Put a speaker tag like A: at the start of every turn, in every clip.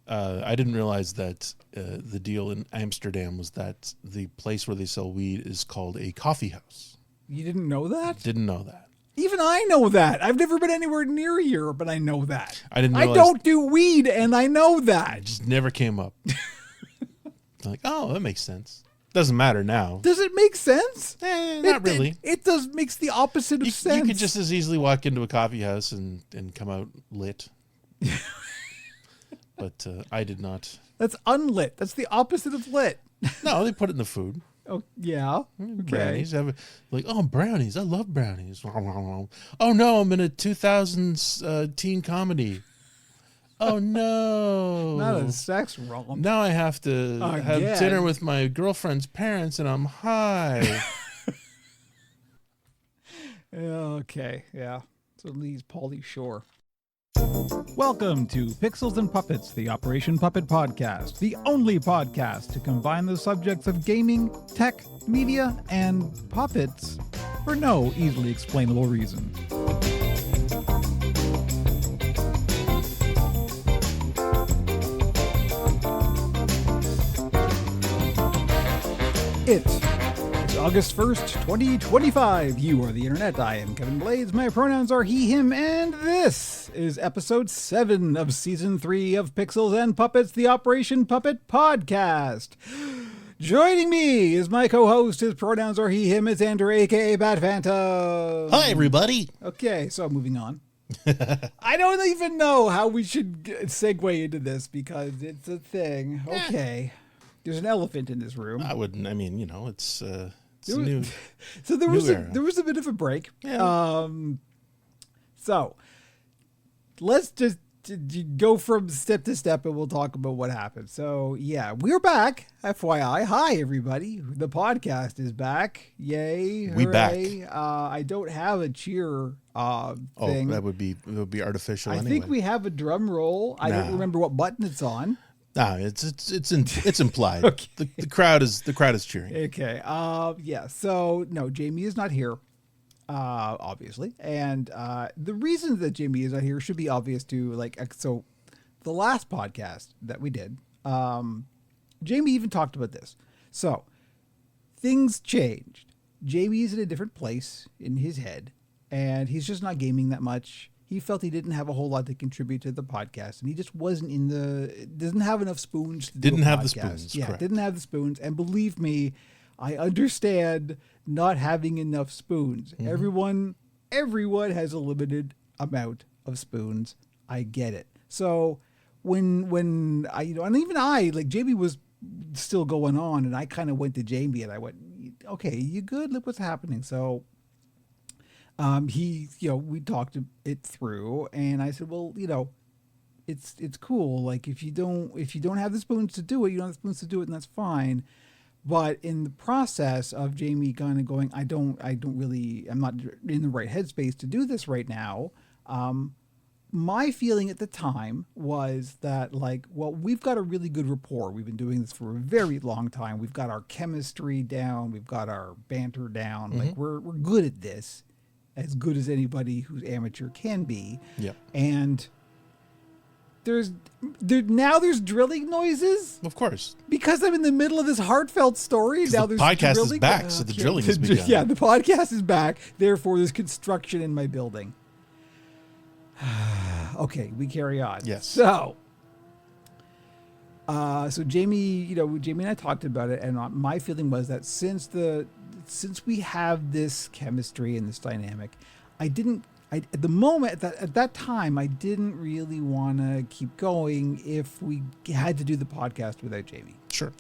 A: I didn't realize that the deal in Amsterdam was that the place where they sell weed is called a coffee house.
B: You didn't know that?
A: Didn't know that.
B: Even I know that. I've never been anywhere near Europe, but I know that.
A: I didn't realize.
B: I don't do weed, and I know that.
A: It just never came up. Like, oh, that makes sense. Doesn't matter now.
B: Does it make sense?
A: Not really.
B: It does makes the opposite of sense.
A: You could just as easily walk into a coffee house and come out lit. But I did not.
B: That's unlit. That's the opposite of lit.
A: No, they put it in the food.
B: Oh, yeah. Okay.
A: Brownies. Brownies. I love brownies. Oh, no, I'm in a 2000s teen comedy. Oh, no.
B: Not a sex romp.
A: Now I have to have dinner with my girlfriend's parents, and I'm high.
B: Okay, yeah. So Lee's Pauly Shore. Welcome to Pixels and Puppets, the Operation Puppet podcast, the only podcast to combine the subjects of gaming, tech, media, and puppets for no easily explainable reason. It's August 1st, 2025. You are the internet. I am Kevin Blades. My pronouns are he, him, and this is episode 7 of season 3 of Pixels and Puppets, the Operation Puppet podcast. Joining me is my co-host. His pronouns are he, him. It's Andrew, aka Bat Phantom.
A: Hi, everybody.
B: Okay, so moving on. I don't even know how we should segue into this because it's a thing. Okay. There's an elephant in this room.
A: It's
B: new. So there was a bit of a break.
A: Yeah.
B: So let's just go from step to step and we'll talk about what happened. So yeah, we're back. FYI. Hi everybody. The podcast is back. Yay. Hooray.
A: We back.
B: I don't have a cheer thing.
A: Oh, that would be artificial anyway.
B: I think we have a drum roll. I don't remember what button it's on.
A: It's implied.
B: Okay.
A: The crowd is cheering.
B: Okay. Yeah. So no, Jamie is not here, obviously, and the reason that Jamie is not here should be obvious to so the last podcast that we did, Jamie even talked about this. So things changed. Jamie is in a different place in his head, and he's just not gaming that much. He felt he didn't have a whole lot to contribute to the podcast, and he just doesn't have enough spoons to do a podcast.
A: Didn't have the spoons.
B: Yeah,
A: correct.
B: didn't have the spoons. And believe me, I understand not having enough spoons.
A: Mm-hmm.
B: Everyone has a limited amount of spoons. I get it. So when I, and even I, Jamie was still going on, and I kind of went to Jamie and I went, okay, you good? Look what's happening. So we talked it through, and I said, well, it's cool. Like if you don't have the spoons to do it, you don't have the spoons to do it, and that's fine. But in the process of Jamie kind of going, I'm not in the right headspace to do this right now. My feeling at the time was that we've got a really good rapport. We've been doing this for a very long time. We've got our chemistry down. We've got our banter down. Mm-hmm. We're good at this. As good as anybody who's amateur can be.
A: Yeah.
B: And there's drilling noises.
A: Of course.
B: Because I'm in the middle of this heartfelt story. Now
A: the
B: there's
A: podcast
B: drilling.
A: is back, so the drilling has begun.
B: Yeah, the podcast is back. Therefore, there's construction in my building. Okay, we carry on.
A: Yes.
B: So Jamie, Jamie and I talked about it, and my feeling was that since we have this chemistry and this dynamic, at that time, I didn't really want to keep going if we had to do the podcast without Jamie.
A: Sure.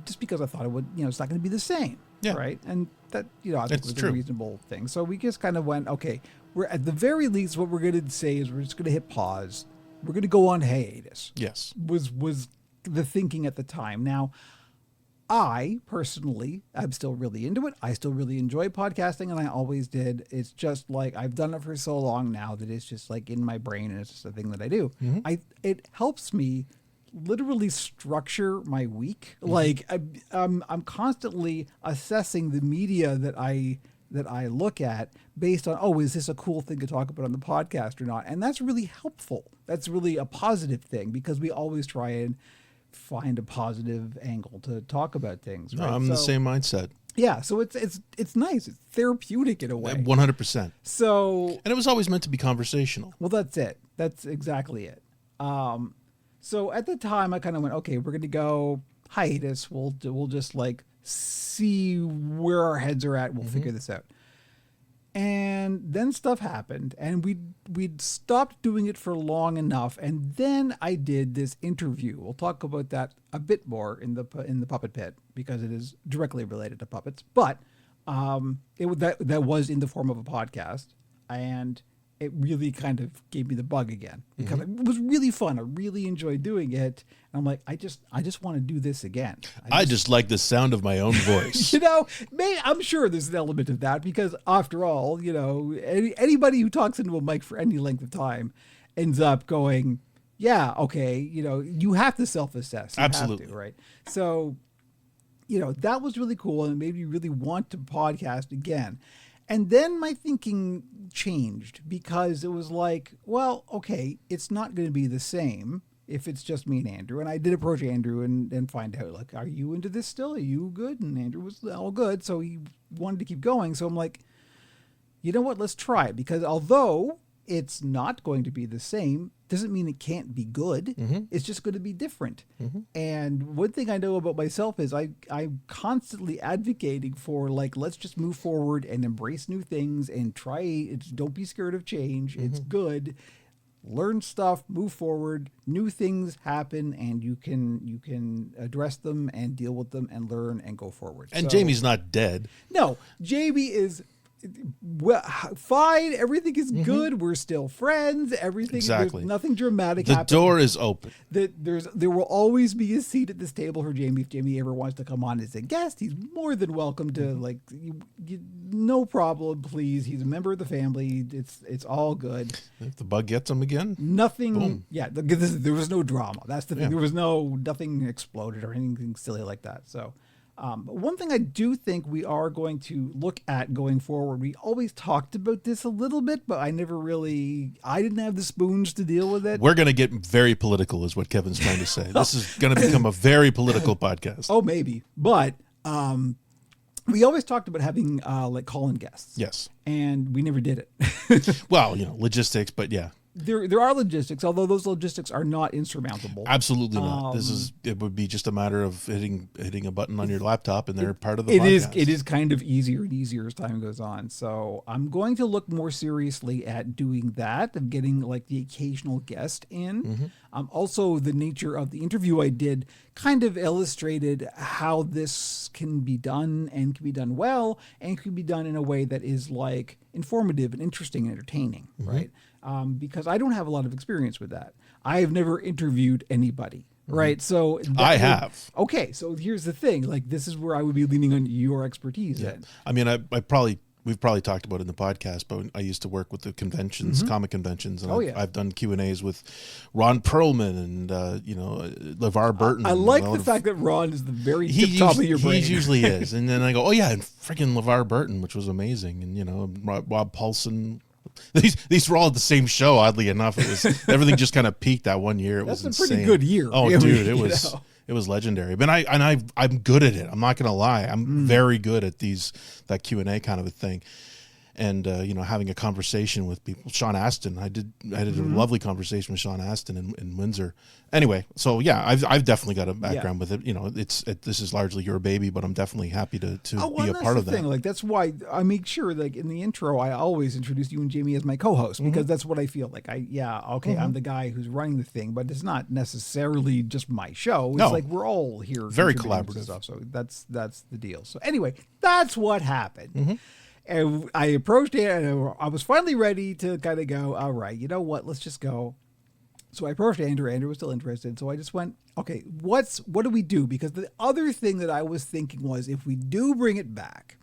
B: Just because I thought it would, it's not going to be the same.
A: Yeah.
B: Right. And that, I think was a reasonable thing. So we just kind of went, okay, we're at the very least, what we're going to say is we're just going to hit pause. We're going to go on hiatus.
A: Yes.
B: Was the thinking at the time. Now, I personally am still really into it. I still really enjoy podcasting, and I always did. It's just I've done it for so long now that it's just in my brain, and it's just a thing that I do.
A: Mm-hmm.
B: It helps me literally structure my week. Mm-hmm. I'm constantly assessing the media that I look at based on, is this a cool thing to talk about on the podcast or not? And that's really helpful. that's really a positive thing because we always try and find a positive angle to talk about things.
A: No,
B: Right?
A: I'm the same mindset.
B: Yeah, so it's nice. It's therapeutic in a way.
A: 100%.
B: So,
A: and it was always meant to be conversational.
B: Well, that's it. That's exactly it. So at the time, I kind of went, okay, we're going to go hiatus. We'll just like see where our heads are at. We'll figure this out. And then stuff happened, and we'd stopped doing it for long enough, and then I did this interview. We'll talk about that a bit more in the Puppet Pit because it is directly related to puppets. But that was in the form of a podcast, and it really kind of gave me the bug again because it was really fun. I really enjoyed doing it. And I'm like, I just want to do this again.
A: I just like the sound of my own voice.
B: I'm sure there's an element of that because after all, anybody who talks into a mic for any length of time ends up going, yeah, okay, you have to self-assess.
A: Absolutely.
B: Right. So, that was really cool and it made me really want to podcast again. And then my thinking changed because it was like, well, okay, it's not going to be the same if it's just me and Andrew. And I did approach Andrew and find out, like, are you into this still? Are you good? And Andrew was all good. So he wanted to keep going. So I'm like, you know what? Let's try it. Because although it's not going to be the same, doesn't mean it can't be good. It's just going to be different. And one thing I know about myself is I'm constantly advocating for, like, let's just move forward and embrace new things and try it. Don't be scared of change. It's good. Learn stuff, move forward, new things happen, and you can address them and deal with them and learn and go forward.
A: And Jamie's not dead.
B: No, Jamie is fine. Everything is good. We're still friends. Everything.
A: Exactly.
B: There's nothing dramatic.
A: The
B: happening.
A: door is open.
B: There will always be a seat at this table for Jamie if Jamie ever wants to come on as a guest. He's more than welcome to. No problem, please. He's a member of the family. It's all good.
A: If the bug gets him again,
B: nothing.
A: Boom.
B: Yeah, there was no drama. That's the thing.
A: Yeah.
B: There was nothing exploded or anything silly like that. So. But one thing I do think we are going to look at going forward, we always talked about this a little bit, but I didn't have the spoons to deal with it.
A: We're going to get very political is what Kevin's trying to say. This is going to become a very political podcast.
B: Oh, maybe. But we always talked about having call-in guests.
A: Yes.
B: And we never did it.
A: Well, logistics, but yeah.
B: There are logistics, although those logistics are not insurmountable.
A: Absolutely not. It would be just a matter of hitting a button on your laptop and they're part of the podcast.
B: It is kind of easier and easier as time goes on. So I'm going to look more seriously at doing that, of getting like the occasional guest in. Also, the nature of the interview I did kind of illustrated how this can be done and can be done well and can be done in a way that is like informative and interesting and entertaining, right? Because I don't have a lot of experience with that. I have never interviewed anybody, right? So
A: I have.
B: Okay, so here's the thing. Like, this is where I would be leaning on your expertise.
A: Yeah.
B: In.
A: I mean, we've probably talked about it in the podcast, but I used to work with the conventions, comic conventions, and I've done Q&As with Ron Perlman and LeVar Burton.
B: I like the fact that Ron is the very tip top of your brain.
A: He usually is. And then I go, oh yeah, and freaking LeVar Burton, which was amazing. And Rob Paulson. These were all at the same show, oddly enough. It was everything just kind of peaked that one year. It was insane.
B: Pretty good year.
A: Oh, dude, it was legendary. But I'm good at it. I'm not gonna lie. I'm very good at that Q&A kind of a thing. And having a conversation with people. Sean Astin, I did a lovely conversation with Sean Astin in Windsor. Anyway, so yeah, I've definitely got a background with it. This is largely your baby, but I'm definitely happy to be a part of that.
B: Like, that's why I make sure, like, in the intro, I always introduce you and Jamie as my co-host because that's what I feel like. I'm the guy who's running the thing, but it's not necessarily just my show. It's like we're all here,
A: very collaborative
B: stuff. So that's the deal. So anyway, that's what happened. And I approached it, and I was finally ready to kind of go, all right, you know what, let's just go. So I approached Andrew. Andrew was still interested. So I just went, okay, what do we do? Because the other thing that I was thinking was, if we do bring it back,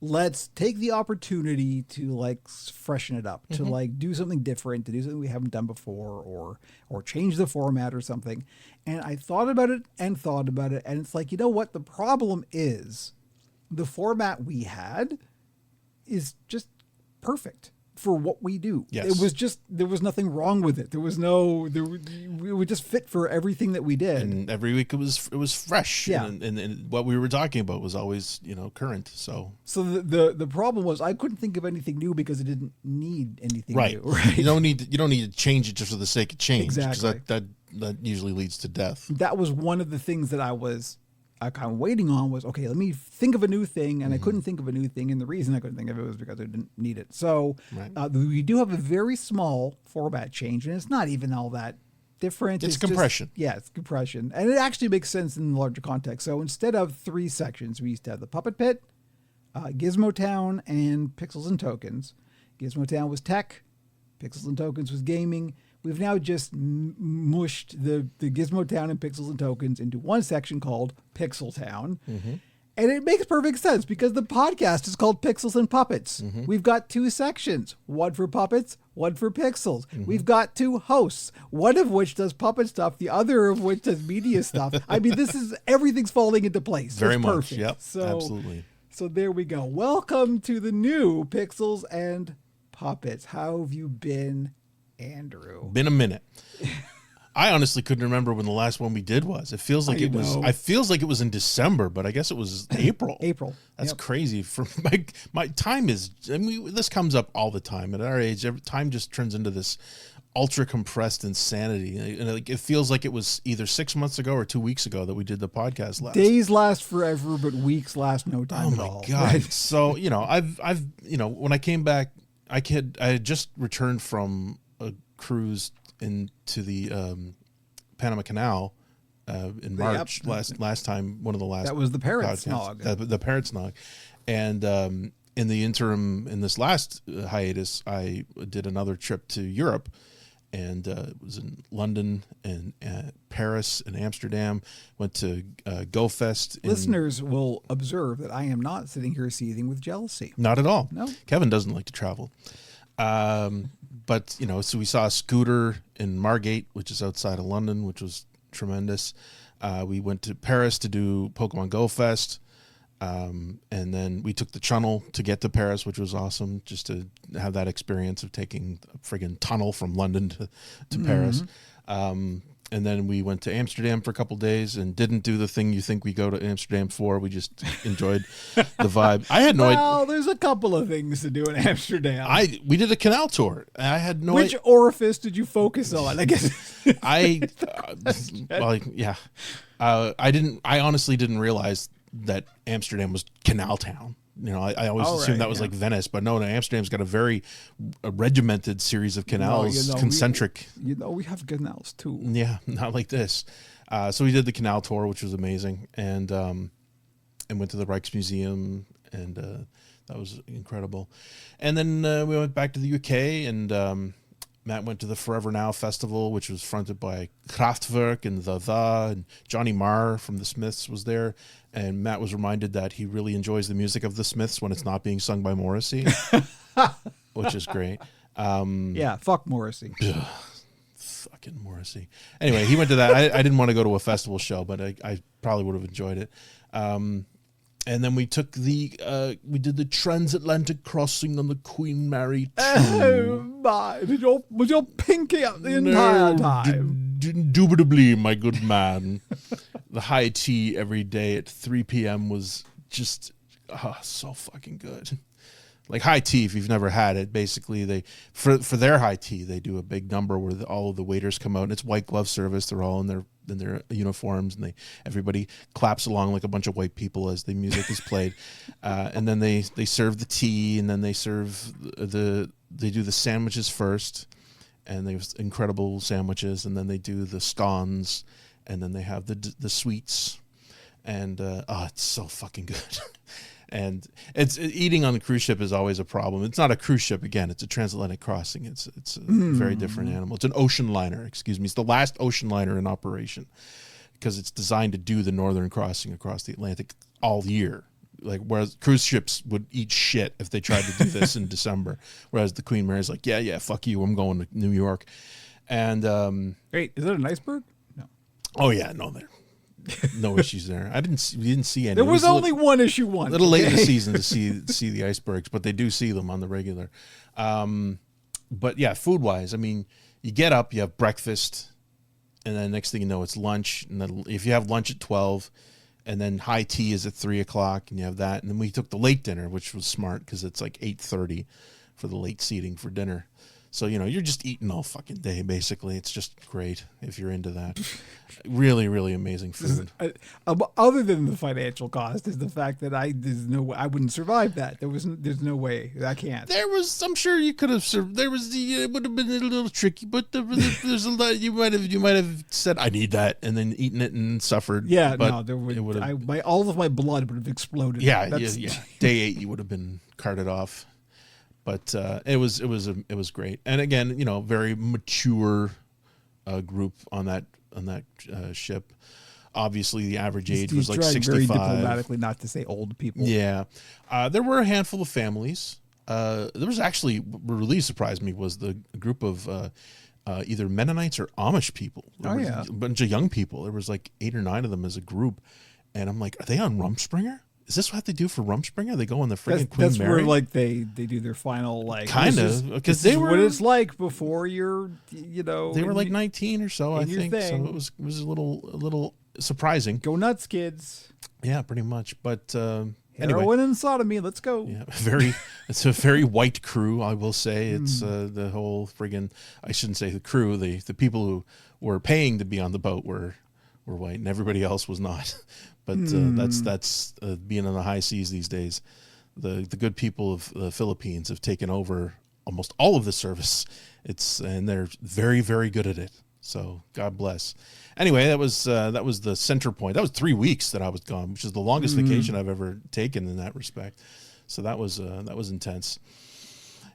B: let's take the opportunity to like freshen it up, to like do something different, to do something we haven't done before, or change the format or something. And I thought about it. And it's like, you know what? The problem is the format we had is just perfect. for what we do.
A: Yes.
B: It was just, there was nothing wrong with it. There was no, we would just fit for everything that we did.
A: And every week it was fresh.
B: Yeah.
A: And what we were talking about was always, current. So
B: the problem was I couldn't think of anything new because it didn't need anything
A: right.
B: new. Right.
A: You don't need to change it just for the sake of change.
B: Exactly.
A: Because that usually leads to death.
B: That was one of the things that I was kind of waiting on was, okay, let me think of a new thing. And I couldn't think of a new thing. And the reason I couldn't think of it was because I didn't need it. So
A: Right.
B: We do have a very small format change, and it's not even all that different.
A: It's compression.
B: It's compression. And it actually makes sense in the larger context. So instead of 3 sections, we used to have the Puppet Pit, Gizmo Town, and Pixels and Tokens. Gizmo Town was tech. Pixels and Tokens was gaming. We've now just mushed the Gizmo Town and Pixels and Tokens into one section called Pixel Town.
A: Mm-hmm.
B: And it makes perfect sense because the podcast is called Pixels and Puppets.
A: Mm-hmm.
B: We've got 2 sections, one for puppets, one for pixels. We've got 2 hosts, one of which does puppet stuff, the other of which does media stuff. I mean, everything's falling into place.
A: Very
B: it's
A: much.
B: perfect.
A: Yep.
B: So,
A: Absolutely.
B: So there we go. Welcome to the new Pixels and Puppets. How have you been, Andrew?
A: Been a minute. I honestly couldn't remember when the last one we did was. It feels like it was in December, but I guess it was April.
B: April.
A: That's
B: Yep.
A: crazy. For my time is. I mean, this comes up all the time at our age. Time just turns into this ultra compressed insanity, and it feels like it was either 6 months ago or 2 weeks ago that we did the podcast last.
B: Days last forever, but weeks last no time at all.
A: Oh my god!
B: Right?
A: So I've when I came back, I had just returned from a cruise into the Panama Canal in March. Last time, one of the last.
B: That was the Parrot
A: podcasts.
B: Snog.
A: The Parrot Snog, and in the interim, in this last hiatus, I did another trip to Europe, and it was in London and Paris and Amsterdam. Went to GoFest.
B: Listeners will observe that I am not sitting here seething with jealousy.
A: Not at all.
B: No.
A: Kevin doesn't like to travel. But, so we saw a scooter in Margate, which is outside of London, which was tremendous. We went to Paris to do Pokemon Go Fest. And then we took the tunnel to get to Paris, which was awesome, just to have that experience of taking a friggin' tunnel from London to Paris. And then we went to Amsterdam for a couple days and didn't do the thing you think we go to Amsterdam for. We just enjoyed the vibe. I had no idea.
B: Well, there's a couple of things to do in Amsterdam.
A: We did a canal tour. I had no
B: Which orifice did you focus on? I guess.
A: I honestly didn't realize that Amsterdam was canal town. I always assumed that was like Venice, but no, Amsterdam's got a very regimented series of canals, concentric.
B: We have canals too.
A: Yeah, not like this. So we did the canal tour, which was amazing, and went to the Rijksmuseum, and that was incredible. And then we went back to the UK, and Matt went to the Forever Now Festival, which was fronted by Kraftwerk and and Johnny Marr from the Smiths was there. And Matt was reminded that he really enjoys the music of the Smiths when it's not being sung by Morrissey, which is great.
B: Yeah, fuck Morrissey.
A: Fucking Morrissey. Anyway, he went to that. I didn't want to go to a festival show, but I probably would have enjoyed it. And then we took we did the transatlantic crossing on the Queen Mary 2.
B: Oh my! Was your pinky up the entire time?
A: Indubitably, my good man. The high tea every day at 3 p.m. was just so fucking good. Like high tea, if you've never had it, basically for their high tea, they do a big number where all of the waiters come out, and it's white glove service. They're all in their uniforms, and everybody claps along like a bunch of white people as the music is played. And then they serve the tea, and then they serve they do the sandwiches first, and there's incredible sandwiches, and then they do the scones, and then they have the sweets, and it's so fucking good. And it's eating on the cruise ship is always a problem. It's not a cruise ship again; it's a transatlantic crossing. It's a very different animal. It's an ocean liner. Excuse me. It's the last ocean liner in operation because it's designed to do the northern crossing across the Atlantic all year. Like whereas cruise ships would eat shit if they tried to do this in December, whereas the Queen Mary's like, yeah, fuck you, I'm going to New York. And
B: wait, is that an iceberg? No.
A: Oh yeah, no, no issues there. We didn't see any.
B: There was only
A: little,
B: one issue once.
A: A little late in the season to see the icebergs, but they do see them on the regular. But yeah, food wise, I mean, you get up, you have breakfast, and then next thing you know, it's lunch. And then if you have lunch at 12, and then high tea is at 3:00, and you have that. And then we took the late dinner, which was smart because it's like 8:30 for the late seating for dinner. So, you're just eating all fucking day, basically. It's just great if you're into that. Really, really amazing food.
B: Other than the financial cost is the fact that there's no way I wouldn't survive that. There's no way I can't.
A: I'm sure you could have served. It would have been a little tricky, but there's a lot. You might have said, I need that, and then eaten it and suffered.
B: Yeah,
A: but
B: no, all of my blood would have exploded.
A: Yeah. Day 8, you would have been carted off. But it was great, and again, very mature group on that ship. Obviously, the average age was like 65.
B: Very diplomatically, not to say old people.
A: Yeah, there were a handful of families. There was actually what really surprised me was the group of either Mennonites or Amish people. A bunch of young people. There was like 8 or 9 of them as a group, and I'm like, are they on Rumspringa? Is this what they do for Rumspringa? They go on the friggin' Queen
B: That's
A: Mary?
B: Where like they do their final
A: kind of because they were
B: what it's like before you're
A: they were like 19 or so, I think. So it was a little surprising.
B: Go nuts, kids.
A: Yeah, pretty much. But
B: heroin
A: anyway,
B: and sodomy. Let's go.
A: Yeah, it's a very white crew, I will say. It's the whole friggin' I shouldn't say the crew. The people who were paying to be on the boat were white, and everybody else was not. But that's being on the high seas these days. The good people of the Philippines have taken over almost all of the service. And they're very, very good at it. So God bless. Anyway, that was the center point. That was 3 weeks that I was gone, which is the longest vacation I've ever taken in that respect. So that was intense.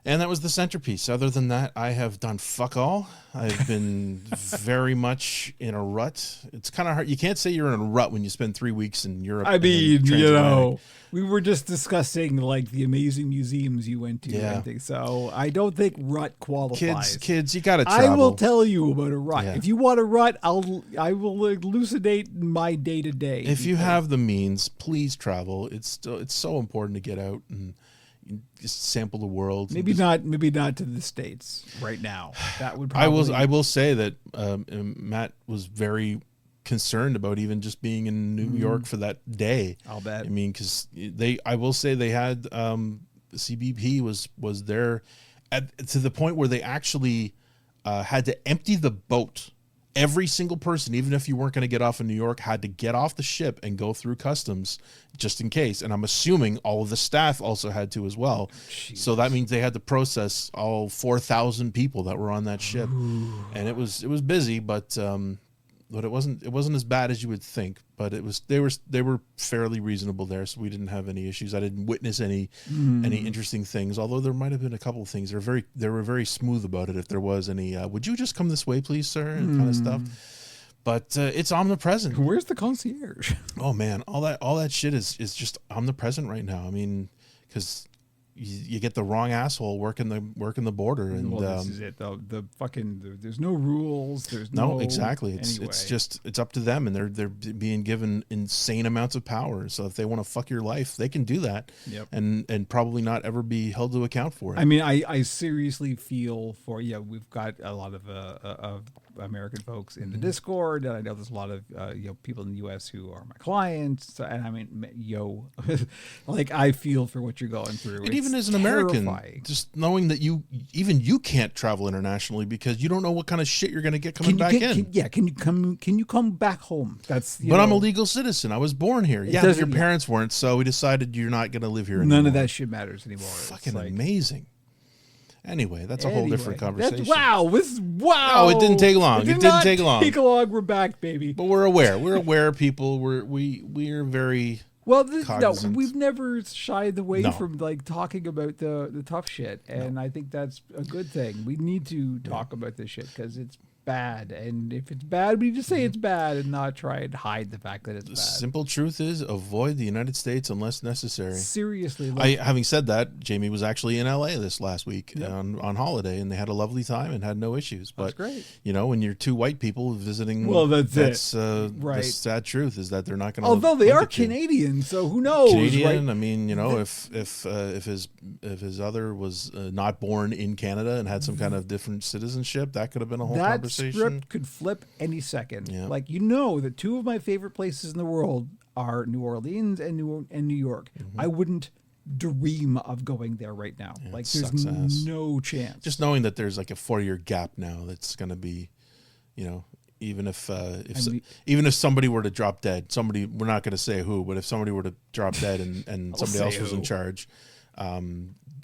A: And that was the centerpiece. Other than that, I have done fuck all. I've been very much in a rut. It's kind of hard. You can't say you're in a rut when you spend 3 weeks in Europe.
B: I mean, we were just discussing like the amazing museums you went to.
A: Yeah.
B: I think so. I don't think rut qualifies.
A: Kids, you got to travel.
B: I will tell you about a rut.
A: Yeah.
B: If you want a rut, I will elucidate my day to day.
A: If you have the means, please travel. It's so important to get out and just sample the world.
B: Maybe not to the States right now. That would probably.
A: I will say that Matt was very concerned about even just being in New York for that day.
B: I'll bet.
A: I mean, because I will say they had CBP was there to the point where they actually had to empty the boat. Every single person, even if you weren't going to get off in New York, had to get off the ship and go through customs just in case. And I'm assuming all of the staff also had to as well. Jesus. So that means they had to process all 4,000 people that were on that ship. Ooh. And it was busy, but it wasn't as bad as you would think. But they were fairly reasonable there, so we didn't have any issues. I didn't witness any interesting things, although there might have been a couple of things. They were very smooth about it. If there was any, would you just come this way, please, sir, and kind of stuff. But it's omnipresent.
B: Where's the concierge?
A: Oh man, all that shit is just omnipresent right now. I mean, because you get the wrong asshole working the border, and
B: this is it though. The fucking there's no rules. There's no
A: exactly. It's up to them, and they're being given insane amounts of power. So if they want to fuck your life, they can do that.
B: Yep.
A: And probably not ever be held to account for it.
B: I mean, I seriously feel for we've got a lot of American folks in the Discord, and I know there's a lot of people in the U.S. who are my clients, and I mean, like I feel for what you're going through.
A: And even as an American, just knowing that you can't travel internationally because you don't know what kind of shit you're going to get coming back in.
B: Can you come back home?
A: But I'm a legal citizen. I was born here. Yeah, but your parents weren't, so we decided you're not going to live here anymore.
B: None of that shit matters anymore.
A: Fucking amazing. Anyway, that's a whole different conversation.
B: Wow.
A: Oh, it didn't take long. It didn't take long.
B: We're back, baby.
A: But we're aware. We're aware, people. We're very cognizant.
B: We've never shied away from like talking about the tough shit, and I think that's a good thing. We need to talk about this shit because it's bad. And if it's bad, we just say it's bad and not try and hide the fact that it's
A: The
B: bad.
A: simple truth is avoid the United States unless necessary.
B: Seriously. Like,
A: Having said that, Jamie was actually in LA this last week on holiday, and they had a lovely time and had no issues. But,
B: great.
A: When you're two white people visiting,
B: Well, that's
A: the sad truth is that they're not going to.
B: Although they are Canadian, so who knows?
A: Canadian.
B: Right?
A: I mean, if his other was not born in Canada and had some kind of different citizenship, that could have been a whole conversation.
B: That script could flip any second.
A: Yeah.
B: Like, that two of my favorite places in the world are New Orleans and New York.
A: Mm-hmm.
B: I wouldn't dream of going there right now.
A: Yeah,
B: like,
A: sucks ass.
B: no chance.
A: Just knowing that there's like a 4-year gap now, that's going to be, even if somebody were to drop dead, we're not going to say who, but if somebody were to drop dead and somebody else was in charge,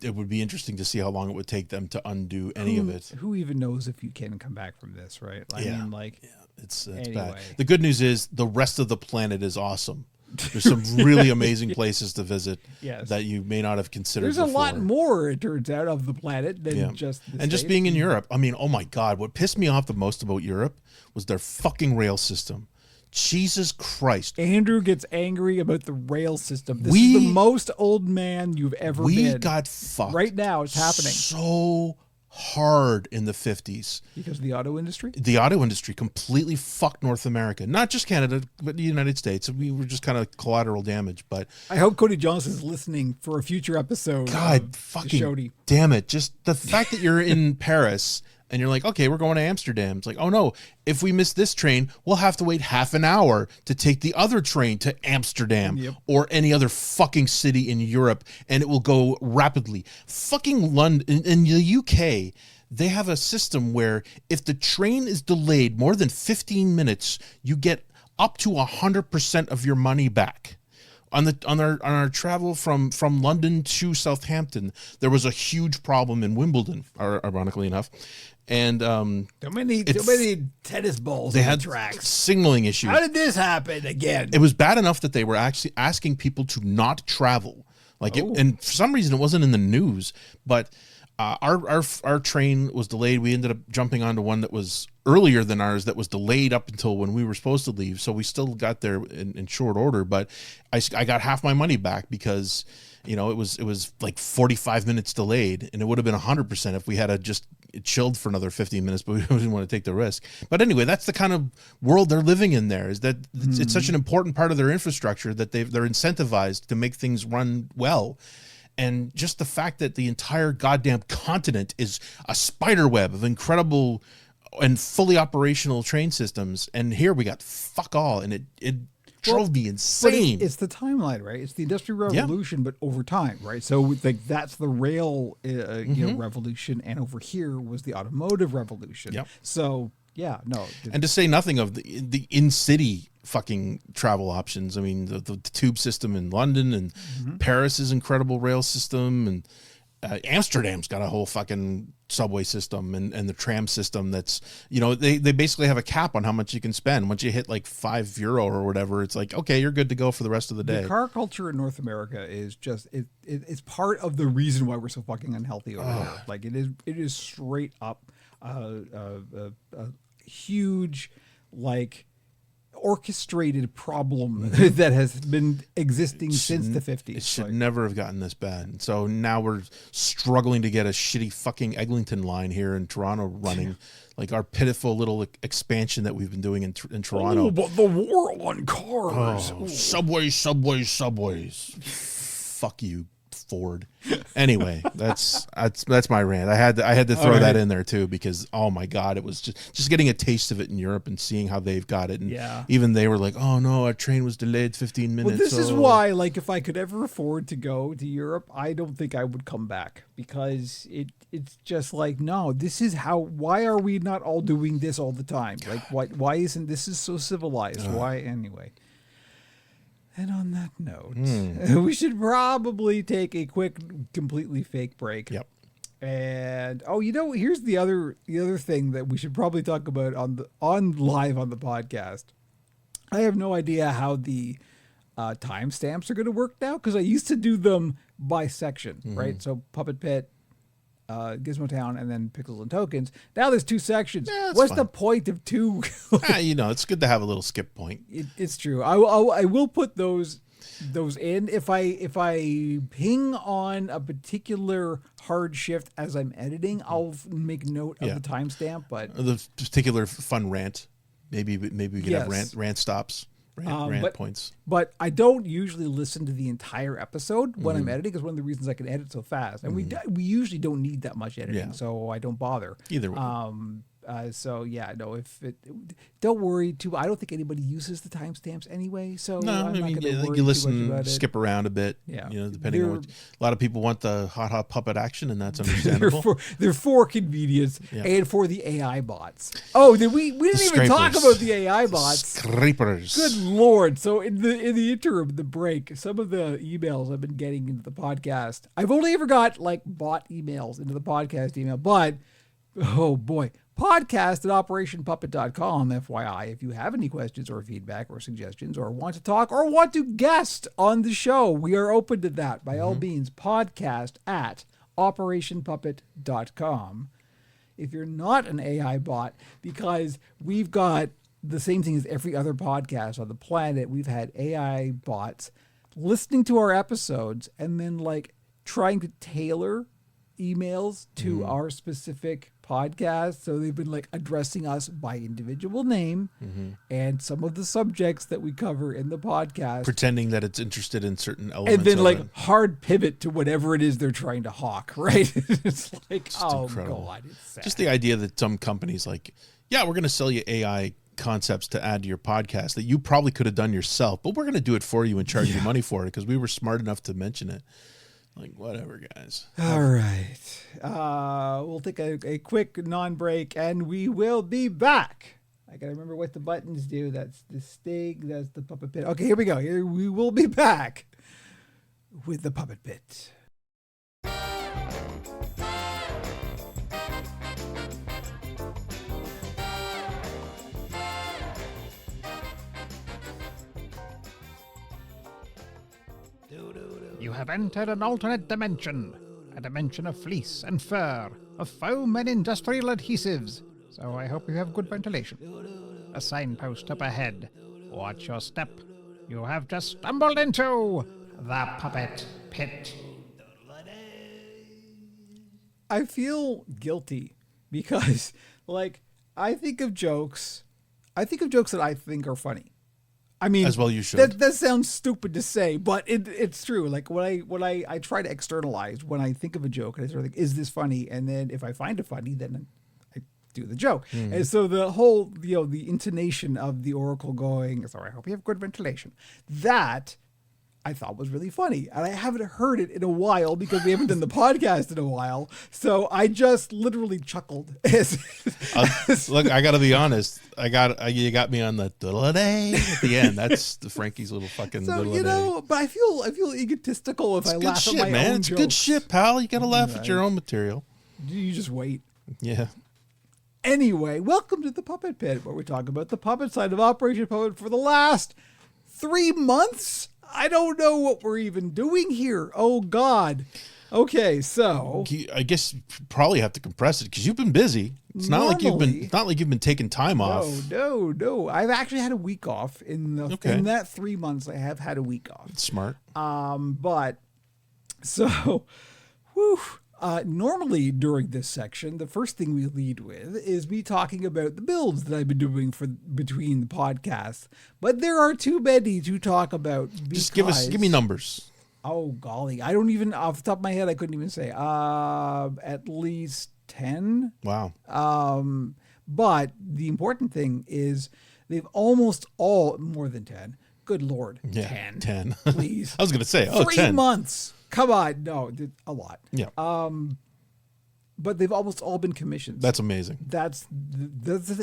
A: it would be interesting to see how long it would take them to undo any of it.
B: Who even knows if you can come back from this, right? I mean,
A: it's
B: anyway.
A: bad. The good news is the rest of the planet is awesome. There's some really amazing places to visit that you may not have considered.
B: There's a lot more, it turns out, of the planet than just the States.
A: Just being in Europe. I mean, oh my God, what pissed me off the most about Europe was their fucking rail system. Jesus Christ.
B: Andrew gets angry about the rail system. This is the most old man you've ever been.
A: We got fucked.
B: Right now, it's happening.
A: So hard in the 50s.
B: Because of the auto industry?
A: The auto industry completely fucked North America. Not just Canada, but the United States. We were just kind of collateral damage. But
B: I hope Cody Johnson's listening for a future episode.
A: God fucking damn it. Just the fact that you're in Paris and you're like, okay, we're going to Amsterdam. It's like, oh no, if we miss this train, we'll have to wait half an hour to take the other train to Amsterdam or any other fucking city in Europe, and it will go rapidly. Fucking London, in the UK, they have a system where if the train is delayed more than 15 minutes, you get up to 100% of your money back. On our travel from London to Southampton, there was a huge problem in Wimbledon, ironically enough, and
B: too many tennis balls.
A: They had
B: tracks.
A: Signaling issues.
B: How did this happen again?
A: It was bad enough that they were actually asking people to not travel, and for some reason it wasn't in the news, but. Our train was delayed. We ended up jumping onto one that was earlier than ours that was delayed up until when we were supposed to leave. So we still got there in short order, but I got half my money back because, it was like 45 minutes delayed, and it would have been 100% if we had just chilled for another 15 minutes, but we didn't want to take the risk. But anyway, that's the kind of world they're living in there, is that it's such an important part of their infrastructure that they're incentivized to make things run well. And just the fact that the entire goddamn continent is a spider web of incredible and fully operational train systems. And here we got fuck all. And it drove me insane.
B: It's the timeline, right? It's the Industrial Revolution, but over time, right? So that's the rail revolution. And over here was the automotive revolution.
A: Yep.
B: So, yeah, no.
A: And to say nothing of the in-city fucking travel options. I mean, the tube system in London and Paris's incredible rail system, and Amsterdam's got a whole fucking subway system and the tram system that's, they basically have a cap on how much you can spend. Once you hit like €5 or whatever, it's like, okay, you're good to go for the rest of the day.
B: The car culture in North America is just, it's part of the reason why we're so fucking unhealthy over here. Like it is straight up a huge, like, orchestrated problem that has been existing since the 50s.
A: It should never have gotten this bad. So now we're struggling to get a shitty fucking Eglinton line here in Toronto running, like our pitiful little expansion that we've been doing in Toronto.
B: Oh, but the war on cars.
A: Subways. Fuck you, Ford. Anyway, that's my rant. I had to throw that in there too, because oh my God, it was just getting a taste of it in Europe and seeing how they've got it. And even they were like, oh no, our train was delayed 15 minutes.
B: Well, this is why, like, if I could ever afford to go to Europe, I don't think I would come back, because it's just like, no, this is why are we not all doing this all the time? Like, why isn't this is so civilized? Why anyway? And on that note, we should probably take a quick, completely fake break.
A: Yep.
B: And here's the other thing that we should probably talk about on live on the podcast. I have no idea how the timestamps are going to work now, because I used to do them by section, right? So Puppet Pit, Gizmo Town, and then Pixels and Tokens. Now there's 2 sections.
A: Yeah, that's
B: What's
A: fine.
B: the point of 2?
A: It's good to have a little skip point.
B: It's true. I will put those in if I ping on a particular hard shift as I'm editing. I'll make note of the timestamp. But
A: the particular fun rant, maybe we could have rant stops. Rant points.
B: But I don't usually listen to the entire episode when I'm editing, because one of the reasons I can edit so fast. And we usually don't need that much editing, so I don't bother.
A: Either way.
B: Don't worry too. I don't think anybody uses the timestamps anyway. So
A: no,
B: I'm not going to worry
A: you
B: too much about
A: listen,
B: it.
A: skip around a bit.
B: Yeah,
A: depending on what. A lot of people want the hot puppet action, and that's understandable.
B: They're for convenience and for the AI bots. Oh, we didn't even talk about the AI bots.
A: Scrapers.
B: Good Lord! So in the interim, the break, some of the emails I've been getting into the podcast, I've only ever got like bot emails into the podcast email, but oh boy. Podcast at operationpuppet.com, FYI. If you have any questions or feedback or suggestions or want to talk or want to guest on the show, we are open to that. By all means, podcast at operationpuppet.com. If you're not an AI bot, because we've got the same thing as every other podcast on the planet, we've had AI bots listening to our episodes and then like trying to tailor emails to our specific podcast. So they've been like addressing us by individual name and some of the subjects that we cover in the podcast,
A: pretending that it's interested in certain elements,
B: and then like hard pivot to whatever it is they're trying to hawk, right? It's like,
A: incredible.
B: God, it's sad.
A: Just the idea that some companies like, we're going to sell you AI concepts to add to your podcast that you probably could have done yourself, but we're going to do it for you and charge you money for it because we were smart enough to mention it. Like, whatever, guys.
B: All right. We'll take a quick non-break, and we will be back. I got to remember what the buttons do. That's the stig. That's the puppet pit. Okay, here we go. Here we will be back with the puppet pit.
C: You have entered an alternate dimension, a dimension of fleece and fur, of foam and industrial adhesives, so I hope you have good ventilation. A signpost up ahead. Watch your step. You have just stumbled into the Puppet Pit.
B: I feel guilty because, like, I think of jokes that I think are funny. I mean,
A: as well you should.
B: That sounds stupid to say, but it's true. Like when I try to externalize when I think of a joke, and I sort of think, is this funny? And then if I find it funny, then I do the joke. And so the whole, the intonation of the Oracle going, sorry, I hope you have good ventilation, that I thought was really funny. And I haven't heard it in a while because we haven't done the podcast in a while. So I just literally chuckled.
A: Look, I got to be honest. You got me on the day at the end. That's the Frankie's little fucking
B: but I feel egotistical if I laugh at my own
A: It's
B: jokes.
A: good shit, pal. You got to laugh at your own material.
B: You just wait.
A: Yeah.
B: Anyway, welcome to the Puppet Pit, where we talk about the puppet side of Operation Puppet for the last 3 months. I don't know what we're even doing here. Oh, God. Okay, so
A: I guess you probably have to compress it because you've been busy. It's not like you've been taking time off.
B: No. I've actually had a week off in that 3 months. I have had a week off.
A: It's smart.
B: But so, normally during this section, the first thing we lead with is me talking about the builds that I've been doing between the podcasts. But there are too many to talk about.
A: Just give me numbers.
B: Oh, golly. I don't even, off the top of my head, I couldn't even say. At least 10.
A: Wow.
B: But the important thing is they've almost all, more than 10. Good Lord.
A: Yeah, 10.
B: Please.
A: I was going to say,
B: 3
A: 10.
B: months. Come on. No, a lot.
A: Yeah.
B: But they've almost all been commissions.
A: That's amazing.
B: That's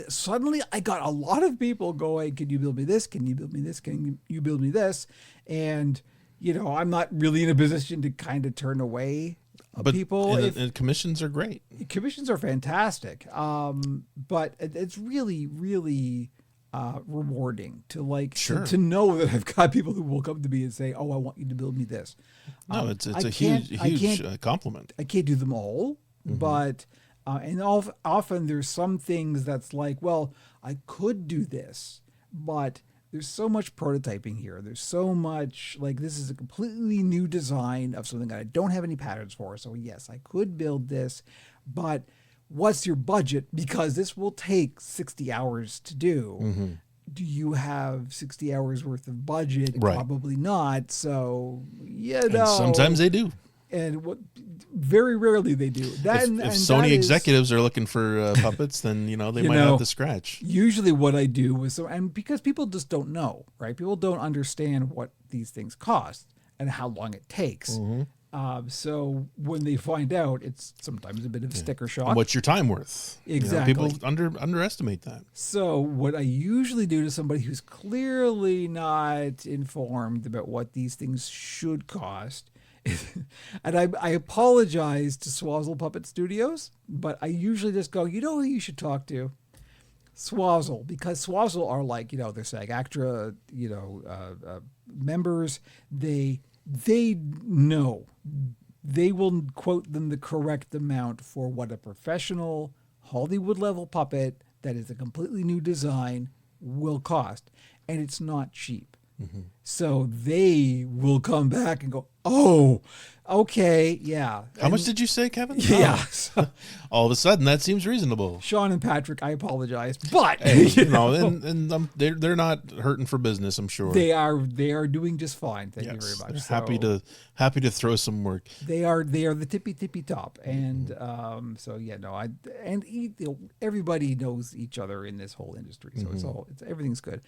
B: suddenly I got a lot of people going, can you build me this? Can you build me this? Can you build me this? And, I'm not really in a position to kind of turn away people.
A: And commissions are great.
B: Commissions are fantastic. But it's really, really rewarding to to know that I've got people who will come to me and say, oh, I want you to build me this.
A: No, it's a huge compliment.
B: I can't do them all. but often there's some things that's like, well, I could do this, but there's so much prototyping here. There's so much, like, this is a completely new design of something that I don't have any patterns for. So yes, I could build this, but what's your budget? Because this will take 60 hours to do. Do you have 60 hours worth of budget?
A: Right.
B: Probably not. So,
A: And sometimes they do.
B: And very rarely they do. That,
A: If
B: and
A: Sony
B: that
A: executives are looking for puppets, then they might have to scratch.
B: Usually, what I do is and because people just don't know, right? People don't understand what these things cost and how long it takes. So when they find out, it's sometimes a bit of a sticker shock.
A: And what's your time worth?
B: Exactly.
A: People underestimate that.
B: So what I usually do to somebody who's clearly not informed about what these things should cost, and I apologize to Swazzle Puppet Studios, but I usually just go, you know who you should talk to? Swazzle, because Swazzle are like, they're SAG-AFTRA, members. They know. They will quote them the correct amount for what a professional Hollywood level puppet that is a completely new design will cost. And it's not cheap. So they will come back and go, oh, okay, yeah.
A: How much did you say, Kevin?
B: Yeah.
A: Oh. All of a sudden, that seems reasonable.
B: Sean and Patrick, I apologize, but
A: Hey, they're not hurting for business, I'm sure.
B: they are doing just fine. Thank you very much.
A: They're happy to throw some work.
B: They are the tippy top, and everybody knows each other in this whole industry, so everything's good.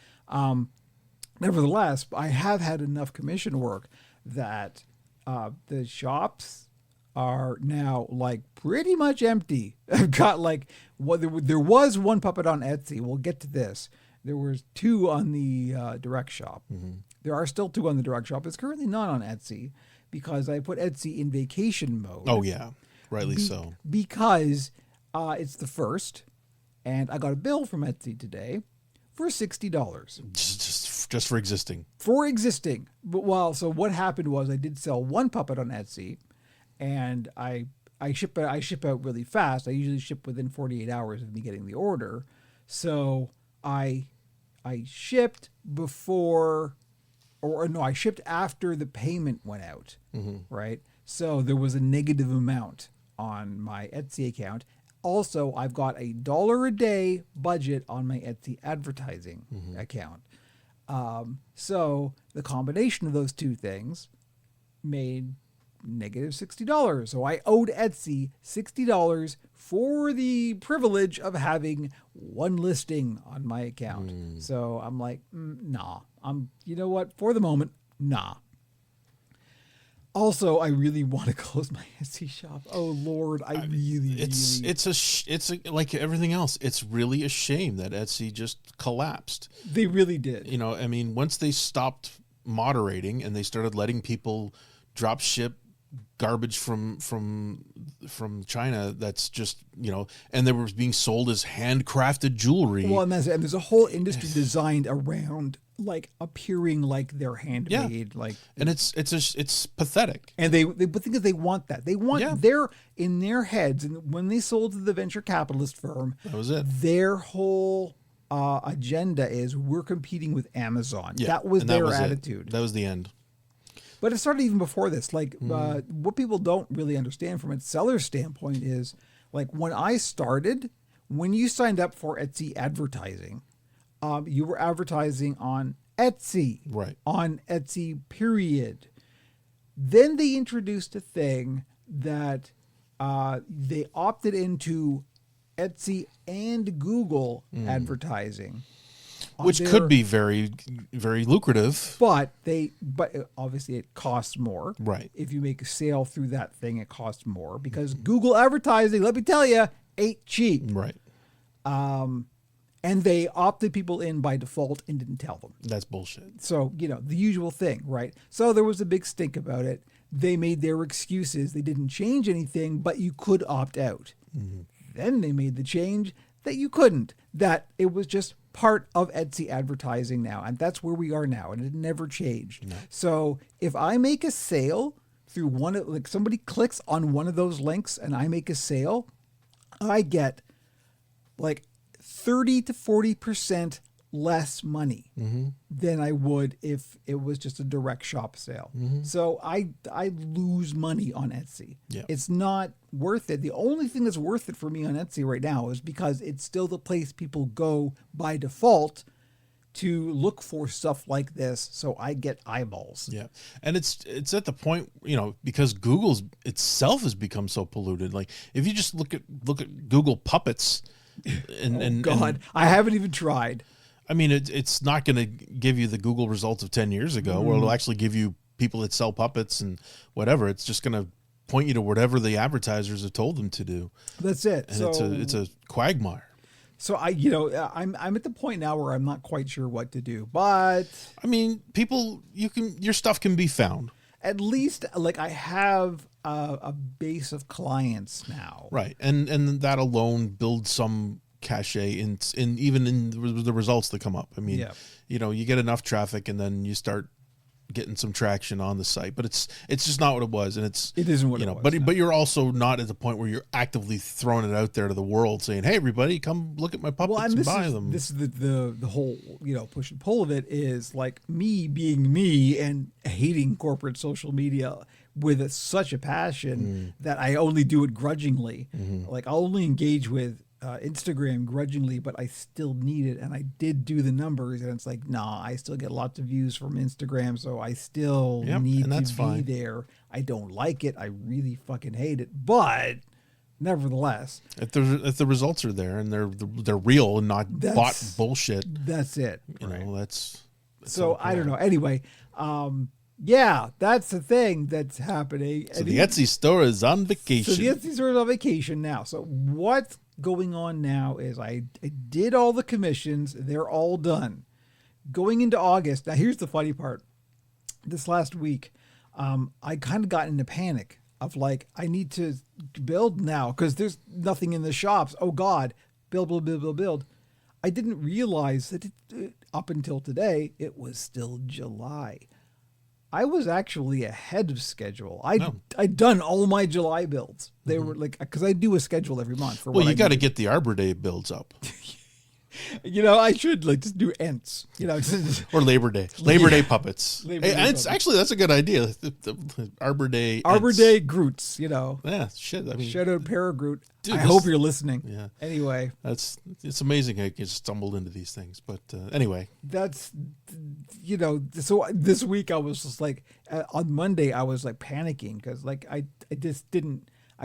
B: Nevertheless, I have had enough commission work that the shops are now like pretty much empty. I've got there was one puppet on Etsy. We'll get to this. There was 2 on the direct shop. There are still 2 on the direct shop. It's currently not on Etsy because I put Etsy in vacation mode.
A: Oh yeah, rightly so.
B: Because it's the 1st, and I got a bill from Etsy today for $60.
A: Just for existing.
B: For existing. But so what happened was I did sell 1 puppet on Etsy, and I ship out really fast. I usually ship within 48 hours of me getting the order. So I shipped I shipped after the payment went out, right? So there was a negative amount on my Etsy account. Also, I've got $1 a day budget on my Etsy advertising account. So the combination of those 2 things made negative $60. So I owed Etsy $60 for the privilege of having 1 listing on my account. So I'm like, nah. You know what? For the moment, nah. Also, I really want to close my Etsy shop. Oh Lord,
A: it's like everything else. It's really a shame that Etsy just collapsed.
B: They really did.
A: Once they stopped moderating and they started letting people drop ship garbage from China, that's just and they were being sold as handcrafted jewelry.
B: Well, and there's a whole industry designed around like appearing like they're handmade,
A: and it's pathetic.
B: And the thing is, they want that. They want their in their heads, and when they sold to the venture capitalist firm,
A: that was it.
B: Their whole agenda is we're competing with Amazon. That was their attitude.
A: That was the end.
B: But it started even before this. What people don't really understand from a seller's standpoint is, like, when I started, when you signed up for Etsy advertising, you were advertising on Etsy.
A: Right.
B: On Etsy, period. Then they introduced a thing that they opted into Etsy and Google advertising.
A: Which could be very, very lucrative.
B: But obviously it costs more.
A: Right.
B: If you make a sale through that thing, it costs more because Google advertising, let me tell you, ain't cheap.
A: Right.
B: And they opted people in by default and didn't tell them.
A: That's bullshit.
B: So, the usual thing, right? So there was a big stink about it. They made their excuses. They didn't change anything, but you could opt out. Then they made the change that you couldn't, that it was just part of Etsy advertising now. And that's where we are now. And it never changed. No. So if I make a sale through one of like somebody clicks on one of those links and I make a sale, I get like 30 to 40% less money than I would if it was just a direct shop sale. So I lose money on Etsy.
A: Yeah.
B: It's not worth it. The only thing that's worth it for me on Etsy right now is because it's still the place people go by default to look for stuff like this. So I get eyeballs.
A: Yeah. And it's at the point, because Google's itself has become so polluted. Like if you just look at Google puppets and
B: I haven't even tried.
A: I mean, it's not going to give you the Google results of 10 years ago, where it'll actually give you people that sell puppets and whatever. It's just going to point you to whatever the advertisers have told them to do.
B: That's it.
A: And
B: so
A: it's a quagmire.
B: So I'm at the point now where I'm not quite sure what to do, but
A: I mean, your stuff can be found.
B: At least like I have a base of clients now.
A: Right. And that alone builds some cachet in even in the results that come up. I mean, you get enough traffic and then you start getting some traction on the site, but it's just not what it was, and it isn't what it was. But you're also not at the point where you're actively throwing it out there to the world saying, "Hey, everybody, come look at my puppets and buy them."
B: This is the whole push and pull of it is like me being me and hating corporate social media with such a passion that I only do it grudgingly. Like I'll only engage with Instagram grudgingly, but I still need it. And I did do the numbers, and it's like, nah, I still get lots of views from Instagram, so I still need to be there. I don't like it. I really fucking hate it. But nevertheless,
A: if the results are there and they're real and not bought bullshit,
B: that's it.
A: That's
B: so I don't know. Anyway, yeah, that's the thing that's happening.
A: So the Etsy store is on vacation.
B: So the Etsy store is on vacation now. So what's going on now is I did all the commissions. They're all done. Going into August. Now, here's the funny part. This last week, I kind of got into panic of like, I need to build now because there's nothing in the shops. Oh, God. Build. I didn't realize that up until today, it was still July. I was actually ahead of schedule. I'd done all my July builds. They were like, because I do a schedule every month.
A: Well, you got to get the Arbor Day builds up.
B: I should like just do Ents,
A: or Labor Day Day puppets. Ents, actually, that's a good idea. The Arbor Day
B: Groots,
A: Yeah, shit. I mean,
B: shout out Paragroot. Dude, I hope you're listening.
A: Yeah.
B: Anyway,
A: it's amazing how you stumbled into these things. But anyway,
B: that's So this week I was just like on Monday I was like panicking because like I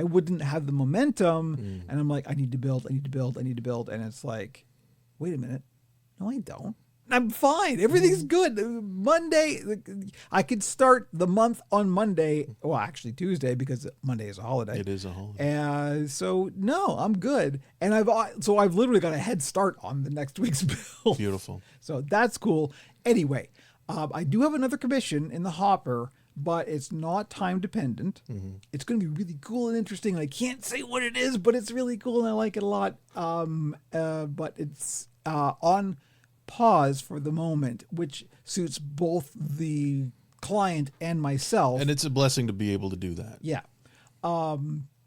B: wouldn't have the momentum, and I'm like I need to build, and it's like, wait a minute, no I don't. I'm fine. Everything's good. Monday, I could start the month on Monday. Well, actually Tuesday because Monday is a holiday.
A: It is a holiday.
B: And so no, I'm good. And I've literally got a head start on the next week's bill.
A: Beautiful.
B: So that's cool. Anyway, I do have another commission in the hopper, but it's not time dependent. It's going to be really cool and interesting. I can't say what it is, but it's really cool and I like it a lot. But it's on pause for the moment, which suits both the client and myself.
A: And it's a blessing to be able to do that.
B: Yeah.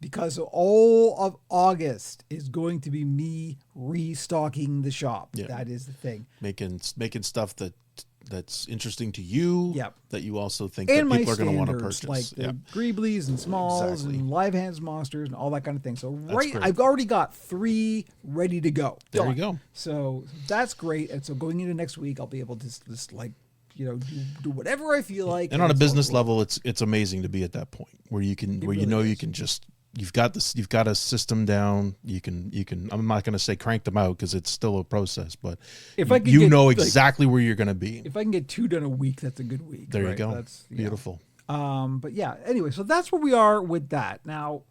B: Because all of August is going to be me restocking the shop. Yeah. That is the thing.
A: Making stuff that's interesting to you.
B: Yep.
A: That you also think and that people are going to want to purchase.
B: Like the Greeblies and Smalls and Live Hands Monsters and all that kind of thing. So I've already got 3 ready to go.
A: There you go.
B: So that's great. And so going into next week, I'll be able to just like, do whatever I feel like.
A: And on a business level, it's amazing to be at that point where you can, you can just, you've got a system down. You can, I'm not going to say crank them out because it's still a process, but if I can know exactly where you're going to be.
B: If I can get 2 done a week, that's a good week.
A: There you go. That's beautiful.
B: But yeah, anyway, so that's where we are with that. Now,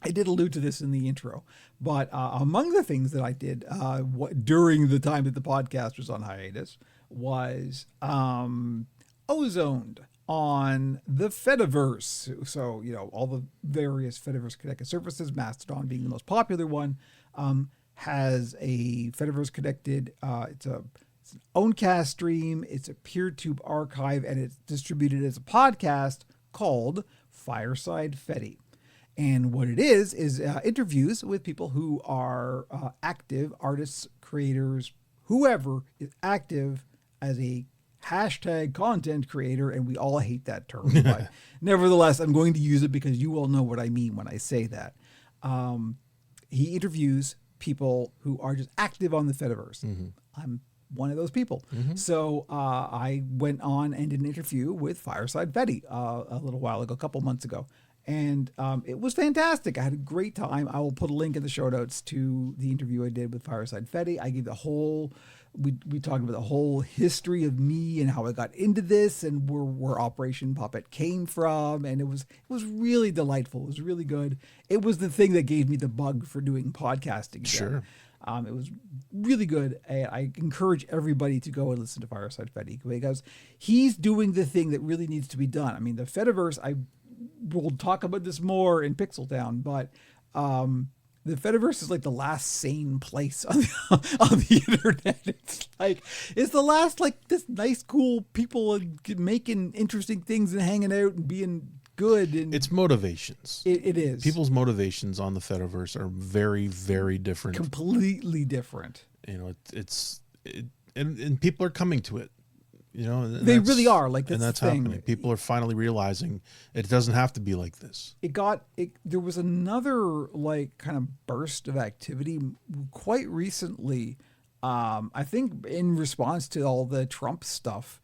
B: I did allude to this in the intro, but among the things that I did during the time that the podcast was on hiatus was ozoned on the Fediverse. So, all the various Fediverse connected services, Mastodon being the most popular one, has a Fediverse connected, it's an Owncast stream, it's a PeerTube archive, and it's distributed as a podcast called Fireside Fetty. And what it is interviews with people who are active artists, creators, whoever is active as a hashtag content creator. And we all hate that term. But nevertheless, I'm going to use it because you all know what I mean when I say that. He interviews people who are just active on the Fediverse. I'm one of those people. So I went on and did an interview with Fireside Fetty a little while ago, a couple months ago. And it was fantastic. I had a great time. I will put a link in the show notes to the interview I did with Fireside Fetty. I gave the whole, we talked about the whole history of me and how I got into this and where Operation Puppet came from. And it was really delightful. It was really good. It was the thing that gave me the bug for doing podcasting again.
A: Sure.
B: It was really good. I encourage everybody to go and listen to Fireside Fetty because he's doing the thing that really needs to be done. I mean, the Fediverse, we'll talk about this more in Pixeltown, but the Fediverse is like the last sane place on the internet. It's the last like this nice, cool people making interesting things and hanging out and being good. And
A: it's motivations.
B: It is.
A: People's motivations on the Fediverse are very, very different.
B: Completely different.
A: You know, and people are coming to it. You know,
B: they really are. Like,
A: and that's happening. People are finally realizing it doesn't have to be like this.
B: There was another like kind of burst of activity quite recently. I think in response to all the Trump stuff.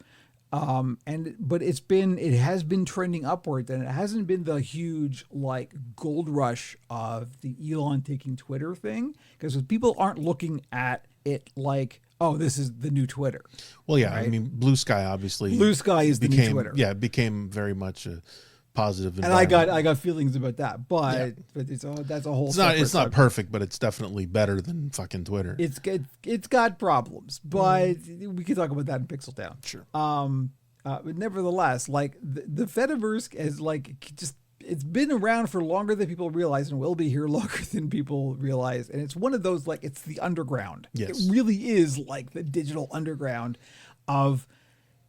B: But it has been trending upward, and it hasn't been the huge like gold rush of the Elon taking Twitter thing, because people aren't looking at it like, oh, this is the new Twitter.
A: Well, yeah,
B: right?
A: I mean, Blue Sky obviously.
B: Blue Sky is the new Twitter.
A: Yeah, it became very much a positive.
B: And I got feelings about that, but that's a whole.
A: It's not perfect, but it's definitely better than fucking Twitter.
B: It's got problems, but we can talk about that in Pixeltown.
A: Sure.
B: But nevertheless, like the Fediverse is like just. It's been around for longer than people realize and will be here longer than people realize. And it's one of those, like, it's the underground.
A: Yes.
B: It really is like the digital underground of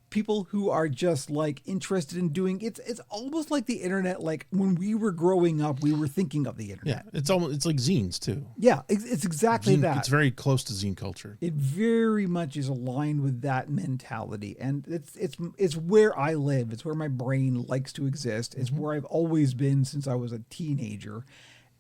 B: people who are just like interested in doing it's almost like the internet. Like when we were growing up, we were thinking of the internet.
A: Yeah. It's like zines too.
B: Yeah, it's exactly that.
A: It's very close to zine culture.
B: It very much is aligned with that mentality, and it's where I live. It's where my brain likes to exist. It's where I've always been since I was a teenager.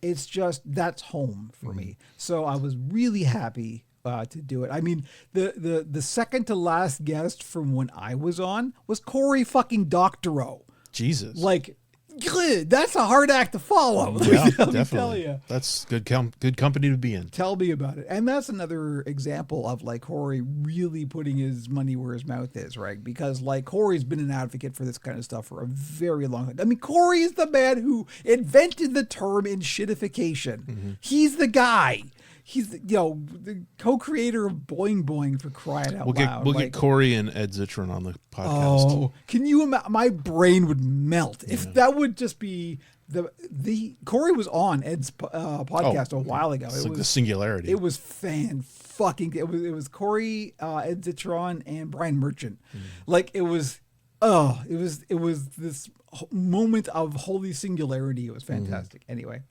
B: It's just that's home for me. So I was really happy to do it. I mean, the second to last guest from when I was on was Cory fucking Doctorow.
A: Jesus,
B: like. That's a hard act to follow.
A: Yeah,
B: let me
A: definitely.
B: tell you.
A: That's good company to be in.
B: Tell me about it. And that's another example of like Cory really putting his money where his mouth is, right? Because like Cory's been an advocate for this kind of stuff for a very long time. I mean, Cory is the man who invented the term in shitification. He's the guy. He's the co-creator of Boing Boing, for crying out loud.
A: We'll get Cory and Ed Zitron on the podcast.
B: Oh, can you imagine? My brain would melt if that would just be the Cory was on Ed's podcast a while ago.
A: It's like the singularity.
B: It was it was Cory, Ed Zitron, and Brian Merchant. Like it was this moment of holy singularity. It was fantastic. Anyway,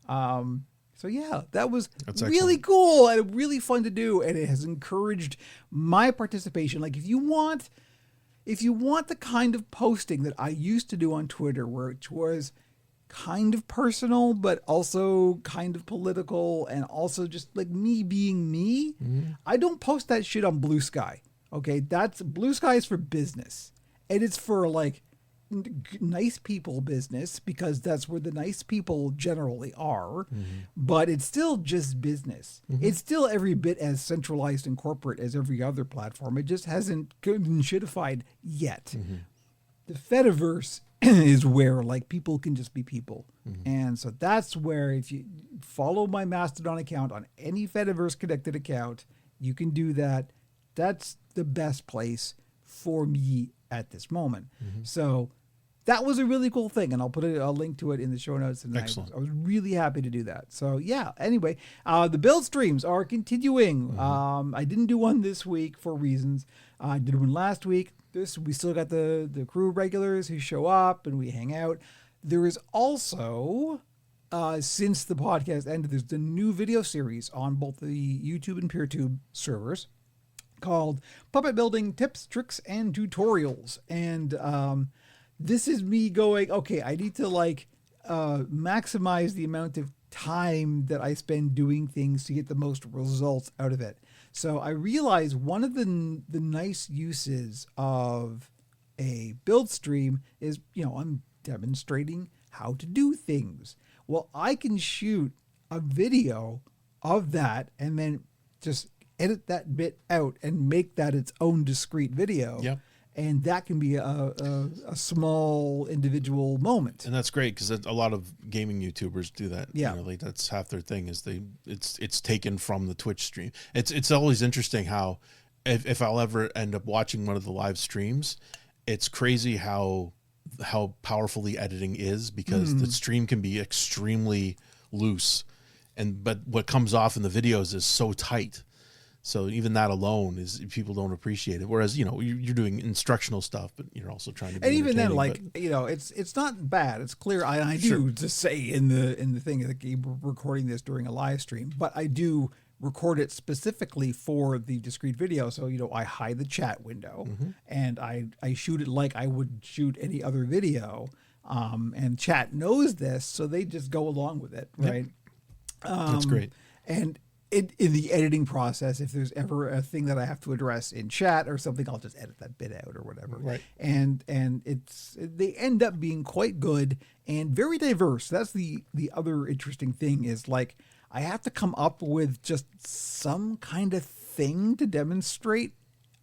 B: so yeah, that was really cool and really fun to do, and it has encouraged my participation. Like if you want the kind of posting that I used to do on Twitter, where it was kind of personal but also kind of political and also just like me being me, I don't post that shit on Blue Sky. Okay, that's Blue Sky is for business, and it's for like nice people business, because that's where the nice people generally are, but it's still just business. It's still every bit as centralized and corporate as every other platform. It just hasn't been shitified yet. The Fediverse is where like people can just be people. And so that's where, if you follow my Mastodon account on any Fediverse connected account, you can do that. That's the best place for me at this moment. So that was a really cool thing, and I'll put a link to it in the show notes. And
A: excellent.
B: I was really happy to do that. So yeah, anyway, the build streams are continuing. I didn't do one this week for reasons. I did one last week. We still got the crew regulars who show up and we hang out. There is also, since the podcast ended, there's the new video series on both the YouTube and PeerTube servers called Puppet Building Tips, Tricks, and Tutorials. And this is me going, okay, I need to like maximize the amount of time that I spend doing things to get the most results out of it. So I realized one of the nice uses of a build stream is, I'm demonstrating how to do things. Well, I can shoot a video of that and then just edit that bit out and make that its own discrete video.
A: Yep.
B: And that can be a small individual moment.
A: And that's great because a lot of gaming YouTubers do that.
B: Yeah.
A: Like that's half their thing is it's taken from the Twitch stream. It's always interesting how if I'll ever end up watching one of the live streams, it's crazy how powerful the editing is because the stream can be extremely loose, but what comes off in the videos is so tight. So even that alone is people don't appreciate it. Whereas you're doing instructional stuff, but you're also trying to. Be
B: and even then, like
A: but,
B: it's not bad. It's clear. I do to say in the thing that we're recording this during a live stream, but I do record it specifically for the discrete video. So I hide the chat window and I shoot it like I would shoot any other video. And chat knows this, so they just go along with it, right?
A: That's great.
B: And in the editing process, if there's ever a thing that I have to address in chat or something, I'll just edit that bit out or whatever.
A: Right.
B: And they end up being quite good and very diverse. That's the other interesting thing is like I have to come up with just some kind of thing to demonstrate.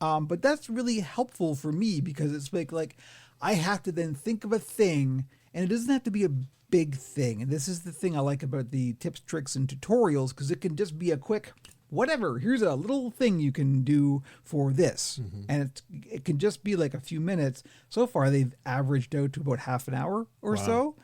B: But that's really helpful for me because it's like I have to then think of a thing, and it doesn't have to be a big thing. And this is the thing I like about the tips, tricks, and tutorials, because it can just be a quick whatever. Here's a little thing you can do for this. And it can just be like a few minutes. So far, they've averaged out to about half an hour or so.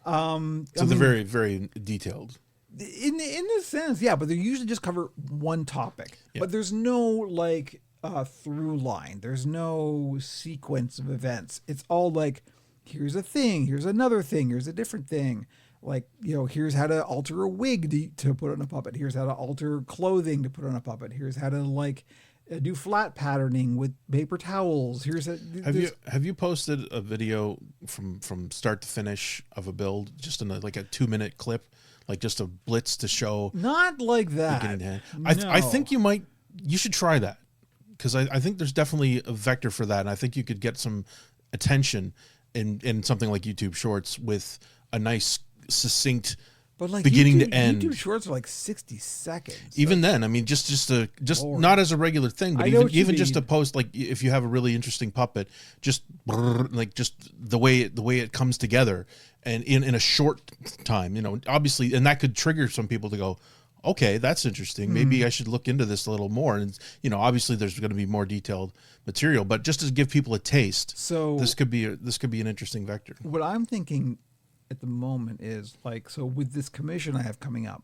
A: So they're very, very detailed.
B: In a sense, yeah, but they usually just cover one topic.
A: Yeah.
B: But there's no like through line. There's no sequence of events. It's all like, here's a thing, here's another thing, here's a different thing. Like, here's how to alter a wig to put on a puppet. Here's how to alter clothing to put on a puppet. Here's how to like do flat patterning with paper towels.
A: Have you posted a video from start to finish of a build, just in like a 2-minute clip, like just a blitz to show?
B: Not like that.
A: Beginning to end?
B: No.
A: I think you should try that because I think there's definitely a vector for that, and I think you could get some attention in something like YouTube Shorts with a nice succinct
B: but like
A: beginning to end.
B: YouTube Shorts are like 60 seconds.
A: Even then, I mean, just not as a regular thing, but even just a post, like if you have a really interesting puppet, just the way it comes together and in a short time, obviously, and that could trigger some people to go, okay, that's interesting. Maybe I should look into this a little more. And obviously there's going to be more detailed material, but just to give people a taste.
B: So
A: this could be an interesting vector.
B: What I'm thinking at the moment is like, so with this commission I have coming up,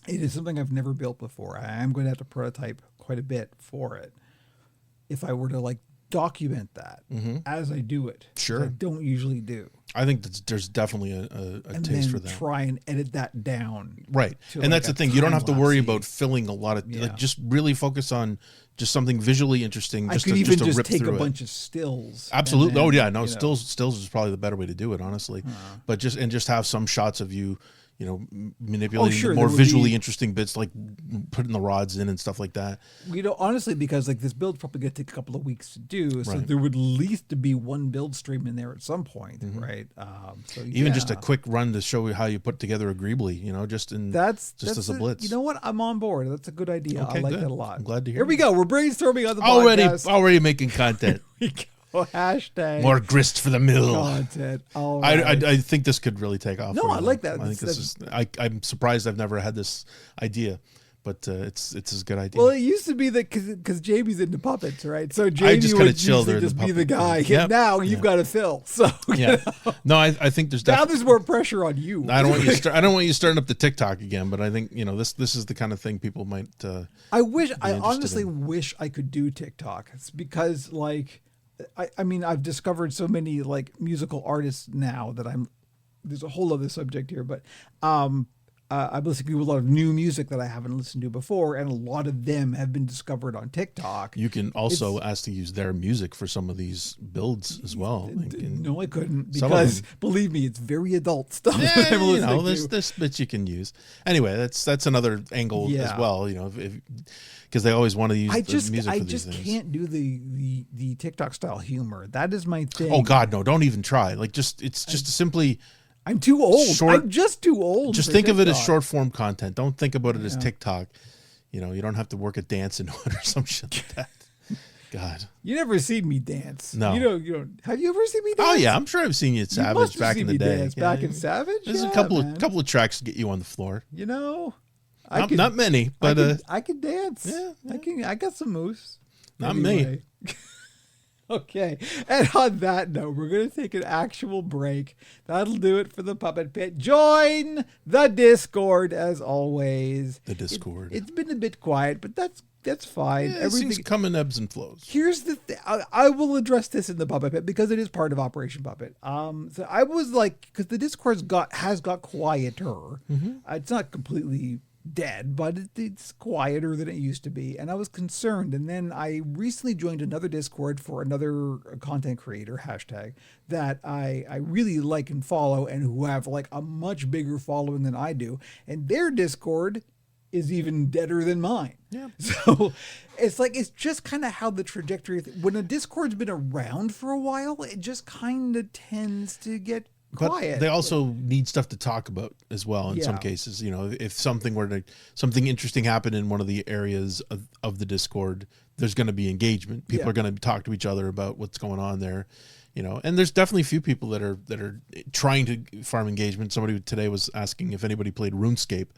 B: it is something I've never built before. I am going to have to prototype quite a bit for it. If I were to like document that as I do it,
A: sure,
B: I don't usually do.
A: I think there's definitely a taste for that.
B: Try and edit that down.
A: Right. And like that's the thing. You don't have to worry about filling a lot of, like, just really focus on just something visually interesting.
B: I could even just take a bunch of stills.
A: Absolutely. Oh yeah. No, stills is probably the better way to do it, honestly. But just have some shots of you, manipulating more visually interesting bits, like putting the rods in and stuff like that.
B: Honestly, because like this build's probably going to take a couple of weeks to do, so there would at least be one build stream in there at some point, right? Even
A: just a quick run to show you how you put together agreeably, just as a blitz.
B: You know what? I'm on board. That's a good idea.
A: Okay,
B: I like that a lot.
A: I'm glad to hear.
B: Here we go. We're brainstorming on the podcast.
A: Already making content.
B: Hashtag
A: more grist for the mill.
B: Content. All right.
A: I think this could really take off.
B: No, I like that.
A: I think this is. I'm surprised I've never had this idea, but it's a good idea.
B: Well, it used to be that because Jamie's into puppets, right? So Jamie would usually just be the guy.
A: Yep.
B: Now you've got to fill. So
A: no, I think there's
B: now there's more pressure on you.
A: I don't want you. I don't want you starting up the TikTok again. But I think this is the kind of thing people might.
B: I honestly wish I could do TikTok. It's because like I mean, I've discovered so many like musical artists now that there's a whole other subject here, but I'm listening to a lot of new music that I haven't listened to before, and a lot of them have been discovered on TikTok.
A: You can also ask to use their music for some of these builds as well.
B: No, I couldn't, because believe me, it's very adult stuff.
A: Yeah, there's bits you can use. Anyway, that's another angle as well. Because they always want to use the music for these things.
B: I just can't do the TikTok style humor. That is my thing.
A: Oh God, no! Don't even try. Like, it's just simply.
B: I'm too old. I'm just too old.
A: Just think of it as short form content. Don't think about it as TikTok. You don't have to work a dance into it or some shit like that. God.
B: You never seen me dance.
A: No.
B: You don't. Have you ever seen me dance?
A: Oh yeah, I'm sure I've seen you at Savage back in the day.
B: Dance back in Savage.
A: There's a couple of tracks to get you on the floor. Not many, but
B: I can dance.
A: Yeah.
B: I got some moves.
A: Not me.
B: Okay. And on that note, we're going to take an actual break. That'll do it for the Puppet Pit. Join the Discord as always.
A: The Discord.
B: It's been a bit quiet, but that's fine.
A: Yeah, everything's coming ebbs and flows.
B: Here's the thing. I will address this in the Puppet Pit because it is part of Operation Puppet. So I was like, because the Discord has got quieter.
A: Mm-hmm.
B: It's not completely dead, but it's quieter than it used to be, and I was concerned. And then I recently joined another Discord for another content creator hashtag that I really like and follow, and who have like a much bigger following than I do, and their Discord is even deader than mine.
A: Yeah.
B: So it's just kind of how the trajectory when a Discord's been around for a while, it just kind of tends to get quiet.
A: But they also need stuff to talk about as well in some cases. If something interesting happened in one of the areas of the Discord, there's going to be engagement. People are going to talk to each other about what's going on there. And there's definitely a few people that are trying to farm engagement. Somebody today was asking if anybody played RuneScape.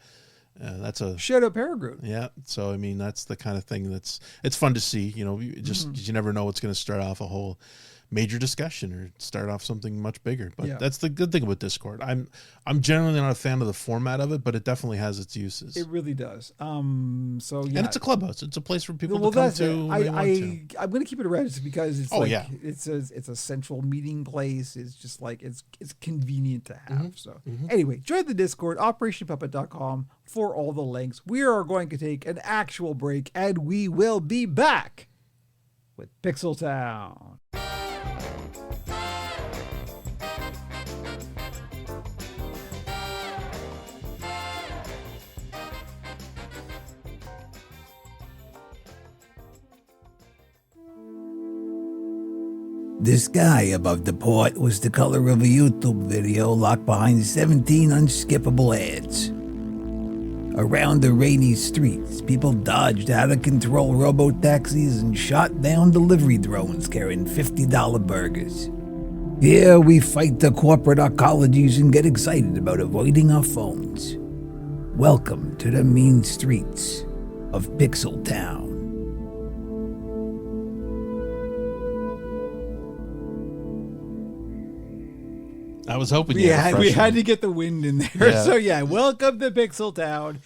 A: That's a
B: shout out Paragroot.
A: Yeah. So, I mean, that's the kind of thing it's fun to see, you never know what's going to start off a whole major discussion or start off something much bigger. But that's the good thing about Discord. I'm generally not a fan of the format of it, but it definitely has its uses.
B: It really does. And
A: it's a clubhouse. It's a place for people to come to.
B: I'm going to keep it around just because it's it's a central meeting place. It's just like it's convenient to have.
A: Mm-hmm.
B: So anyway, join the Discord, operationpuppet.com for all the links. We are going to take an actual break, and we will be back with Pixel Town.
D: The sky above the port was the color of a YouTube video locked behind 17 unskippable ads. Around the rainy streets, people dodged out-of-control robo-taxis and shot down delivery drones carrying $50 burgers. Here we fight the corporate ecologies and get excited about avoiding our phones. Welcome to the mean streets of Pixel Town.
A: I was hoping
B: we had to get the wind in there. Yeah. So welcome to Pixel Town,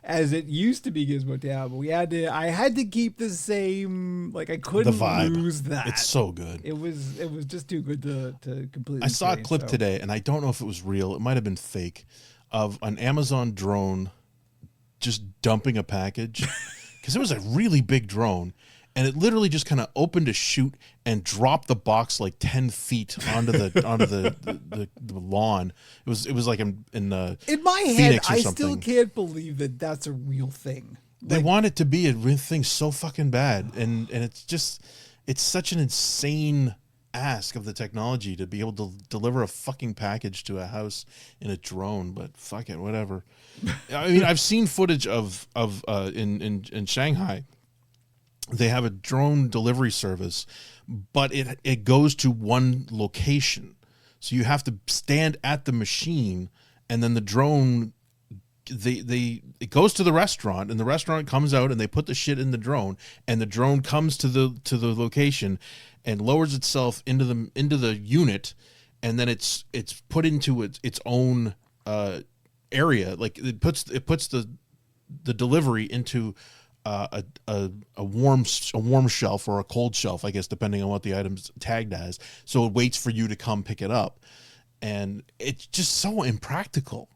B: as it used to be Gizmo Town, but I had to keep the same, like I couldn't lose that.
A: It's so good.
B: It was just too good to completely.
A: I saw a clip today, and I don't know if it was real. It might have been fake, of an Amazon drone just dumping a package, because it was a really big drone. And it literally just kind of opened a chute and dropped the box like 10 feet onto the lawn. It was like in my
B: head, I still can't believe that that's a real thing.
A: They want it to be a real thing so fucking bad, and it's such an insane ask of the technology to be able to deliver a fucking package to a house in a drone. But fuck it, whatever. I mean, I've seen footage of in Shanghai. They have a drone delivery service, but it goes to one location. So you have to stand at the machine, and then the drone, it goes to the restaurant, and the restaurant comes out, and they put the shit in the drone, and the drone comes to the location and lowers itself into the unit, and then it's put into its own area. Like it puts the delivery into a warm shelf or a cold shelf, I guess, depending on what the item's tagged as. So it waits for you to come pick it up, and it's just so impractical.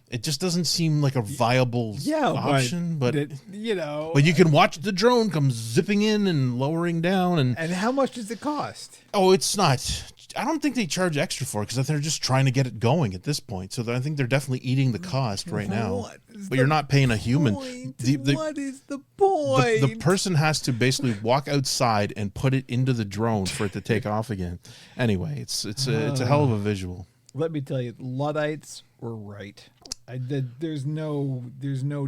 A: It just doesn't seem like a viable option, but but you can watch the drone come zipping in and lowering down, and
B: how much does it cost?
A: Oh, it's not. I don't think they charge extra for it because they're just trying to get it going at this point. So I think they're definitely eating the cost right now. But you're not paying a human.
B: What is the point?
A: The person has to basically walk outside and put it into the drone for it to take off again. Anyway, it's a hell of a visual.
B: Let me tell you, Luddites were right. There's no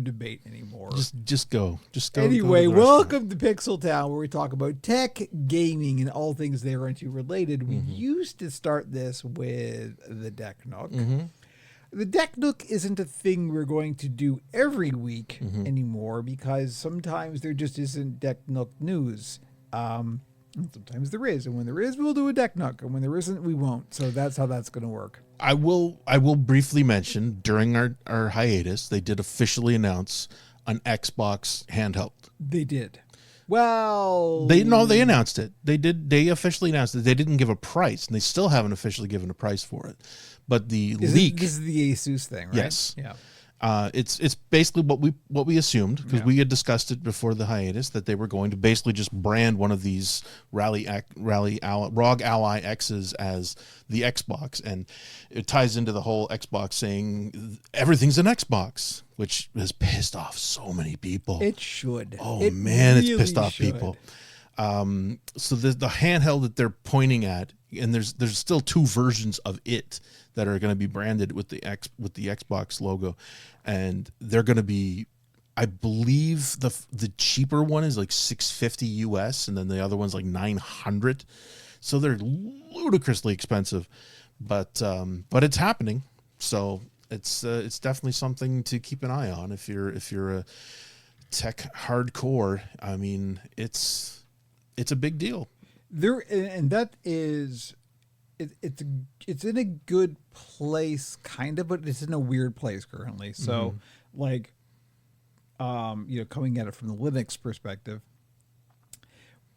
B: debate anymore.
A: Just go.
B: Anyway, welcome to Pixel Town, where we talk about tech, gaming, and all things thereunto related. We used to start this with the Deck Nook. The Deck Nook isn't a thing we're going to do every week anymore because sometimes there just isn't Deck Nook news. And sometimes there is, and when there is, we'll do a Deck Nook, and when there isn't, we won't. So that's how that's going to work.
A: I will briefly mention during our hiatus, they did officially announce an Xbox handheld.
B: They did. Well,
A: they announced it. They officially announced it. They didn't give a price, and they still haven't officially given a price for it. But the leak.
B: This is the Asus thing, right?
A: Yes.
B: Yeah.
A: It's basically what we assumed because we had discussed it before the hiatus that they were going to basically just brand one of these ROG Ally X's as the Xbox, and it ties into the whole Xbox saying everything's an Xbox, which has pissed off so many people.
B: It should.
A: Oh man, really it's pissed off people. So the handheld that they're pointing at, and there's still two versions of it that are going to be branded with the Xbox logo, and they're going to be, I believe the cheaper one is like $650 US, and then the other one's like $900. So they're ludicrously expensive, but it's happening. So it's definitely something to keep an eye on if you're a tech hardcore. I mean, it's a big deal.
B: And that is. It's in a good place, kind of, but it's in a weird place currently. So, coming at it from the Linux perspective,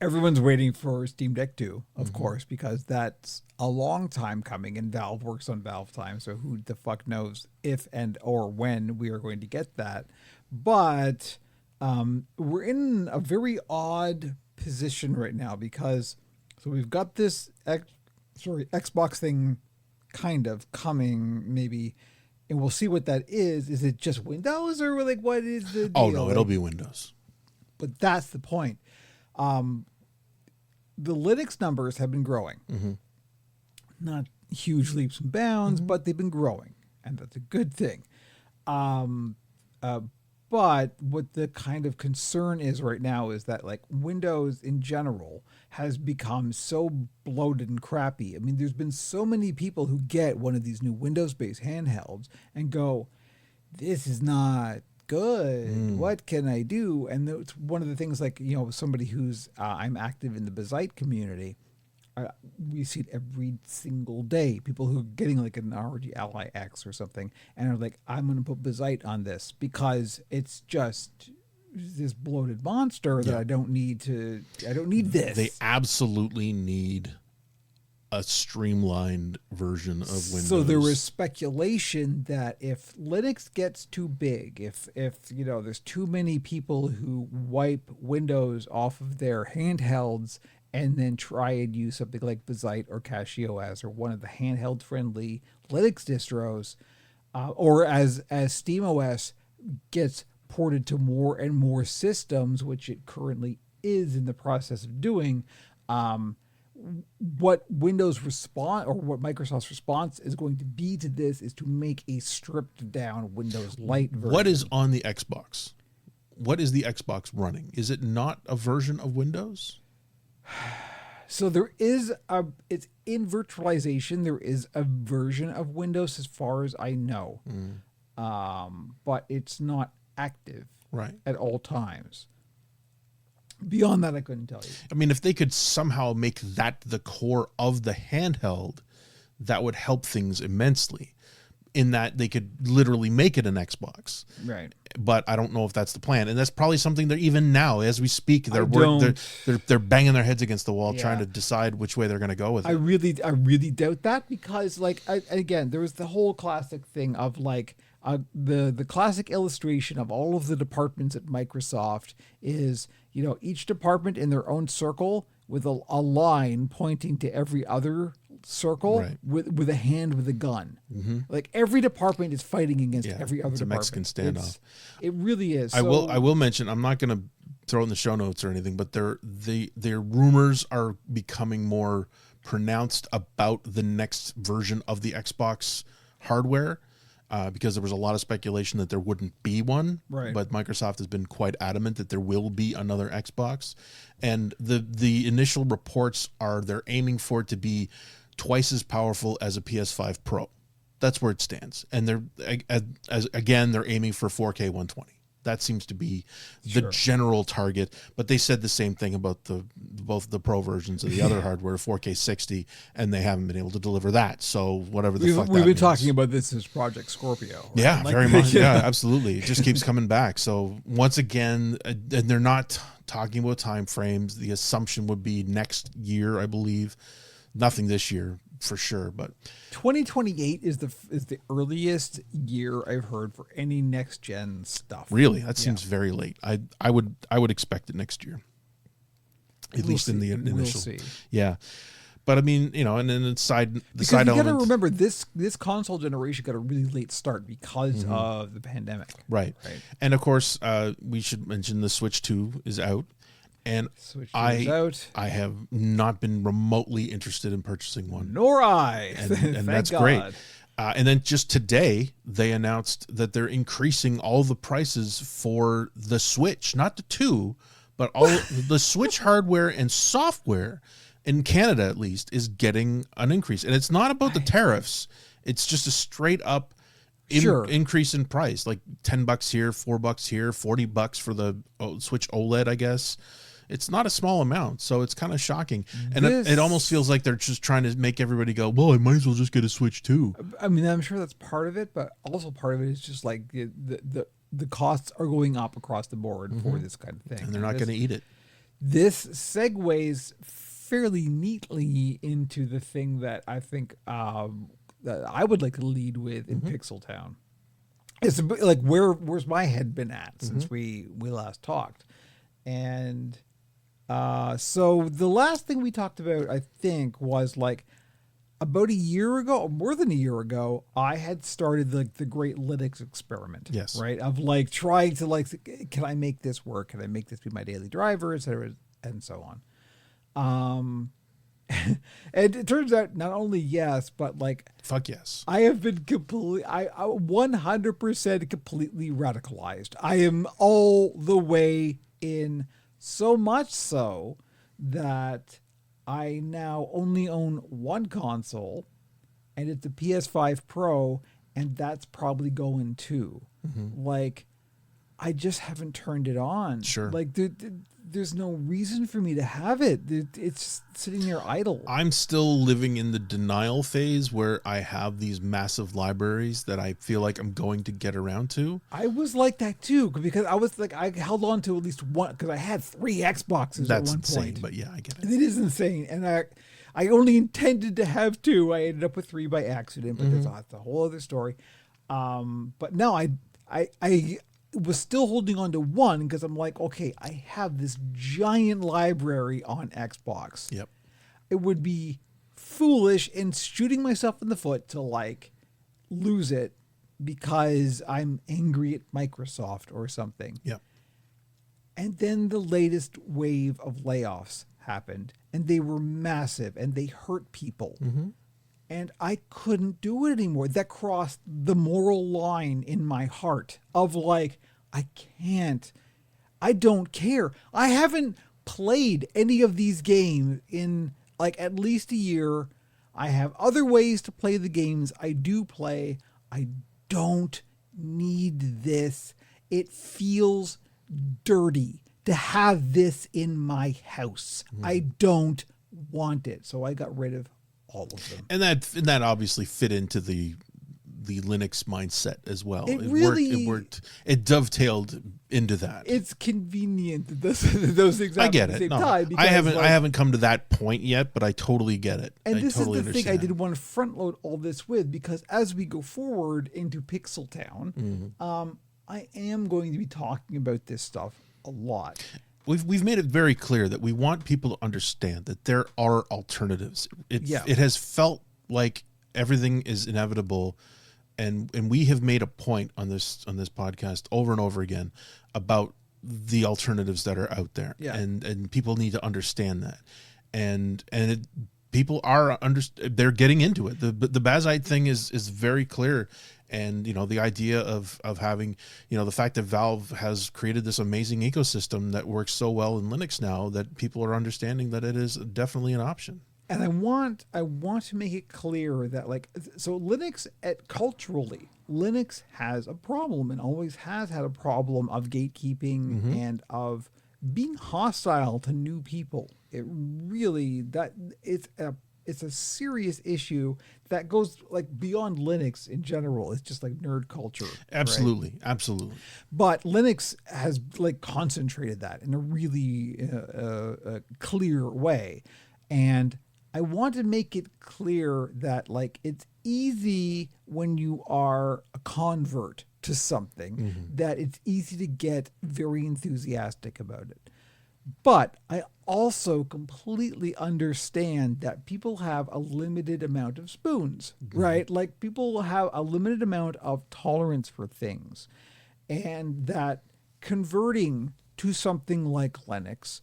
B: everyone's waiting for Steam Deck 2, of course, because that's a long time coming, and Valve works on Valve time. So who the fuck knows if and or when we are going to get that? But we're in a very odd position right now because we've got this Xbox thing kind of coming maybe, and we'll see what that is. Is it just Windows, or like what is the deal?
A: Oh no, it'll be Windows.
B: But that's the point. The Linux numbers have been growing. Not huge leaps and bounds, but they've been growing, and that's a good thing. But what the kind of concern is right now is that like Windows in general has become so bloated and crappy. I mean, there's been so many people who get one of these new Windows-based handhelds and go, this is not good. What can I do? And it's one of the things, like, somebody who's, I'm active in the Bazite community. We see it every single day. People who are getting like an ROG Ally X or something and are like, I'm going to put Bazite on this because it's just this bloated monster that I don't need this.
A: They absolutely need a streamlined version of Windows.
B: So there was speculation that if Linux gets too big, if there's too many people who wipe Windows off of their handhelds and then try and use something like Bazite or CachyOS or one of the handheld-friendly Linux distros, or as SteamOS gets ported to more and more systems, which it currently is in the process of doing, what Windows response or what Microsoft's response is going to be to this is to make a stripped-down Windows Lite version.
A: What is on the Xbox? What is the Xbox running? Is it not a version of Windows?
B: So there is it's in virtualization. There is a version of Windows as far as I know, but it's not active at all times. Beyond that, I couldn't tell you.
A: I mean, if they could somehow make that the core of the handheld, that would help things immensely. in that they could literally make it an Xbox.
B: Right.
A: But I don't know if that's the plan, and that's probably something that even now, as we speak, they're banging their heads against the wall trying to decide which way they're going to go with it.
B: I really doubt that, because like again, there was the whole classic thing of like the classic illustration of all of the departments at Microsoft is, you know, each department in their own circle with a line pointing to every other circle with a hand with a gun. Like every department is fighting against every other department.
A: It's a Mexican standoff.
B: It really is.
A: I will mention, I'm not going to throw in the show notes or anything, but their rumors are becoming more pronounced about the next version of the Xbox hardware. Because there was a lot of speculation that there wouldn't be one, but Microsoft has been quite adamant that there will be another Xbox, and the initial reports are they're aiming for it to be twice as powerful as a PS5 Pro. That's where it stands, and they're aiming for 4K 120. That seems to be the general target, but they said the same thing about both the Pro versions of the other hardware, 4K 60, and they haven't been able to deliver that. So whatever the fuck that
B: we've been
A: means.
B: talking about this as Project Scorpio. Right?
A: Yeah, very much. Yeah, absolutely. It just keeps coming back. So once again, and they're not talking about time frames. The assumption would be next year, I believe. Nothing this year for sure, but
B: 2028 is the earliest year I've heard for any next gen stuff.
A: Really, that seems very late. I would expect it next year, at least in the initial.
B: We'll see.
A: Yeah, but I mean, you know, and then the side
B: you got to remember this console generation got a really late start because of the pandemic.
A: Right. And of course, we should mention the Switch 2 is out. And I have not been remotely interested in purchasing one.
B: Nor I.
A: And that's God. Great. And then just today, they announced that they're increasing all the prices for the Switch, not the 2, but all the Switch hardware and software in Canada, at least, is getting an increase. And it's not about the tariffs. It's just a straight up increase in price, like $10 here, $4 here, $40 for the Switch OLED, I guess. It's not a small amount, so it's kind of shocking. And it almost feels like they're just trying to make everybody go, well, I might as well just get a Switch too.
B: I mean, I'm sure that's part of it, but also part of it is just like the costs are going up across the board for this kind of thing.
A: And they're not going to eat it.
B: This segues fairly neatly into the thing that I think that I would like to lead with in Pixel Town. It's like where's my head been at since we last talked. And so the last thing we talked about, I think, was like about a year ago, or more than a year ago, I had started like the Great Linux experiment. Yes. Right. Of like trying to like, can I make this work? Can I make this be my daily driver, et cetera, and so on. And it turns out not only yes, but like
A: fuck yes.
B: I have been I 100% completely radicalized. I am all the way in, so much so that I now only own one console, and it's a PS5 Pro, and that's probably going too. Like, I just haven't turned it on.
A: Sure.
B: Like, there's no reason for me to have it. It's sitting there idle.
A: I'm still living in the denial phase where I have these massive libraries that I feel like I'm going to get around to.
B: I was like that too, because I was like, I held on to at least one, because I had 3 Xboxes at one
A: insane,
B: point.
A: but yeah, I get it.
B: It is insane. And I only intended to have 2. I ended up with 3 by accident, but that's a whole other story. But no, I was still holding on to 1 because I'm like, okay, I have this giant library on Xbox.
A: Yep.
B: It would be foolish and shooting myself in the foot to like lose it because I'm angry at Microsoft or something.
A: Yep.
B: And then the latest wave of layoffs happened, and they were massive and they hurt people. And I couldn't do it anymore. That crossed the moral line in my heart of like, I can't. I don't care. I haven't played any of these games in like at least a year. I have other ways to play the games I do play. I don't need this. It feels dirty to have this in my house. I don't want it. So I got rid of all of them.
A: And that obviously fit into the the Linux mindset as well.
B: It
A: worked. It dovetailed into that.
B: It's convenient that those things happen
A: I get
B: at
A: it.
B: the same
A: No,
B: time.
A: I
B: because,
A: haven't come to that point yet, but I totally get it.
B: And
A: I
B: this
A: totally
B: is the thing I
A: understand.
B: didn't want to front load all this with, because as we go forward into Pixel Town,
A: Mm-hmm.
B: I am going to be talking about this stuff a lot.
A: We've made it very clear that we want people to understand that there are alternatives. It has felt like everything is inevitable, and we have made a point on this podcast over and over again about the alternatives that are out there, and people need to understand that, and people are they're getting into it. The Bazite thing is very clear. And, the idea of having, the fact that Valve has created this amazing ecosystem that works so well in Linux now, that people are understanding that it is definitely an option.
B: And I want to make it clear that, so Linux, culturally, Linux has a problem and always has had a problem of gatekeeping and of being hostile to new people. It really, it's a serious issue that goes beyond Linux in general. It's just nerd culture.
A: Absolutely.
B: Right?
A: Absolutely.
B: But Linux has concentrated that in a really clear way. And I want to make it clear that it's easy when you are a convert to something, that it's easy to get very enthusiastic about it. But I also completely understand that people have a limited amount of spoons, right? People have a limited amount of tolerance for things, and that converting to something like Linux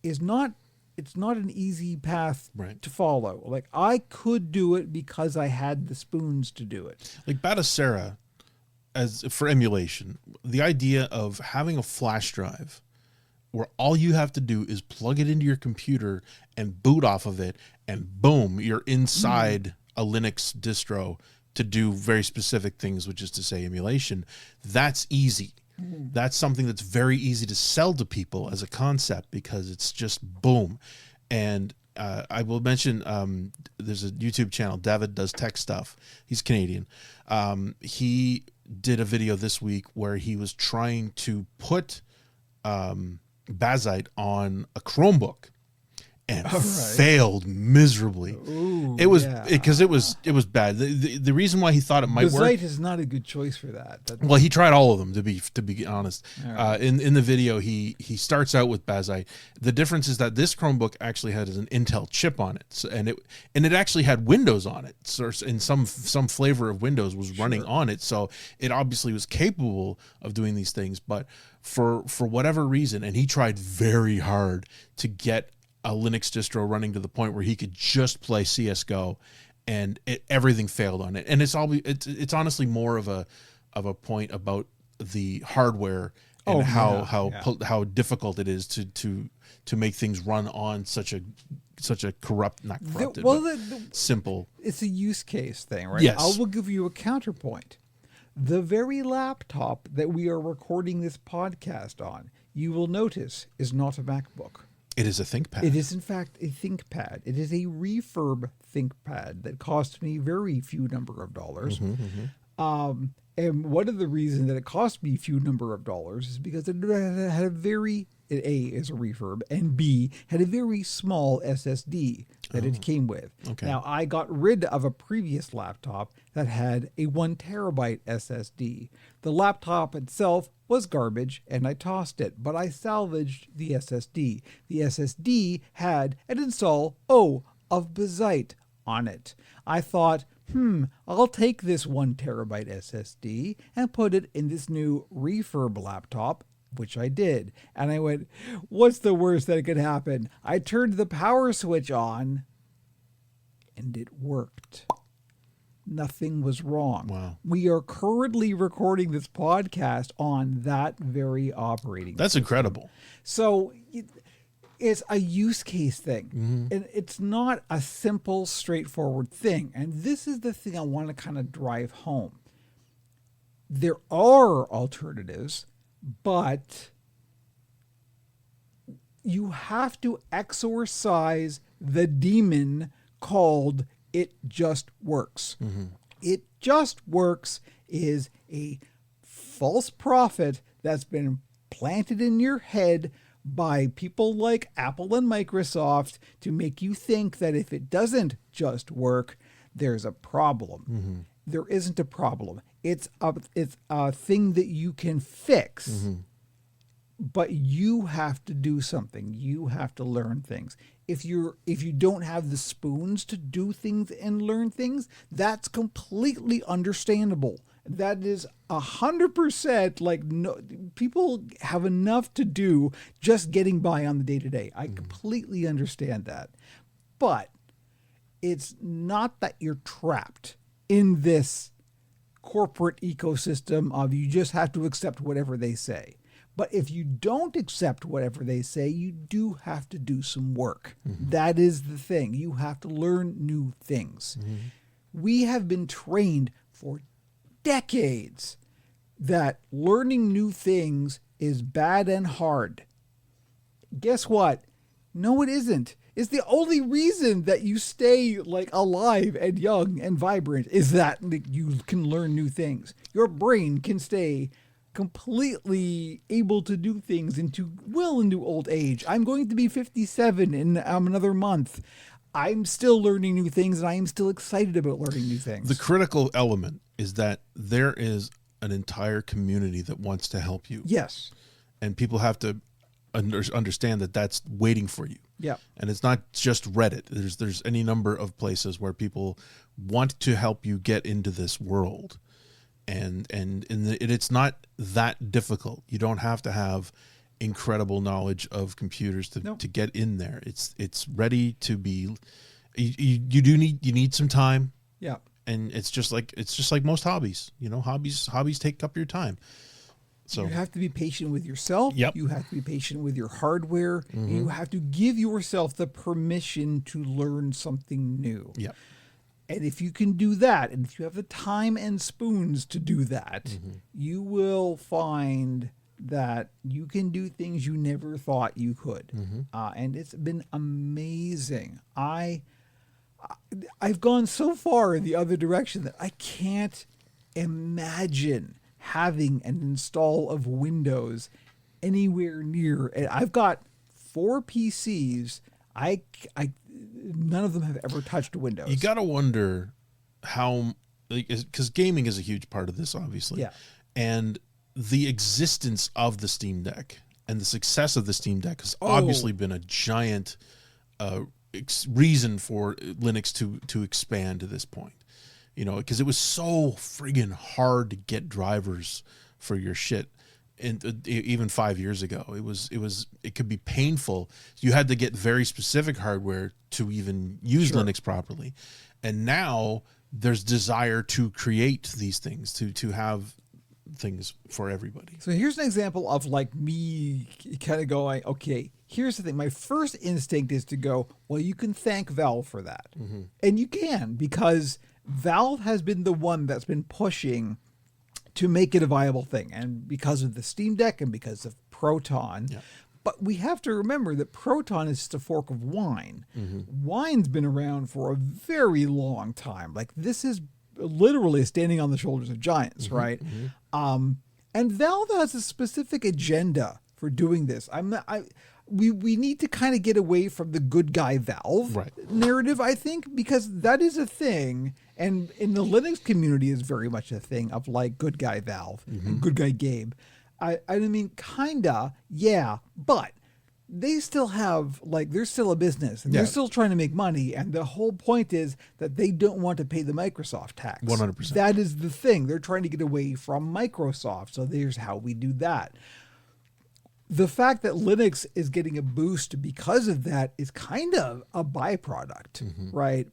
B: is not an easy path to follow. I could do it because I had the spoons to do it.
A: Like Batacera, as for emulation, the idea of having a flash drive where all you have to do is plug it into your computer and boot off of it, and boom, you're inside a Linux distro to do very specific things, which is to say emulation. That's easy. That's something that's very easy to sell to people as a concept, because it's just boom. And I will mention there's a YouTube channel, David Does Tech Stuff. He's Canadian. He did a video this week where he was trying to put Bazite on a Chromebook, and failed miserably.
B: Ooh,
A: it was because it was bad. The reason why he thought it might work.
B: Bazite is not a good choice for that.
A: Well, he tried all of them, to be honest. In the video, he starts out with Bazite. The difference is that this Chromebook actually has an Intel chip on it, and it actually had Windows on it. So, and some flavor of Windows was running on it, so it obviously was capable of doing these things. But for whatever reason, and he tried very hard to get a Linux distro running to the point where he could just play CS:GO, and everything failed on it. And it's honestly more of a point about the hardware and how difficult it is to make things run on such a simple.
B: It's a use case thing, right?
A: Yes.
B: I will give you a counterpoint. The very laptop that we are recording this podcast on, you will notice, is not a MacBook.
A: It is a ThinkPad.
B: It is, in fact, a ThinkPad. It is a refurb ThinkPad that cost me very few number of dollars. And one of the reasons that it cost me a few number of dollars is because it had a very, A, is a refurb, and B, had a very small SSD that it came with.
A: Okay.
B: Now, I got rid of a previous laptop that had a 1 terabyte SSD. The laptop itself was garbage, and I tossed it, but I salvaged the SSD. The SSD had an install, of Bazite on it. I thought, I'll take this 1 terabyte SSD and put it in this new refurb laptop, which I did. And I went, what's the worst that could happen? I turned the power switch on, and it worked. Nothing was wrong.
A: Wow.
B: We are currently recording this podcast on that very operating
A: That's
B: system.
A: incredible.
B: So it's a use case thing. And it's not a simple, straightforward thing. And this is the thing I want to kind of drive home. There are alternatives, but you have to exorcise the demon called it just works. It just works is a false prophet that's been planted in your head by people like Apple and Microsoft to make you think that if it doesn't just work, there's a problem. There isn't a problem. It's a thing that you can fix. But you have to do something. You have to learn things. If you don't have the spoons to do things and learn things, that's completely understandable. That is 100% like, no, people have enough to do just getting by on the day-to-day. I completely understand that. But it's not that you're trapped in this corporate ecosystem of you just have to accept whatever they say. But if you don't accept whatever they say, you do have to do some work. That is the thing. You have to learn new things. We have been trained for decades that learning new things is bad and hard. Guess what? No, it isn't. It's the only reason that you stay like alive and young and vibrant is that you can learn new things. Your brain can stay completely able to do things into old age. I'm going to be 57 in another month. I'm still learning new things, and I am still excited about learning new things.
A: The critical element is that there is an entire community that wants to help you.
B: Yes.
A: And people have to understand that that's waiting for you.
B: Yeah.
A: And it's not just Reddit. There's any number of places where people want to help you get into this world. And it's not that difficult. You don't have to have incredible knowledge of computers to get in there. It's ready to be. You need some time.
B: Yeah.
A: And it's just like most hobbies. You know, hobbies take up your time. So
B: you have to be patient with yourself.
A: Yep.
B: You have to be patient with your hardware. And you have to give yourself the permission to learn something new.
A: Yeah.
B: And if you can do that, and if you have the time and spoons to do that, you will find that you can do things you never thought you could. And it's been amazing. I've gone so far in the other direction that I can't imagine having an install of Windows anywhere near. And I've got 4 PCs. None of them have ever touched Windows.
A: You got to wonder how, because gaming is a huge part of this, obviously.
B: Yeah.
A: And the existence of the Steam Deck and the success of the Steam Deck has obviously been a giant reason for Linux to expand to this point. You know, because it was so friggin' hard to get drivers for your shit. And even 5 years ago, it could be painful. You had to get very specific hardware to even use Linux properly. And now there's desire to create these things, to have things for everybody.
B: So here's an example of like me kind of going, okay, here's the thing. My first instinct is to go, well, you can thank Valve for that. And you can, because Valve has been the one that's been pushing to make it a viable thing, and because of the Steam Deck and because of Proton.
A: Yeah.
B: But we have to remember that Proton is just a fork of Wine. Wine's been around for a very long time. Like, this is literally standing on the shoulders of giants, right? And Valve has a specific agenda for doing this. We need to kind of get away from the good guy Valve narrative, I think, because that is a thing. And in the Linux community is very much a thing of like good guy Valve and good guy Gabe. I mean, kinda, yeah, but they still have, like, they're still a business and they're still trying to make money. And the whole point is that they don't want to pay the Microsoft tax.
A: 100%.
B: That is the thing. They're trying to get away from Microsoft. So there's how we do that. The fact that Linux is getting a boost because of that is kind of a byproduct, right?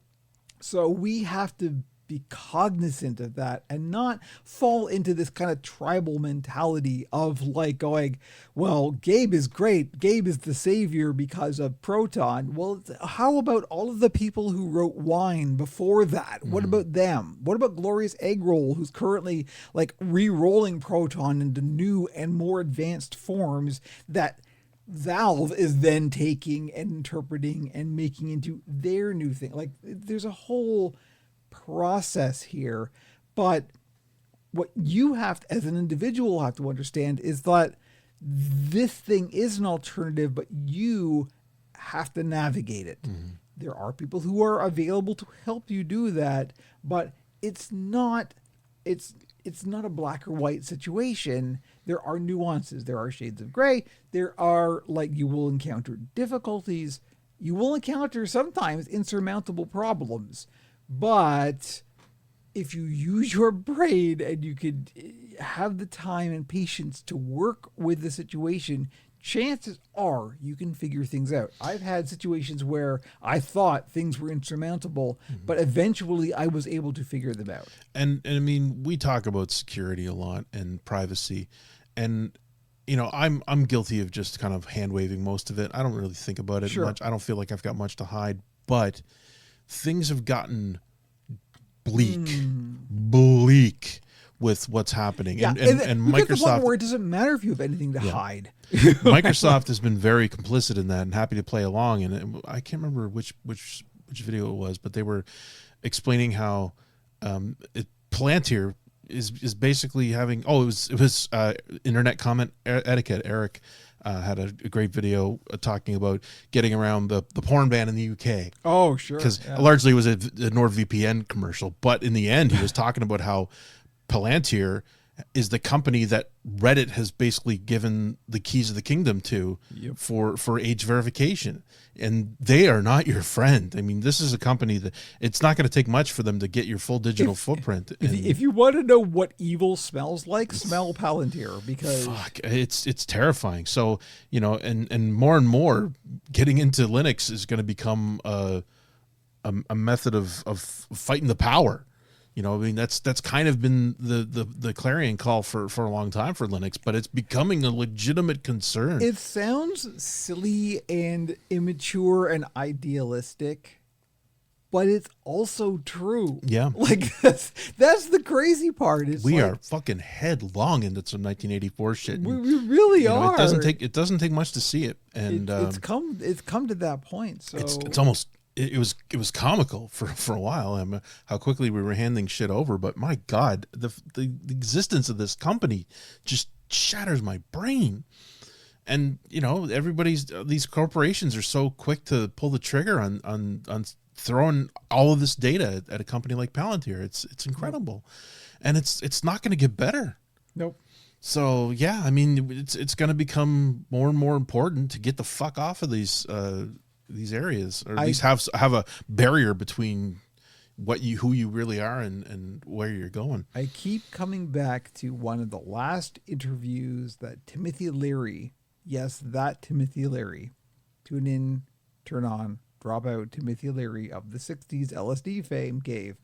B: So we have to be cognizant of that and not fall into this kind of tribal mentality of like going, well, Gabe is great. Gabe is the savior because of Proton. Well, how about all of the people who wrote Wine before that? What about them? What about Glorious Eggroll, who's currently like re-rolling Proton into new and more advanced forms that Valve is then taking and interpreting and making into their new thing? Like, there's a whole process here, But what you have to, as an individual, have to understand is that this thing is an alternative, but you have to navigate it. There are people who are available to help you do that, but it's not a black or white situation. There are nuances. There are shades of gray. There are, like, you will encounter difficulties. You will encounter sometimes insurmountable problems. But if you use your brain and you could have the time and patience to work with the situation, chances are you can figure things out. I've had situations where I thought things were insurmountable, but eventually I was able to figure them out.
A: And I mean, we talk about security a lot and privacy, and you know, I'm guilty of just kind of hand waving most of it. I don't really think about it much. I don't feel like I've got much to hide, but things have gotten bleak with what's happening.
B: Yeah,
A: and Microsoft,
B: where it doesn't matter if you have anything to hide.
A: Microsoft has been very complicit in that and happy to play along. And I can't remember which video it was, but they were explaining how Palantir is basically having it was internet comment etiquette. Eric had a great video talking about getting around the porn ban in the UK.
B: Oh, sure.
A: Because largely it was a NordVPN commercial, but in the end he was talking about how Palantir is the company that Reddit has basically given the keys of the kingdom to for age verification. And they are not your friend. I mean, this is a company that it's not going to take much for them to get your full digital footprint.
B: If you want to know what evil smells like, smell Palantir, because
A: it's terrifying. So, you know, and more getting into Linux is going to become a method of fighting the power. You know, I mean, that's kind of been the clarion call for a long time for Linux, but it's becoming a legitimate concern.
B: It sounds silly and immature and idealistic, but it's also true.
A: Yeah.
B: Like, that's the crazy part.
A: We are fucking headlong into some 1984 shit.
B: We really are.
A: It doesn't take much to see it. And
B: it's come to that point. So
A: it's almost it was comical for a while. How quickly we were handing shit over, but my God, the existence of this company just shatters my brain. And you know, these corporations are so quick to pull the trigger on throwing all of this data at a company like Palantir. It's incredible, and it's not going to get better.
B: Nope.
A: So yeah, I mean, it's going to become more and more important to get the fuck off of these areas, or at least have a barrier between who you really are and where you're going.
B: I keep coming back to one of the last interviews that Timothy Leary, yes, that Timothy Leary, tune in, turn on, drop out, Timothy Leary of the 60s LSD fame gave.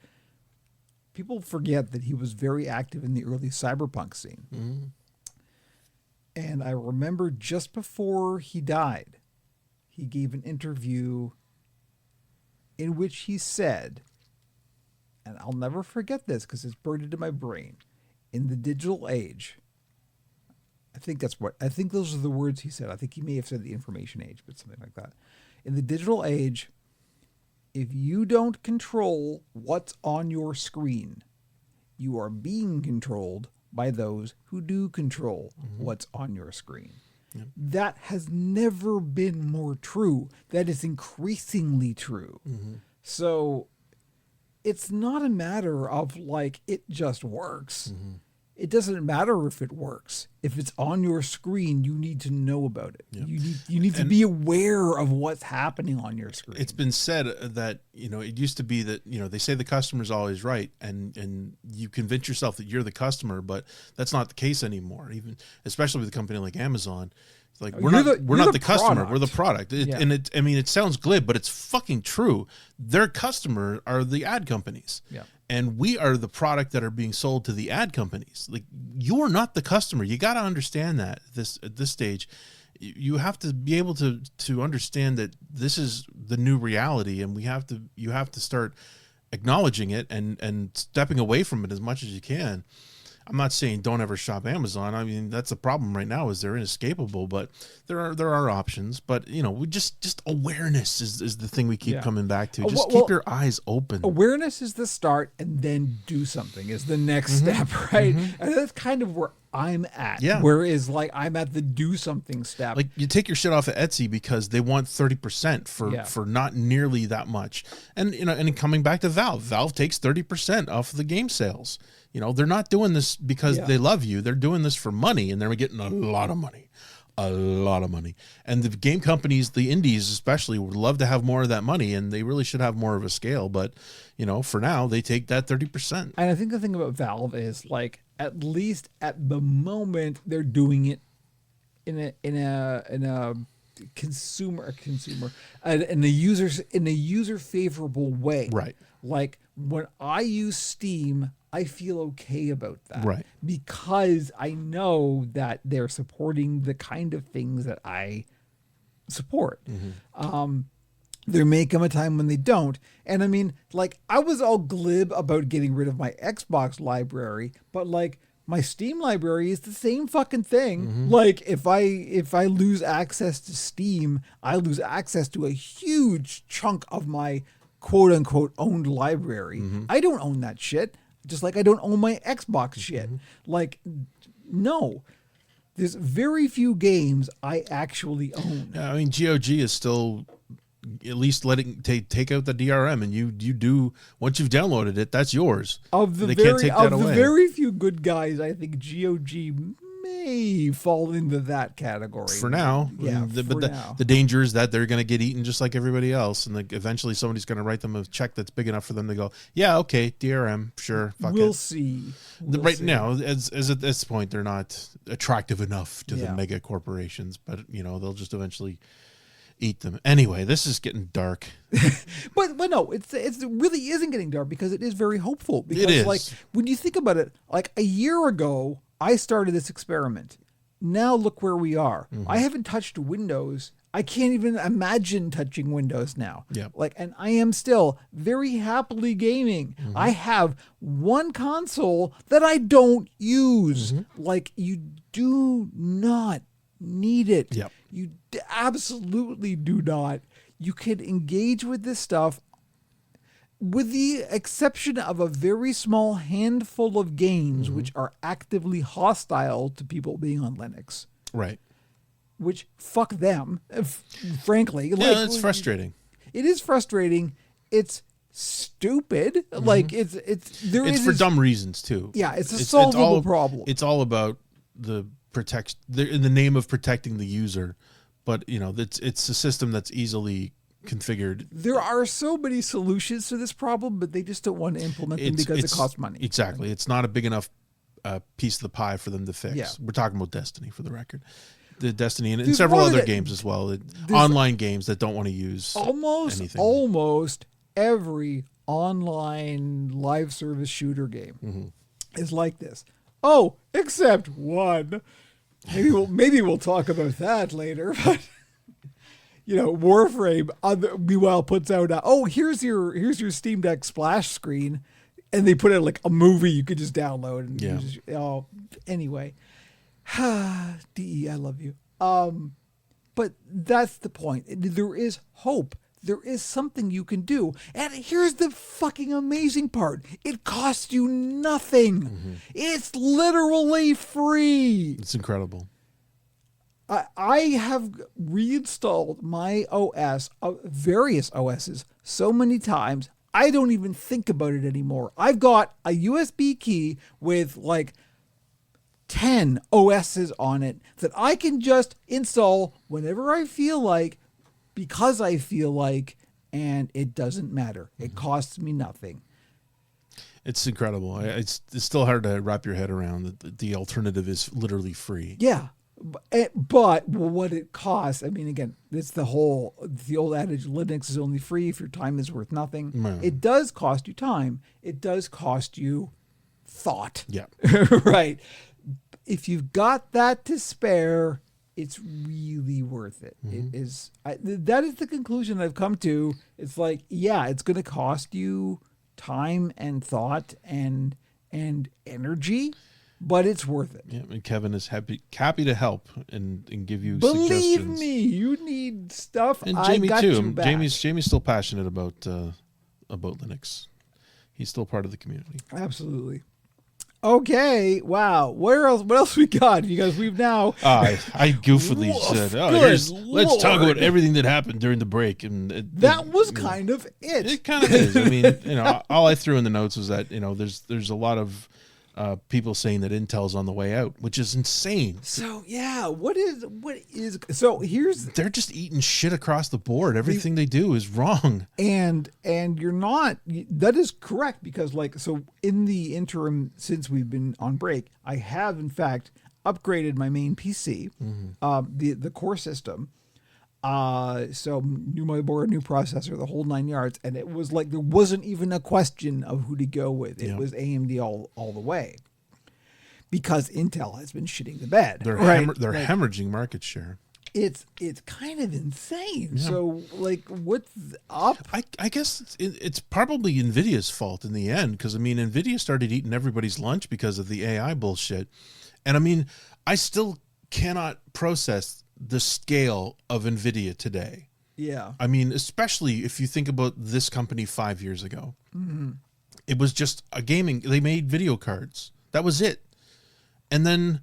B: People forget that he was very active in the early cyberpunk scene. Mm-hmm. And I remember just before he died, he gave an interview in which he said, and I'll never forget this because it's burned into my brain, in the digital age, I think those are the words he said. I think he may have said the information age, but something like that. In the digital age, if you don't control what's on your screen, you are being controlled by those who do control what's on your screen. Yep. That has never been more true. That is increasingly true. Mm-hmm. So it's not a matter of like, it just works. Mm-hmm. It doesn't matter if it works. If it's on your screen, you need to know about it. Yep. You need to be aware of what's happening on your screen.
A: It's been said that, you know, it used to be that, you know, they say the customer's always right, and you convince yourself that you're the customer, but that's not the case anymore. Even especially with a company like Amazon. It's like we're not the customer, we're the product. And it sounds glib, but it's fucking true. Their customer are the ad companies. Yeah. And we are the product that are being sold to the ad companies. Like, you're not the customer. You got to understand that at this stage. You have to be able to understand that this is the new reality, and you have to start acknowledging it and stepping away from it as much as you can. I'm not saying don't ever shop Amazon. I mean, that's the problem right now is they're inescapable, but there are options. But we just awareness is the thing we keep coming back to. Just keep your eyes open.
B: Awareness is the start, and then do something is the next step, right? And that's kind of where I'm at.
A: Yeah.
B: Whereas like I'm at the do something step.
A: Like you take your shit off of Etsy because they want 30% for not nearly that much. And and coming back to Valve takes 30% off of the game sales. They're not doing this because they love you. They're doing this for money, and they're getting a lot of money. And the game companies, the indies especially, would love to have more of that money, and they really should have more of a scale. But, for now, they take that 30%.
B: And I think the thing about Valve is like, at least at the moment, they're doing it in a user favorable way.
A: Right.
B: Like when I use Steam, I feel okay about that.
A: Right.
B: Because I know that they're supporting the kind of things that I support. There may come a time when they don't. And I mean, like, I was all glib about getting rid of my Xbox library, but like my Steam library is the same fucking thing. Like if I lose access to Steam, I lose access to a huge chunk of my quote unquote owned library. I don't own that shit. Just like I don't own my Xbox shit. Like, no. There's very few games I actually own.
A: I mean, GOG is still at least letting take out the DRM, and you do once you've downloaded it, that's yours. They can't take that away.
B: Of the very few good guys, I think GOG may fall into that category
A: for now.
B: Yeah,
A: the danger is that they're going to get eaten just like everybody else, and like eventually somebody's going to write them a check that's big enough for them to go, yeah, okay, DRM, sure, fuck
B: we'll
A: it.
B: See.
A: Now, as at this point, they're not attractive enough to the mega corporations, but they'll just eventually eat them. Anyway, this is getting dark.
B: but no, it really isn't getting dark because it is very hopeful. Because
A: it is.
B: Like when you think about it, like a year ago, I started this experiment. Now look where we are. I haven't touched Windows. I can't even imagine touching Windows now.
A: Yeah.
B: Like, and I am still very happily gaming. I have one console that I don't use. Like, you do not need it.
A: Yep.
B: You absolutely do not. You can engage with this stuff with the exception of a very small handful of games which are actively hostile to people being on Linux.
A: Right.
B: Which, fuck them, frankly.
A: Yeah,
B: like,
A: it's frustrating.
B: It is frustrating. It's stupid. Like, it's
A: for dumb reasons, too.
B: Yeah, it's a solvable problem.
A: It's all about in the name of protecting the user, but, it's a system that's easily configured.
B: There are so many solutions to this problem, but they just don't want to implement them because it costs money.
A: Exactly. It's not a big enough piece of the pie for them to fix.
B: Yeah.
A: We're talking about Destiny, for the record. The Destiny and several other games as well. Online games that don't want to use anything.
B: Almost every online live service shooter game is like this. Oh, except one. Maybe we'll talk about that later, but Warframe meanwhile puts out here's your Steam Deck splash screen, and they put out like a movie you could just download and anyway. DE, I love you. But that's the point. There is hope. There is something you can do. And here's the fucking amazing part. It costs you nothing. It's literally free.
A: It's incredible.
B: I have reinstalled my OS, various OSs, so many times, I don't even think about it anymore. I've got a USB key with like 10 OSs on it that I can just install whenever I feel like, because I feel like, and it doesn't matter. It costs me nothing.
A: It's incredible. It's still hard to wrap your head around that the alternative is literally free.
B: Yeah. But what it costs, I mean, again, it's the old adage, Linux is only free if your time is worth nothing.
A: Mm.
B: It does cost you time. It does cost you thought.
A: Yeah.
B: Right. If you've got that to spare, it's really worth it. It is. That is the conclusion I've come to. It's like, yeah, it's going to cost you time and thought and energy. but it's worth it.
A: Yeah, and Kevin is happy to help and give you
B: Believe
A: suggestions.
B: me, you need stuff.
A: And
B: I
A: Jamie
B: got
A: too.
B: you back.
A: Jamie's still passionate about Linux. He's still part of the community.
B: Absolutely. Okay. Wow. What else we got? Because we've now.
A: I goofily
B: Woof,
A: said,
B: good
A: let's talk about
B: Lord.
A: everything that happened during the break, and
B: That was kind of it.
A: It kind of is. I mean, all I threw in the notes was that there's a lot of people saying that Intel's on the way out, which is insane.
B: So yeah, what is so here's
A: They're just eating shit across the board. Everything they do is wrong.
B: and you're not, that is correct, because like, so in the interim since we've been on break, I have in fact upgraded my main PC, the core system. So new motherboard, new processor, the whole 9 yards, and it was like there wasn't even a question of who to go with. It was AMD all the way, because Intel has been shitting the bed.
A: They're
B: right?
A: they're
B: Like,
A: hemorrhaging market share.
B: It's kind of insane. So like, what's up?
A: I guess it's probably Nvidia's fault in the end, because I mean Nvidia started eating everybody's lunch because of the AI bullshit, and I mean I still cannot process the scale of Nvidia today.
B: Yeah.
A: I mean, especially if you think about this company 5 years ago, it was just a gaming. They made video cards. That was it. And then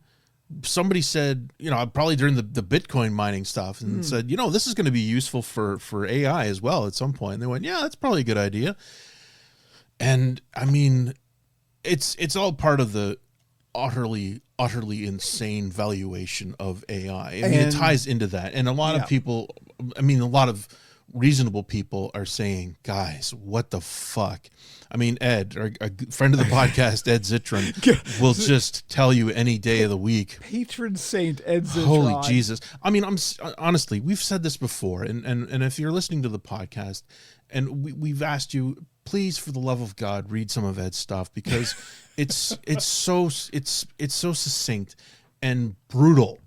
A: somebody said, probably during the Bitcoin mining stuff, and said, this is going to be useful for AI as well at some point. And they went, yeah, that's probably a good idea. And I mean, it's all part of the utterly insane valuation of AI. I mean, it ties into that. And a lot of people, a lot of reasonable people are saying, guys, what the fuck? I mean, Ed, a friend of the podcast, Ed Zitron, will just tell you any day of the week.
B: Patron saint Ed Zitron.
A: Holy Jesus. I mean, honestly, we've said this before, and if you're listening to the podcast, and we've asked you, please, for the love of God, read some of Ed's stuff, because it's so succinct and brutal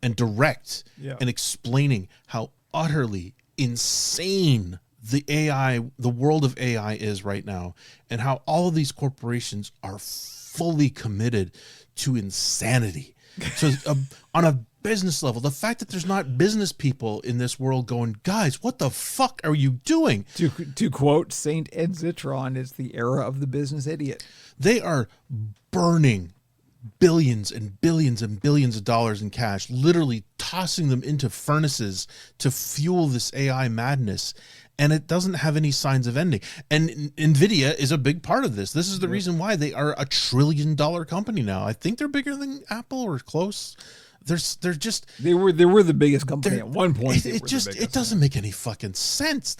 A: and direct, and explaining how utterly insane the world of AI is right now, and how all of these corporations are fully committed to insanity. So on a business level, the fact that there's not business people in this world going, guys, what the fuck are you doing?
B: To quote Saint Ed Zitron, it's the era of the business idiot.
A: They are burning billions and billions and billions of dollars in cash, literally tossing them into furnaces to fuel this AI madness. And it doesn't have any signs of ending. And Nvidia is a big part of this. This is the reason why they are $1 trillion company now. I think they're bigger than Apple or close. They're just
B: They were the biggest company at one point.
A: It doesn't make any fucking sense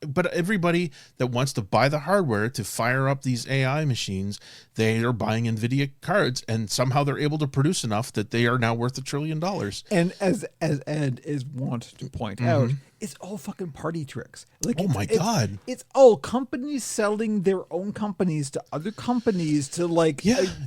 A: but everybody that wants to buy the hardware to fire up these AI machines, they are buying Nvidia cards, and somehow they're able to produce enough that they are now worth $1 trillion.
B: And as Ed is wont to point out, it's all fucking party tricks. Like,
A: oh my God.
B: It's all companies selling their own companies to other companies to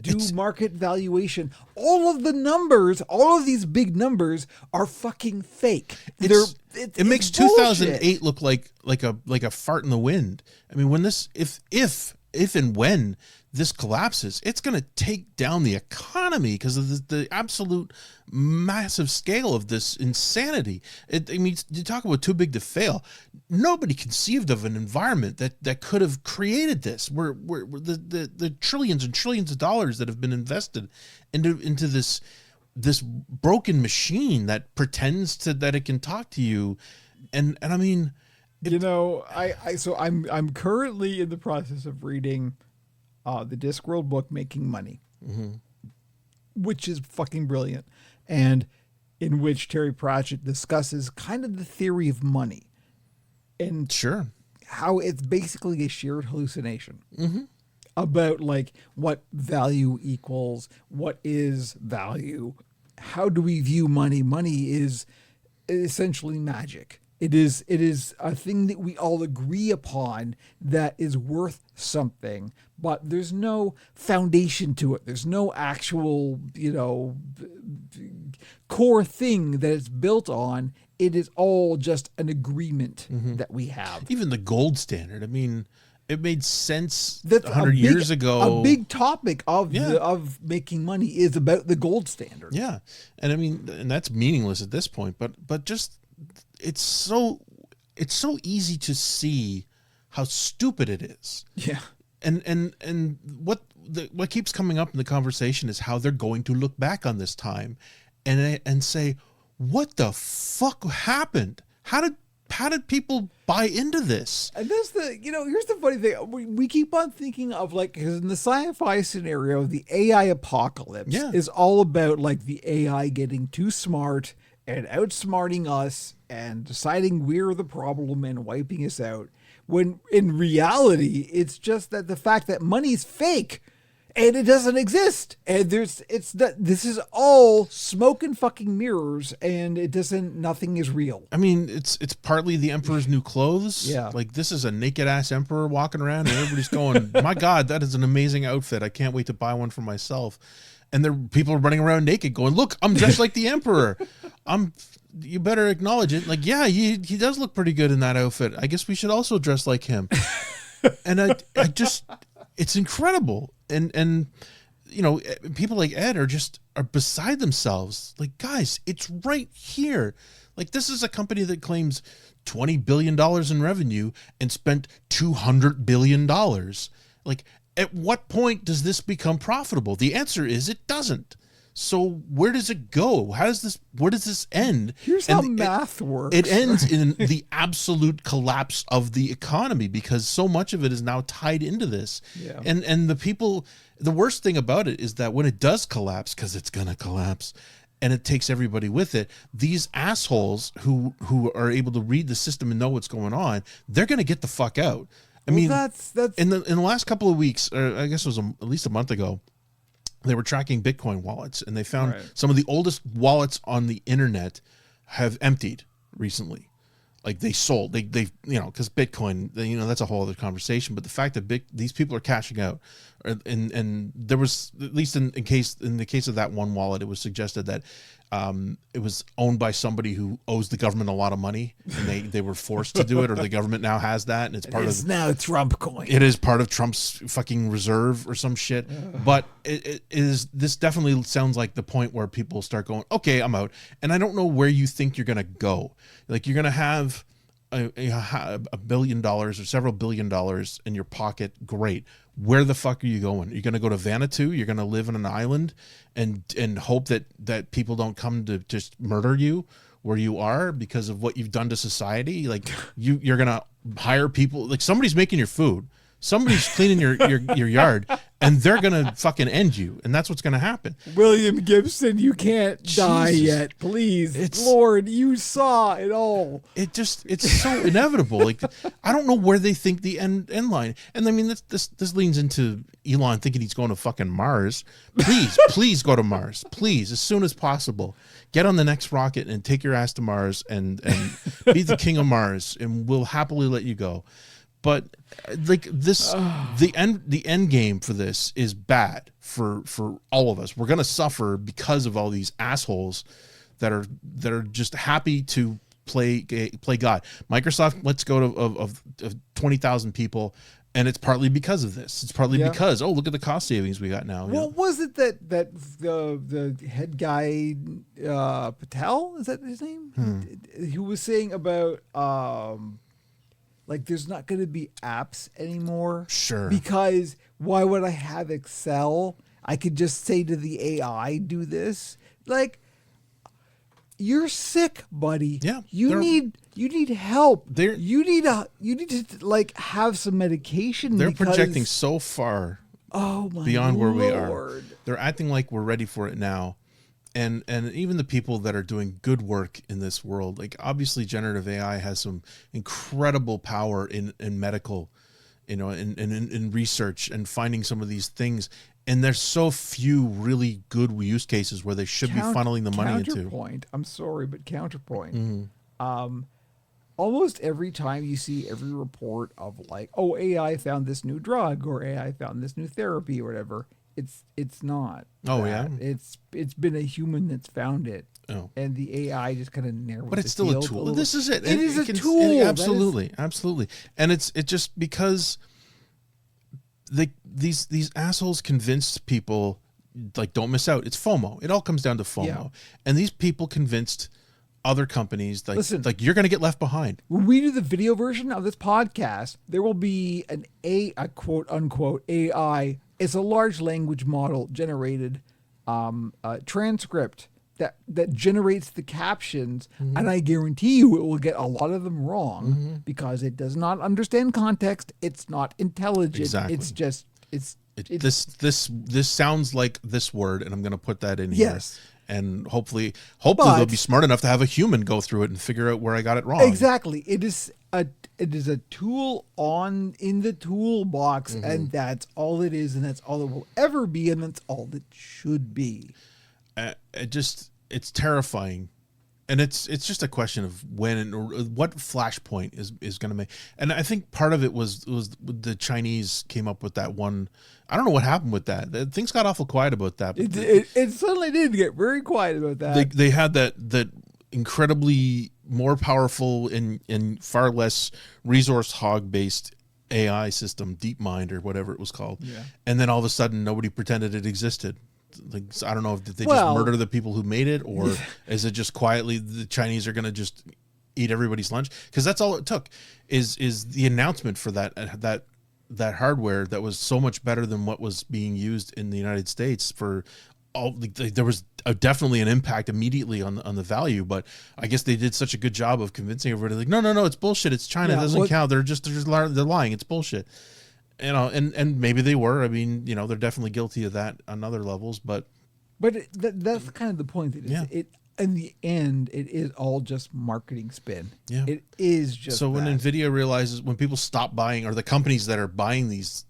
B: do market valuation. All of the numbers, all of these big numbers are fucking fake.
A: It makes 2008 look like a fart in the wind. I mean, when this, if and when this collapses, it's going to take down the economy because of the absolute massive scale of this insanity. You talk about too big to fail. Nobody conceived of an environment that could have created this. Where the trillions and trillions of dollars that have been invested into this broken machine that pretends that it can talk to you, and I mean, I'm currently in the process of reading the Discworld book Making Money, which is fucking brilliant, and in which Terry Pratchett discusses kind of the theory of money, and how it's basically a shared hallucination. About what value equals, what is value, how do we view money? Money is essentially magic. It is a thing that we all agree upon that is worth something, but there's no foundation to it. There's no actual, core thing that it's built on. It is all just an agreement that we have. Even the gold standard. I mean, it made sense
B: That's
A: 100 years ago.
B: A big topic of
A: Yeah.
B: of making money is about the gold standard.
A: Yeah, and I mean, and that's meaningless at this point. But just it's so easy to see how stupid it is.
B: Yeah.
A: And what keeps coming up in the conversation is how they're going to look back on this time and say, what the fuck happened? How did people buy into this?
B: And that's here's the funny thing. We keep on thinking of like, because in the sci-fi scenario, the AI apocalypse is all about like the AI getting too smart and outsmarting us and deciding we're the problem and wiping us out. When in reality, it's just that the fact that money's fake and it doesn't exist. And this is all smoke and fucking mirrors, and nothing is real.
A: I mean, it's partly the emperor's new clothes.
B: Yeah.
A: Like, this is a naked ass emperor walking around and everybody's going, my God, that is an amazing outfit. I can't wait to buy one for myself. And people are running around naked going, look, I'm just like the emperor. You better acknowledge it. Like, yeah, he does look pretty good in that outfit. I guess we should also dress like him. And I just, it's incredible. And people like Ed are beside themselves. Like, guys, it's right here. Like, this is a company that claims $20 billion in revenue and spent $200 billion. Like, at what point does this become profitable? The answer is it doesn't. So where does it go? Where does this end?
B: Here's how math works.
A: It ends in the absolute collapse of the economy because so much of it is now tied into this.
B: Yeah.
A: And the worst thing about it is that when it does collapse, because it's going to collapse, and it takes everybody with it, these assholes who are able to read the system and know what's going on, they're going to get the fuck out. I mean,
B: that's
A: in the last couple of weeks, or I guess it was at least a month ago, they were tracking Bitcoin wallets, and they found some of the oldest wallets on the internet have emptied recently. Like, they sold, they because Bitcoin, that's a whole other conversation. But the fact that these people are cashing out, and there was, at least in the case of that one wallet, it was suggested that it was owned by somebody who owes the government a lot of money, and they were forced to do it, or the government now has that, and it's
B: now Trump coin.
A: It is part of Trump's fucking reserve or some shit. But this definitely sounds like the point where people start going, okay, I'm out. And I don't know where you think you're going to go. Like, you're going to have $1 billion or several $1 billion in your pocket. Great. Where the fuck are you going? You're going to go to Vanuatu? You're going to live on an island and hope that people don't come to just murder you where you are because of what you've done to society? Like, you're going to hire people, like, somebody's making your food, somebody's cleaning your yard, and they're going to fucking end you. And that's what's going to happen.
B: William Gibson, you can't die yet. Please. Lord, you saw it all.
A: It's so inevitable. Like, I don't know where they think the end line. And I mean, this leans into Elon thinking he's going to fucking Mars. Please go to Mars. Please, as soon as possible. Get on the next rocket and take your ass to Mars and be the king of Mars, and we'll happily let you go. But like this, the end game for this is bad for all of us. We're gonna suffer because of all these assholes that are just happy to play God. Microsoft lets go of 20,000 people, and it's partly because of this. It's partly because look at the cost savings we got now.
B: What was it that the head guy Patel, is that his name? Who was saying about like, there's not going to be apps anymore.
A: Sure.
B: Because why would I have Excel? I could just say to the AI, do this. Like, you're sick, buddy.
A: Yeah.
B: You need help.
A: You
B: need to like have some medication.
A: They're projecting so far beyond where we are. They're acting like we're ready for it now. And even the people that are doing good work in this world, like, obviously generative AI has some incredible power in medical, in research and finding some of these things. And there's so few really good use cases where they should be funneling the money into.
B: Counterpoint. I'm sorry, but counterpoint. Almost every time you see every report of like, oh, AI found this new drug or AI found this new therapy or whatever, it's not.
A: Oh,
B: that.
A: yeah?
B: It's been a human that's found it.
A: Oh.
B: And the AI just kind of narrows.
A: But it's still a tool. This is it.
B: It is a tool.
A: Absolutely. And it's just because these assholes convinced people, like, don't miss out. It's FOMO. It all comes down to FOMO.
B: Yeah.
A: And these people convinced other companies, like,
B: Listen,
A: like you're going to get left behind.
B: when we do the video version of this podcast, there will be a quote unquote AI. It's a large language model generated transcript that generates the captions, and I guarantee you it will get a lot of them wrong because it does not understand context. It's not intelligent.
A: Exactly.
B: It's just
A: This sounds like this word, and I'm going to put that in here.
B: Yes.
A: And hopefully
B: But-
A: they'll be smart enough to have a human go through it and figure out where I got it wrong.
B: exactly. It is a tool in the toolbox, and that's all it is, and that's all it will ever be, and that's all it should be.
A: It's terrifying, and it's just a question of when and what flashpoint is going to make. And I think part of it was the Chinese came up with that one. I don't know what happened with that. Things got awful quiet about that. But
B: It suddenly did get very quiet about that.
A: they had that incredibly more powerful and far less resource hog based AI system, DeepMind or whatever it was called.
B: Yeah.
A: And then all of a sudden nobody pretended it existed. Like, I don't know if they
B: Well-
A: just murder the people who made it, or is it just quietly the Chinese are going to just eat everybody's lunch? Because that's all it took is the announcement for that hardware that was so much better than what was being used in the United States for all. There was definitely an impact immediately on the value, but I guess they did such a good job of convincing everybody, like, no, it's bullshit. It's China.
B: Yeah,
A: It doesn't count. They're lying. It's bullshit. And maybe they were. I mean, they're definitely guilty of that on other levels, but
B: that's kind of the point. That
A: Yeah.
B: it in the end, it is all just marketing spin.
A: Yeah.
B: It is just
A: so when
B: that.
A: Nvidia realizes, when people stop buying, or the companies that are buying this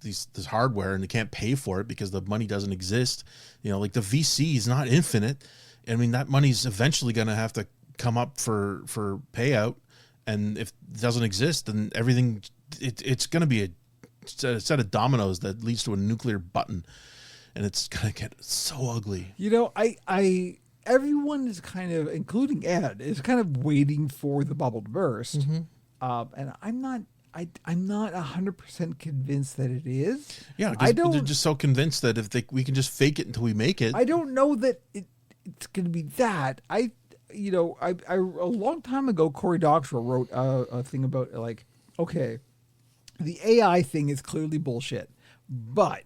A: hardware and they can't pay for it because the money doesn't exist, like the VC is not infinite. I mean, that money's eventually going to have to come up for payout, and if it doesn't exist, then everything it's going to be a set of dominoes that leads to a nuclear button, and it's going to get so ugly.
B: I everyone is kind of, including Ed, is kind of waiting for the bubble to burst, and I'm not 100% convinced that it is.
A: Yeah,
B: I
A: because they're
B: don't.
A: just so convinced that if we can just fake it until we make it.
B: I don't know that it's going to be that. I a long time ago, Cory Doctorow wrote a thing about, like, okay, the AI thing is clearly bullshit, but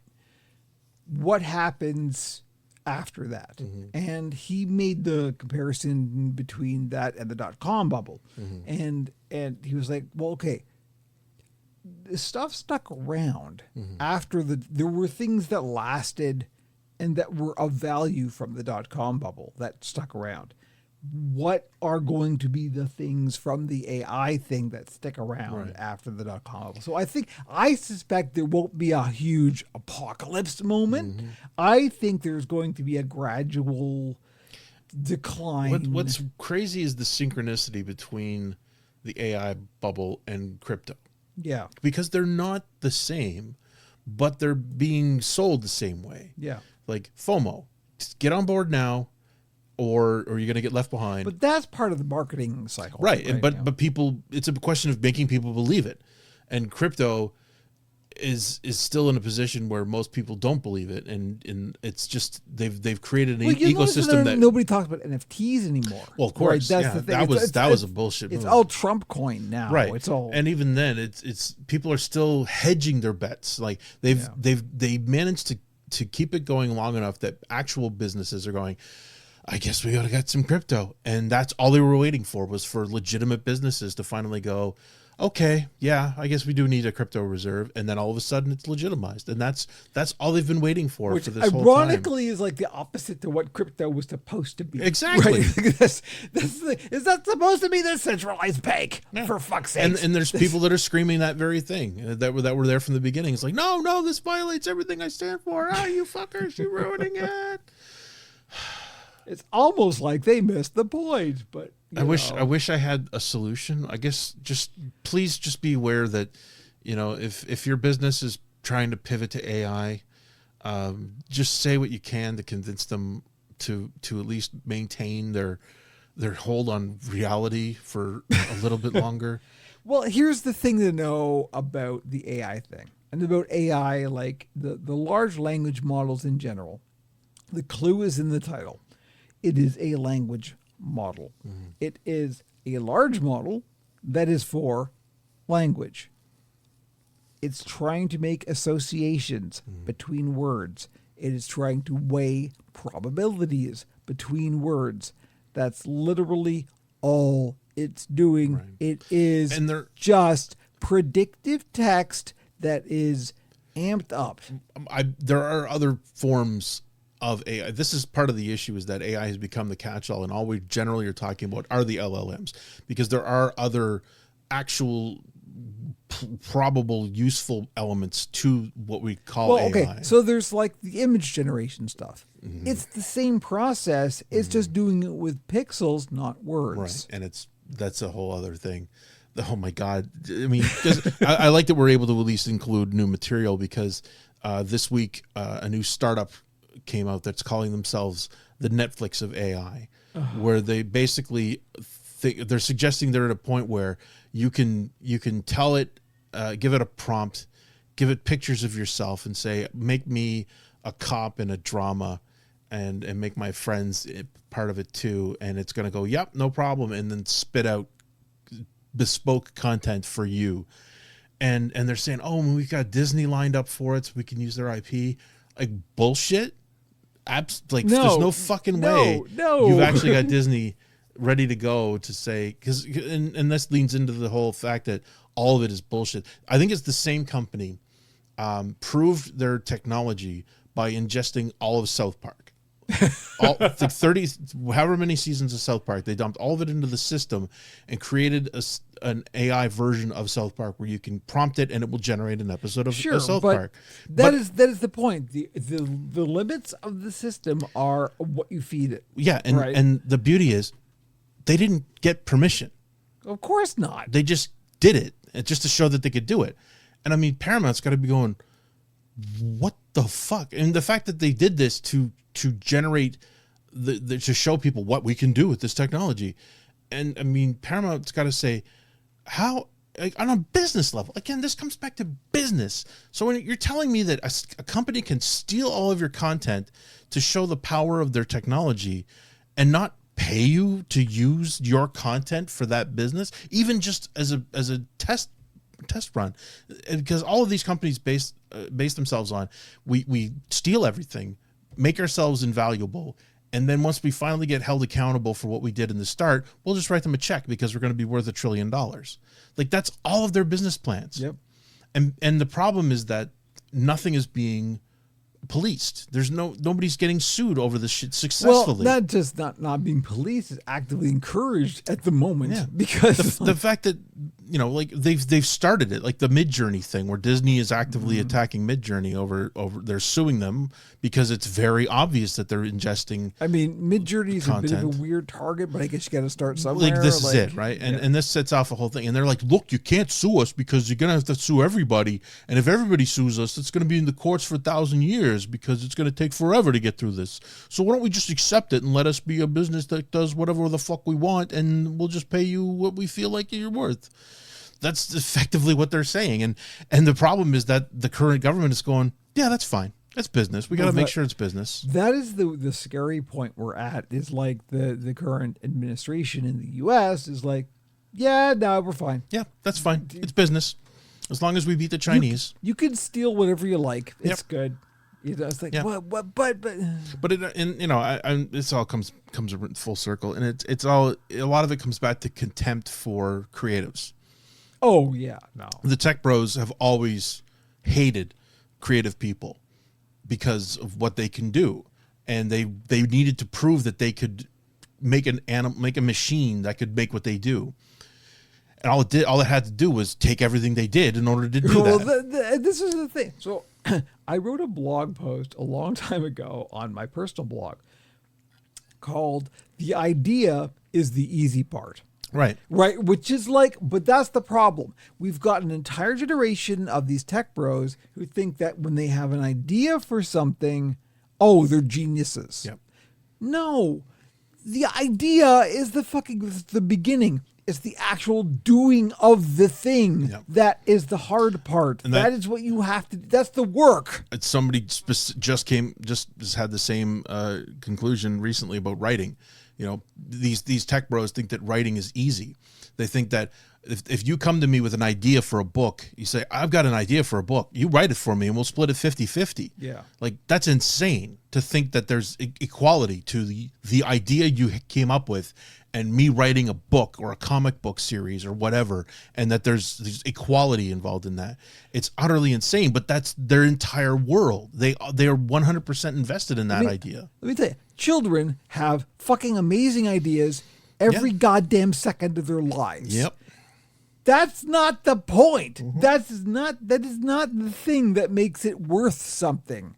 B: what happens after that? And he made the comparison between that and the .com bubble, and he was like, well, okay, the stuff stuck around after there were things that lasted and that were of value from the .com bubble that stuck around. What are going to be the things from the AI thing that stick around after the .com bubble? So I suspect there won't be a huge apocalypse moment. I think there's going to be a gradual decline.
A: What's crazy is the synchronicity between the AI bubble and crypto,
B: Yeah.
A: because they're not the same, but they're being sold the same way.
B: Yeah.
A: Like FOMO, just get on board now, or you're going to get left behind.
B: But that's part of the marketing cycle.
A: Right. And
B: Yeah.
A: but people, it's a question of making people believe it. And crypto is still in a position where most people don't believe it, and it's just they've created an
B: You notice
A: ecosystem that
B: nobody talks about NFTs anymore.
A: Well, of course,
B: That's
A: yeah,
B: the thing.
A: that was a bullshit
B: It's
A: move.
B: all Trump coin now.
A: Right.
B: It's all.
A: And even then it's people are still hedging their bets. Like they managed to keep it going long enough that actual businesses are going, I guess we got to get some crypto. And that's all they were waiting for, was for legitimate businesses to finally go, okay, yeah, I guess we do need a crypto reserve. And then all of a sudden it's legitimized. And that's all they've been waiting for
B: which
A: this whole time.
B: ironically is like the opposite to what crypto was supposed to be.
A: Exactly.
B: Right? Is that supposed to be the centralized bank? For fuck's sake.
A: And there's people that are screaming that very thing that were there from the beginning. It's like, no, this violates everything I stand for. Ah, you fuckers, you're ruining it.
B: It's almost like they missed the point, but
A: I wish I had a solution. I guess please be aware that, if your business is trying to pivot to AI, just say what you can to convince them to at least maintain their hold on reality for a little bit longer.
B: Well, here's the thing to know about the AI thing. and about AI, like the large language models in general. The clue is in the title. It is a language model. It is a large model that is for language. It's trying to make associations between words. It is trying to weigh probabilities between words. That's literally all it's doing.
A: Right.
B: It is just predictive text that is amped up.
A: There are other forms of AI. This is part of the issue, is that AI has become the catch-all, and all we generally are talking about are the LLMs, because there are other actual probable useful elements to what we call AI.
B: Okay, so there's like the image generation stuff. It's the same process. It's just doing it with pixels, not words.
A: Right, and that's a whole other thing. Oh my God! I mean, 'cause I like that we're able to at least include new material, because this week a new startup came out that's calling themselves the Netflix of AI, where they basically they're suggesting they're at a point where you can tell it, give it a prompt, give it pictures of yourself, and say, make me a cop in a drama, and make my friends part of it too, and it's going to go, yep, no problem, and then spit out bespoke content for you. And they're saying, oh, we've got Disney lined up for it, so we can use their IP. Like, bullshit. There's no fucking way you've actually got Disney ready to go to say, because and this leans into the whole fact that all of it is bullshit. I think it's the same company proved their technology by ingesting all of South Park. All, like 30, however many seasons of South Park, they dumped all of it into the system and created an AI version of South Park where you can prompt it and it will generate an episode of South Park.
B: That is the point. The limits of the system are what you feed it.
A: Yeah, and the beauty is they didn't get permission.
B: Of course not.
A: They just did it just to show that they could do it. And I mean, Paramount's got to be going, what the fuck? And the fact that they did this to generate to show people what we can do with this technology. And I mean, Paramount's got to say, how, like, on a business level, again, this comes back to business. So when you're telling me that a company can steal all of your content to show the power of their technology and not pay you to use your content for that business, even just as a test run, because all of these companies base themselves on, we steal everything, make ourselves invaluable, and then once we finally get held accountable for what we did in the start, we'll just write them a check because we're going to be worth $1 trillion. Like, that's all of their business plans.
B: Yep.
A: And the problem is that nothing is being policed. There's nobody's getting sued over this shit successfully.
B: Well, not just not being policed, is actively encouraged at the moment, because
A: the fact that, you know, like they've started it, like the Midjourney thing, where Disney is actively attacking Midjourney over they're suing them because it's very obvious that they're ingesting. I mean,
B: Midjourney is a bit of a weird target, but I guess you got to start somewhere.
A: Like, this is it, right? And this sets off a whole thing. And they're like, look, you can't sue us because you're gonna have to sue everybody, and if everybody sues us, it's gonna be in the courts for 1,000 years because it's gonna take forever to get through this. So why don't we just accept it and let us be a business that does whatever the fuck we want, and we'll just pay you what we feel like you're worth. That's effectively what they're saying. And the problem is that the current government is going, yeah, that's fine. That's business. We got to make sure it's business.
B: That is the scary point we're at, is like the current administration in the U.S. is like, yeah, no, we're fine.
A: Yeah, that's fine. It's business. As long as we beat the Chinese.
B: You can steal whatever you like. It's good. You know, it's like, what, but
A: it, and you know, this all comes full circle, and it's all, a lot of it comes back to contempt for creatives.
B: Oh yeah, no.
A: The tech bros have always hated creative people because of what they can do, and they needed to prove that they could make a machine that could make what they do. And all it had to do was take everything they did in order to do that.
B: This is the thing. So I wrote a blog post a long time ago on my personal blog called "The Idea is the Easy Part."
A: Right.
B: Which is like, but that's the problem. We've got an entire generation of these tech bros who think that when they have an idea for something, oh, they're geniuses.
A: Yep.
B: No, the idea is the beginning. It's the actual doing of the thing
A: Yep.
B: that is the hard part.
A: And
B: that is what you have to. That's the work.
A: Somebody just had the same conclusion recently about writing. You know, these tech bros think that writing is easy. They think that if you come to me with an idea for a book, you say, I've got an idea for a book. You write it for me and we'll split it 50-50.
B: Yeah.
A: Like, that's insane to think that there's equality to the idea you came up with and me writing a book or a comic book series or whatever, and that there's equality involved in that. It's utterly insane, but that's their entire world. They are 100% invested in that idea.
B: Let me tell you, children have fucking amazing ideas every goddamn second of their lives.
A: Yep.
B: That's not the point. That is not the thing that makes it worth something.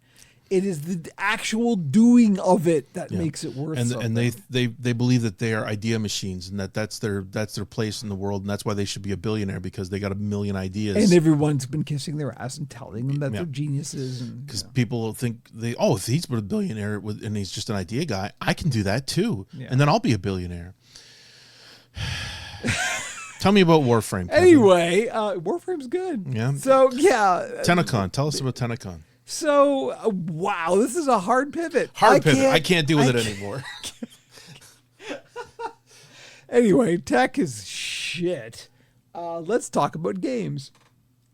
B: It is the actual doing of it that makes it worth something.
A: And they believe that they are idea machines and that's their place in the world, and that's why they should be a billionaire, because they got a million ideas.
B: And everyone's been kissing their ass and telling them that they're geniuses.
A: Because people think if he's a billionaire and he's just an idea guy, I can do that too, and then I'll be a billionaire. Tell me about Warframe, Kevin.
B: Anyway, Warframe's good.
A: Yeah.
B: So yeah,
A: Tenacon. Tell us about Tenacon.
B: So wow, this is a hard pivot.
A: I can't deal with it anymore.
B: Anyway, tech is shit. Let's talk about games.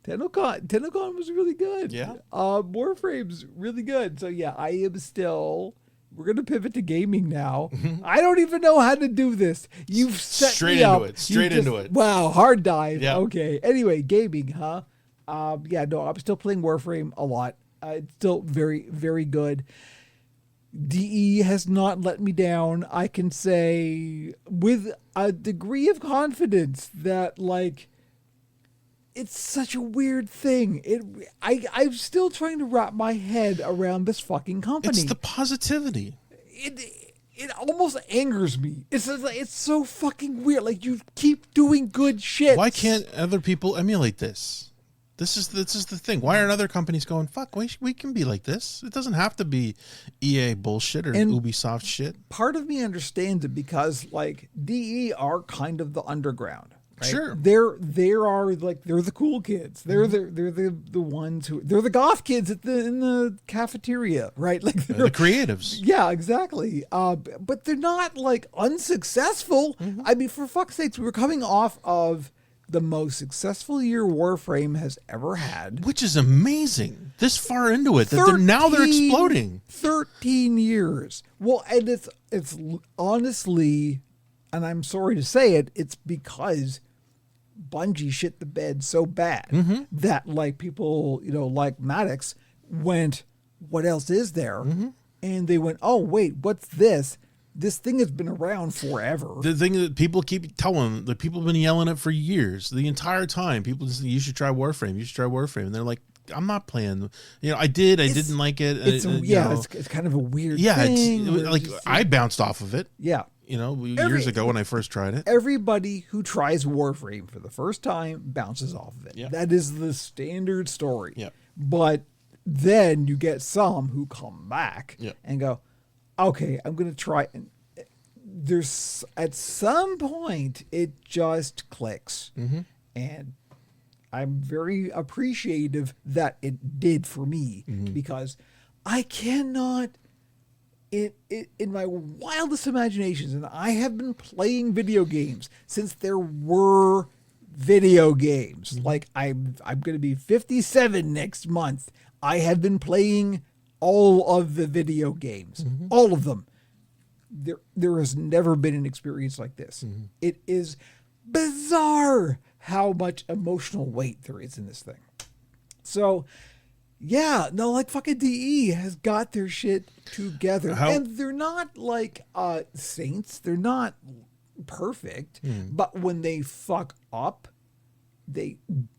B: Tenacon was really good.
A: Yeah.
B: Warframe's really good. So yeah, I am still. We're gonna pivot to gaming now. I don't even know how to do this. You've set
A: Straight
B: me up.
A: into it.
B: Wow, hard dive.
A: Yeah.
B: Okay. Anyway, gaming, huh? Yeah. No, I'm still playing Warframe a lot. It's still very, very good. DE has not let me down. I can say with a degree of confidence that, like, it's such a weird thing. I'm still trying to wrap my head around this fucking company.
A: It's the positivity.
B: It almost angers me. It's so fucking weird. Like, you keep doing good shit.
A: Why can't other people emulate this? This is the thing. Why aren't other companies going, fuck, we can be like this? It doesn't have to be EA bullshit or Ubisoft shit.
B: Part of me understands it because, like, DE are kind of the underground. Right?
A: Sure.
B: They're the cool kids. They're the ones they're the goth kids in the cafeteria, right? Like,
A: they're the creatives.
B: Yeah, exactly. But they're not, like, unsuccessful. I mean, for fuck's sakes, we were coming off of the most successful year Warframe has ever had.
A: Which is amazing. This far into it, that they're exploding.
B: 13 years. Well, and it's honestly, and I'm sorry to say it, it's because Bungie shit the bed so bad that, like, people, like Maddox went, what else is there? And they went, oh, wait, what's this? This thing has been around forever.
A: The thing that people keep telling, that people have been yelling it for years, the entire time. People just say, you should try Warframe. You should try Warframe. And they're like, I'm not playing. I didn't like it.
B: It's kind of a weird thing.
A: It's like, I bounced off of it.
B: Yeah.
A: Years ago when I first tried it.
B: Everybody who tries Warframe for the first time bounces off of it.
A: Yeah.
B: That is the standard story.
A: Yeah.
B: But then you get some who come back
A: Yeah.
B: and go, okay, I'm going to try. And there's, at some point, it just clicks. And I'm very appreciative that it did for me, because I cannot, in my wildest imaginations, and I have been playing video games since there were video games. Like, I'm going to be 57 next month. I have been playing all of the video games, all of them. There has never been an experience like this. It is bizarre how much emotional weight there is in this thing. So, yeah, no, like, fucking DE has got their shit together. And they're not, like, saints. They're not perfect. But when they fuck up, they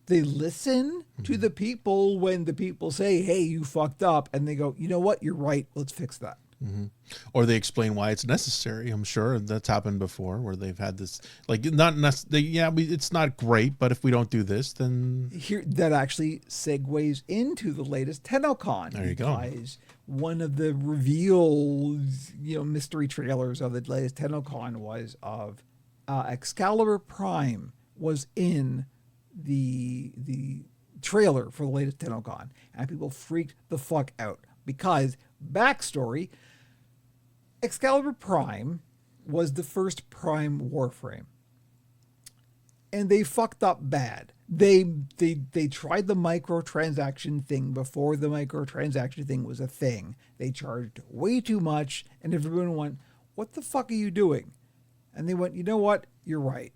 B: listen to the people when the people say, hey, you fucked up. And they go, you know what? You're right. Let's fix that.
A: Or they explain why it's necessary. I'm sure that's happened before, where they've had this, like, it's not great, but if we don't do this, then
B: that actually segues into the latest Tenocon.
A: There you go.
B: Because one of the reveals, mystery trailers of the latest Tenocon was of Excalibur Prime was in the trailer for the latest TennoCon, and people freaked the fuck out because, backstory, Excalibur Prime was the first Prime Warframe, and they fucked up bad. They tried the microtransaction thing before the microtransaction thing was a thing. They charged way too much, and everyone went, "What the fuck are you doing?" And they went, "You know what? You're right.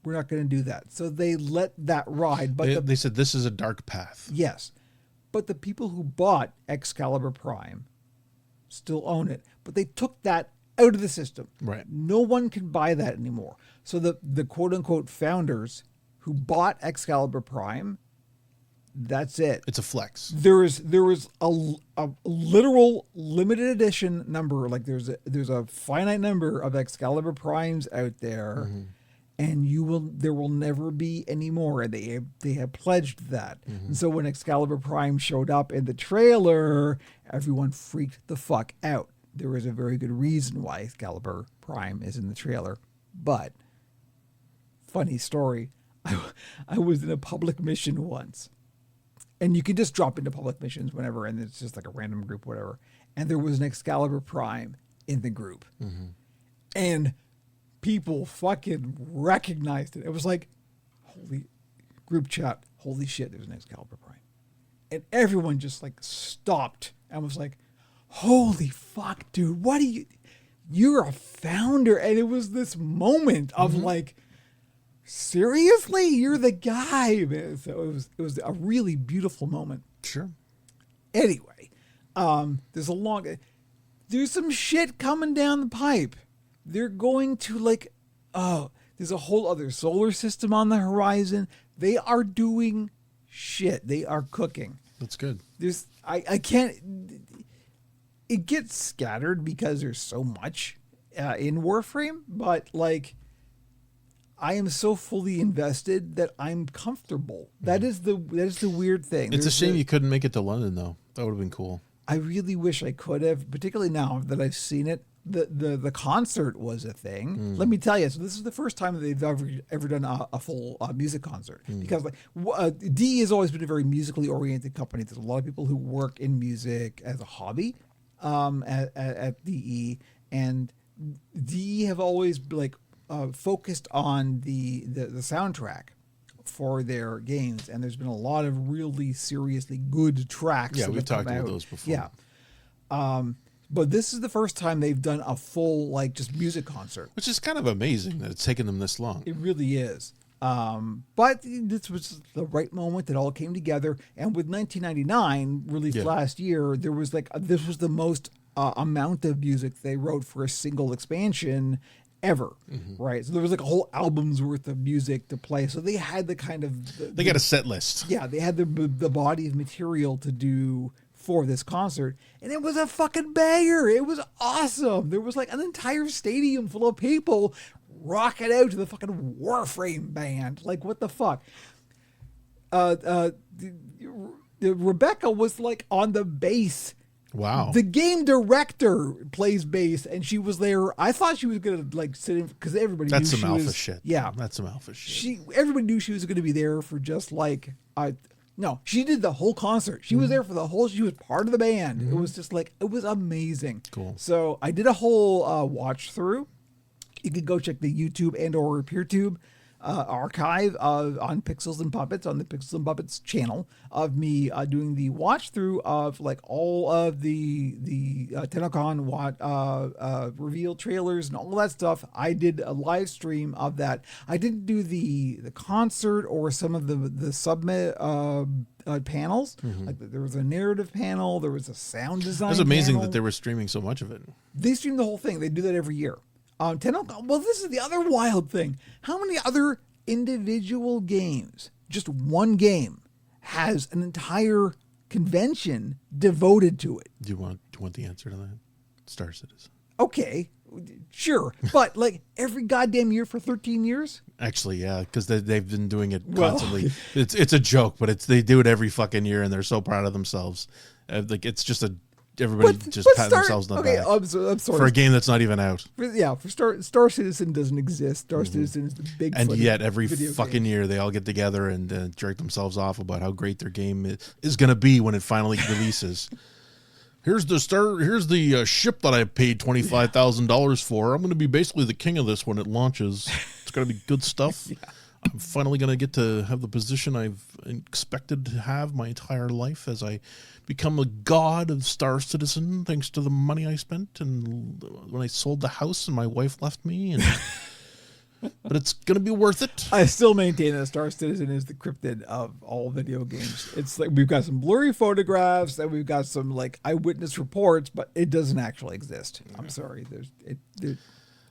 B: We're not going to do that." So they let that ride. But
A: they said this is a dark path.
B: Yes. But the people who bought Excalibur Prime still own it. But they took that out of the system.
A: Right.
B: No one can buy that anymore. So the quote unquote founders who bought Excalibur Prime, that's it.
A: It's a flex.
B: There was a literal limited edition number. Like there's a finite number of Excalibur Primes out there. Mm-hmm. And there will never be any more. And they have pledged that. Mm-hmm. And so when Excalibur Prime showed up in the trailer, everyone freaked the fuck out. There was a very good reason why Excalibur Prime is in the trailer. But, funny story, I was in a public mission once. And you can just drop into public missions whenever, and it's just like a random group, whatever. And there was an Excalibur Prime in the group. Mm-hmm. And people fucking recognized it. It was like, holy group chat, holy shit, there's an Excalibur Prime. And everyone just like stopped and was like, holy fuck, dude, what are you're a founder. And it was this moment of like, seriously, you're the guy, man. So it was a really beautiful moment.
A: Sure.
B: Anyway, there's some shit coming down the pipe. They're going to there's a whole other solar system on the horizon. They are doing shit. They are cooking.
A: That's good.
B: I can't, it gets scattered because there's so much in Warframe, but like, I am so fully invested that I'm comfortable. That is the weird thing.
A: It's a shame you couldn't make it to London though. That would have been cool.
B: I really wish I could have, particularly now that I've seen it. The concert was a thing. Let me tell you. So this is the first time that they've ever done a full music concert because DE has always been a very musically oriented company. There's a lot of people who work in music as a hobby at DE, and DE have always focused on the soundtrack for their games, and there's been a lot of really seriously good tracks.
A: Yeah, we've talked about those before.
B: Yeah. But this is the first time they've done a full, just music concert.
A: Which is kind of amazing that it's taken them this long.
B: It really is. But this was the right moment. It all came together. And with 1999, released last year, there was this was the most amount of music they wrote for a single expansion ever. Mm-hmm. Right? So there was a whole album's worth of music to play. So they had the kind of...
A: They got a set list.
B: Yeah, they had the body of material to do for this concert, and it was a fucking banger. It was awesome. There was an entire stadium full of people rocking out to the fucking Warframe band. What the fuck? Rebecca was on the bass.
A: Wow.
B: The game director plays bass, and she was there. I thought she was gonna sit in because everybody.
A: That's
B: knew
A: some
B: she
A: alpha
B: was,
A: shit.
B: Yeah,
A: that's some alpha shit.
B: Everybody knew she was gonna be there for just No, she did the whole concert. She was there for the whole. She was part of the band. It was just it was amazing.
A: Cool.
B: So I did a whole watch through. You can go check the YouTube and or PeerTube archive on Pixels and Puppets on the Pixels and Puppets channel of me doing the watch through of all of the TennoCon reveal trailers and all that stuff. I did a live stream of that. I didn't do the concert or some of the submit panels. Mm-hmm. There was a narrative panel. There was a sound design.
A: It was amazing
B: panel.
A: that they were streaming so much of it.
B: They stream the whole thing. They do that every year. TennoCon, well, this is the other wild thing. How many other individual games, just one game, has an entire convention devoted to it?
A: Do you want the answer to that? Star Citizen.
B: Okay, sure. But every goddamn year for 13 years?
A: Actually, yeah, because they've been doing it constantly. It's a joke, but they do it every fucking year, and they're so proud of themselves. It's just everybody just pat themselves on the back
B: I'm sorry.
A: for a game that's not even out.
B: Star Citizen doesn't exist. Star Citizen is the big.
A: And yet every fucking year they all get together and jerk themselves off about how great their game is going to be when it finally releases. Here's the ship that I paid $25,000 for. I'm going to be basically the king of this when it launches. It's going to be good stuff. Yeah. I'm finally going to get to have the position I've expected to have my entire life as I become a god of Star Citizen thanks to the money I spent and when I sold the house and my wife left me. And but it's going to be worth it.
B: I still maintain that Star Citizen is the cryptid of all video games. It's like we've got some blurry photographs and we've got some like eyewitness reports, but it doesn't actually exist. I'm sorry.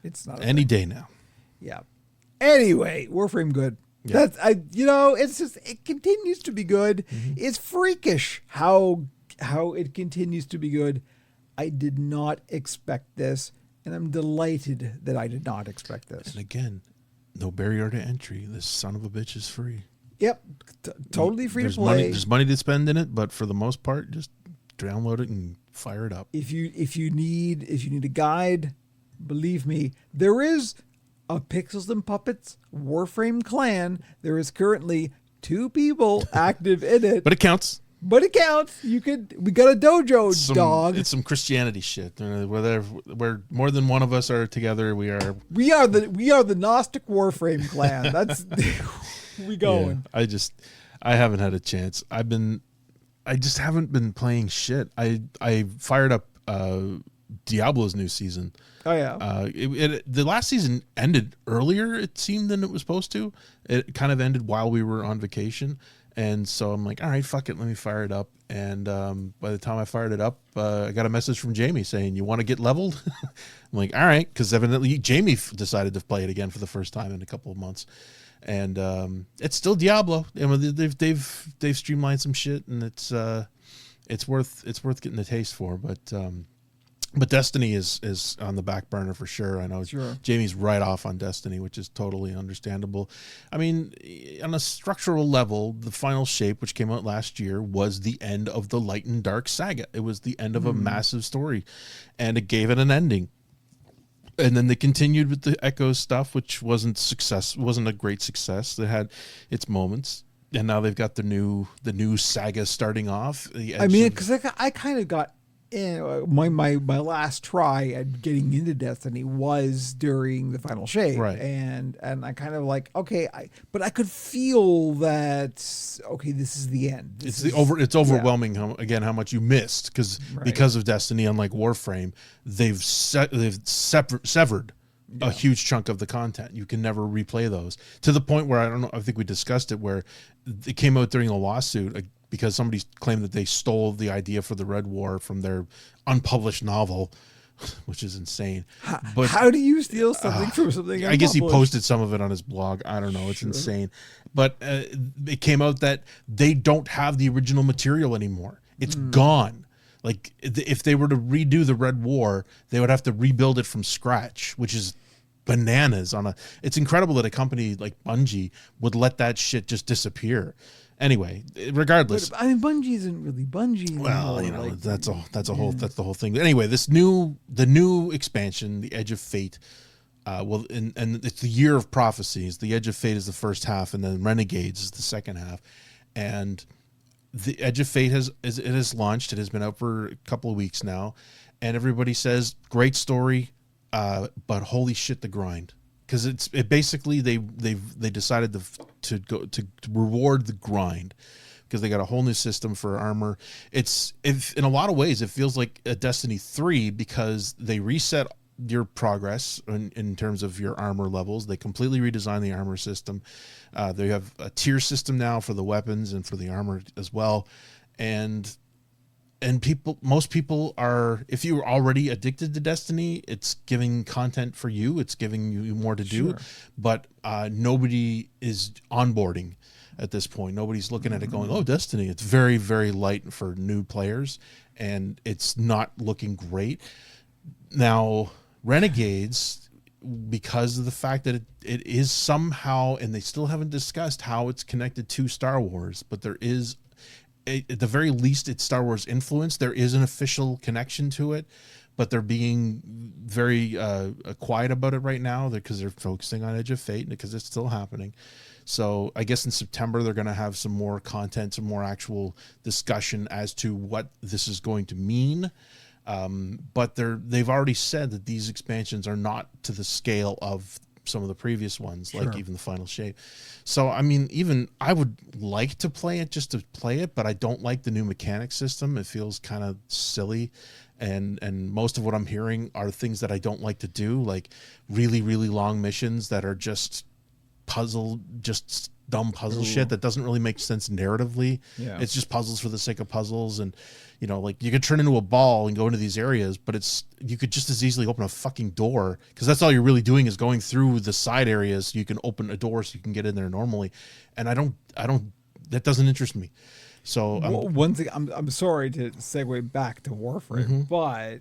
B: It's not
A: any day now.
B: Yeah. Anyway, Warframe good. Yeah. It's just it continues to be good. Mm-hmm. It's freakish how it continues to be good. I did not expect this, and I'm delighted that I did not expect this.
A: And again, no barrier to entry. This son of a bitch is free.
B: Yep, totally free to play.
A: There's money to spend in it, but for the most part, just download it and fire it up.
B: If you need a guide, believe me, there is a Pixels and Puppets Warframe clan. There is currently 2 people active in it.
A: But it counts.
B: We got a dojo, dog.
A: It's some Christianity shit. Where more than one of us are together, we are
B: the Gnostic Warframe clan. That's we going.
A: Yeah, I haven't had a chance. I just haven't been playing shit. I fired up Diablo's new season.
B: Oh yeah.
A: The last season ended earlier, it seemed, than it was supposed to. It kind of ended while we were on vacation, and so I'm like, all right, fuck it, let me fire it up. And by the time I fired it up, I got a message from Jamie saying, "You want to get leveled?" I'm like, all right, because evidently Jamie decided to play it again for the first time in a couple of months, and it's still Diablo. I mean, they've streamlined some shit, and it's worth getting the taste for, But Destiny is on the back burner for sure. I know Jamie's right off on Destiny, which is totally understandable. I mean, on a structural level, the final shape, which came out last year, was the end of the Light and Dark saga. It was the end of a massive story, and it gave it an ending. And then they continued with the Echoes stuff, which wasn't a great success. It had its moments. And now they've got the new saga starting off.
B: Because I kind of got my last try at getting into Destiny was during the final shape,
A: right?
B: And I kind of like, okay, but I could feel that this is the end.
A: It's overwhelming how much you missed because of Destiny. Unlike Warframe, they've severed a huge chunk of the content. You can never replay those, to the point where I think we discussed it, where it came out during a lawsuit because somebody claimed that they stole the idea for the Red War from their unpublished novel, which is insane. But
B: how do you steal something from something unpublished?
A: I guess he posted some of it on his blog. I don't know. It's insane. But it came out that they don't have the original material anymore. It's gone. Like, if they were to redo the Red War, they would have to rebuild it from scratch, which is bananas. It's incredible that a company like Bungie would let that shit just disappear. Anyway, regardless,
B: but, Bungie isn't really Bungie anymore.
A: Well, that's the whole thing. But anyway, the new expansion, the Edge of Fate, and it's the Year of Prophecies. The Edge of Fate is the first half, and then Renegades is the second half. And the Edge of Fate has launched. It has been out for a couple of weeks now, and everybody says great story, but holy shit, the grind. Because it basically they decided to reward the grind, because they got a whole new system for armor. If in a lot of ways it feels like a Destiny 3, because they reset your progress in terms of your armor levels. They completely redesigned the armor system. They have a tier system now for the weapons and for the armor as well, and most people are, if you're already addicted to Destiny, it's giving content for you. It's giving you more to do, but nobody is onboarding at this point. Nobody's looking at it going, oh, Destiny. It's very, very light for new players, and it's not looking great. Now, Renegades, because of the fact that it is somehow, and they still haven't discussed how it's connected to Star Wars, but there is at the very least, it's Star Wars influence. There is an official connection to it, but they're being very quiet about it right now because they're focusing on Edge of Fate because it's still happening. So I guess in September they're going to have some more content, some more actual discussion as to what this is going to mean. But they've already said that these expansions are not to the scale of some of the previous ones, like even the Final Shape. So I mean, even I would like to play it just to play it, but I don't like the new mechanic system. It feels kind of silly, and most of what I'm hearing are things that I don't like to do, like really, really long missions that are just dumb puzzle shit that doesn't really make sense narratively. It's just puzzles for the sake of puzzles. And like you could turn into a ball and go into these areas, but you could just as easily open a fucking door, because that's all you're really doing is going through the side areas. You can open a door so you can get in there normally, and I don't that doesn't interest me. So
B: one thing, I'm sorry to segue back to Warframe, but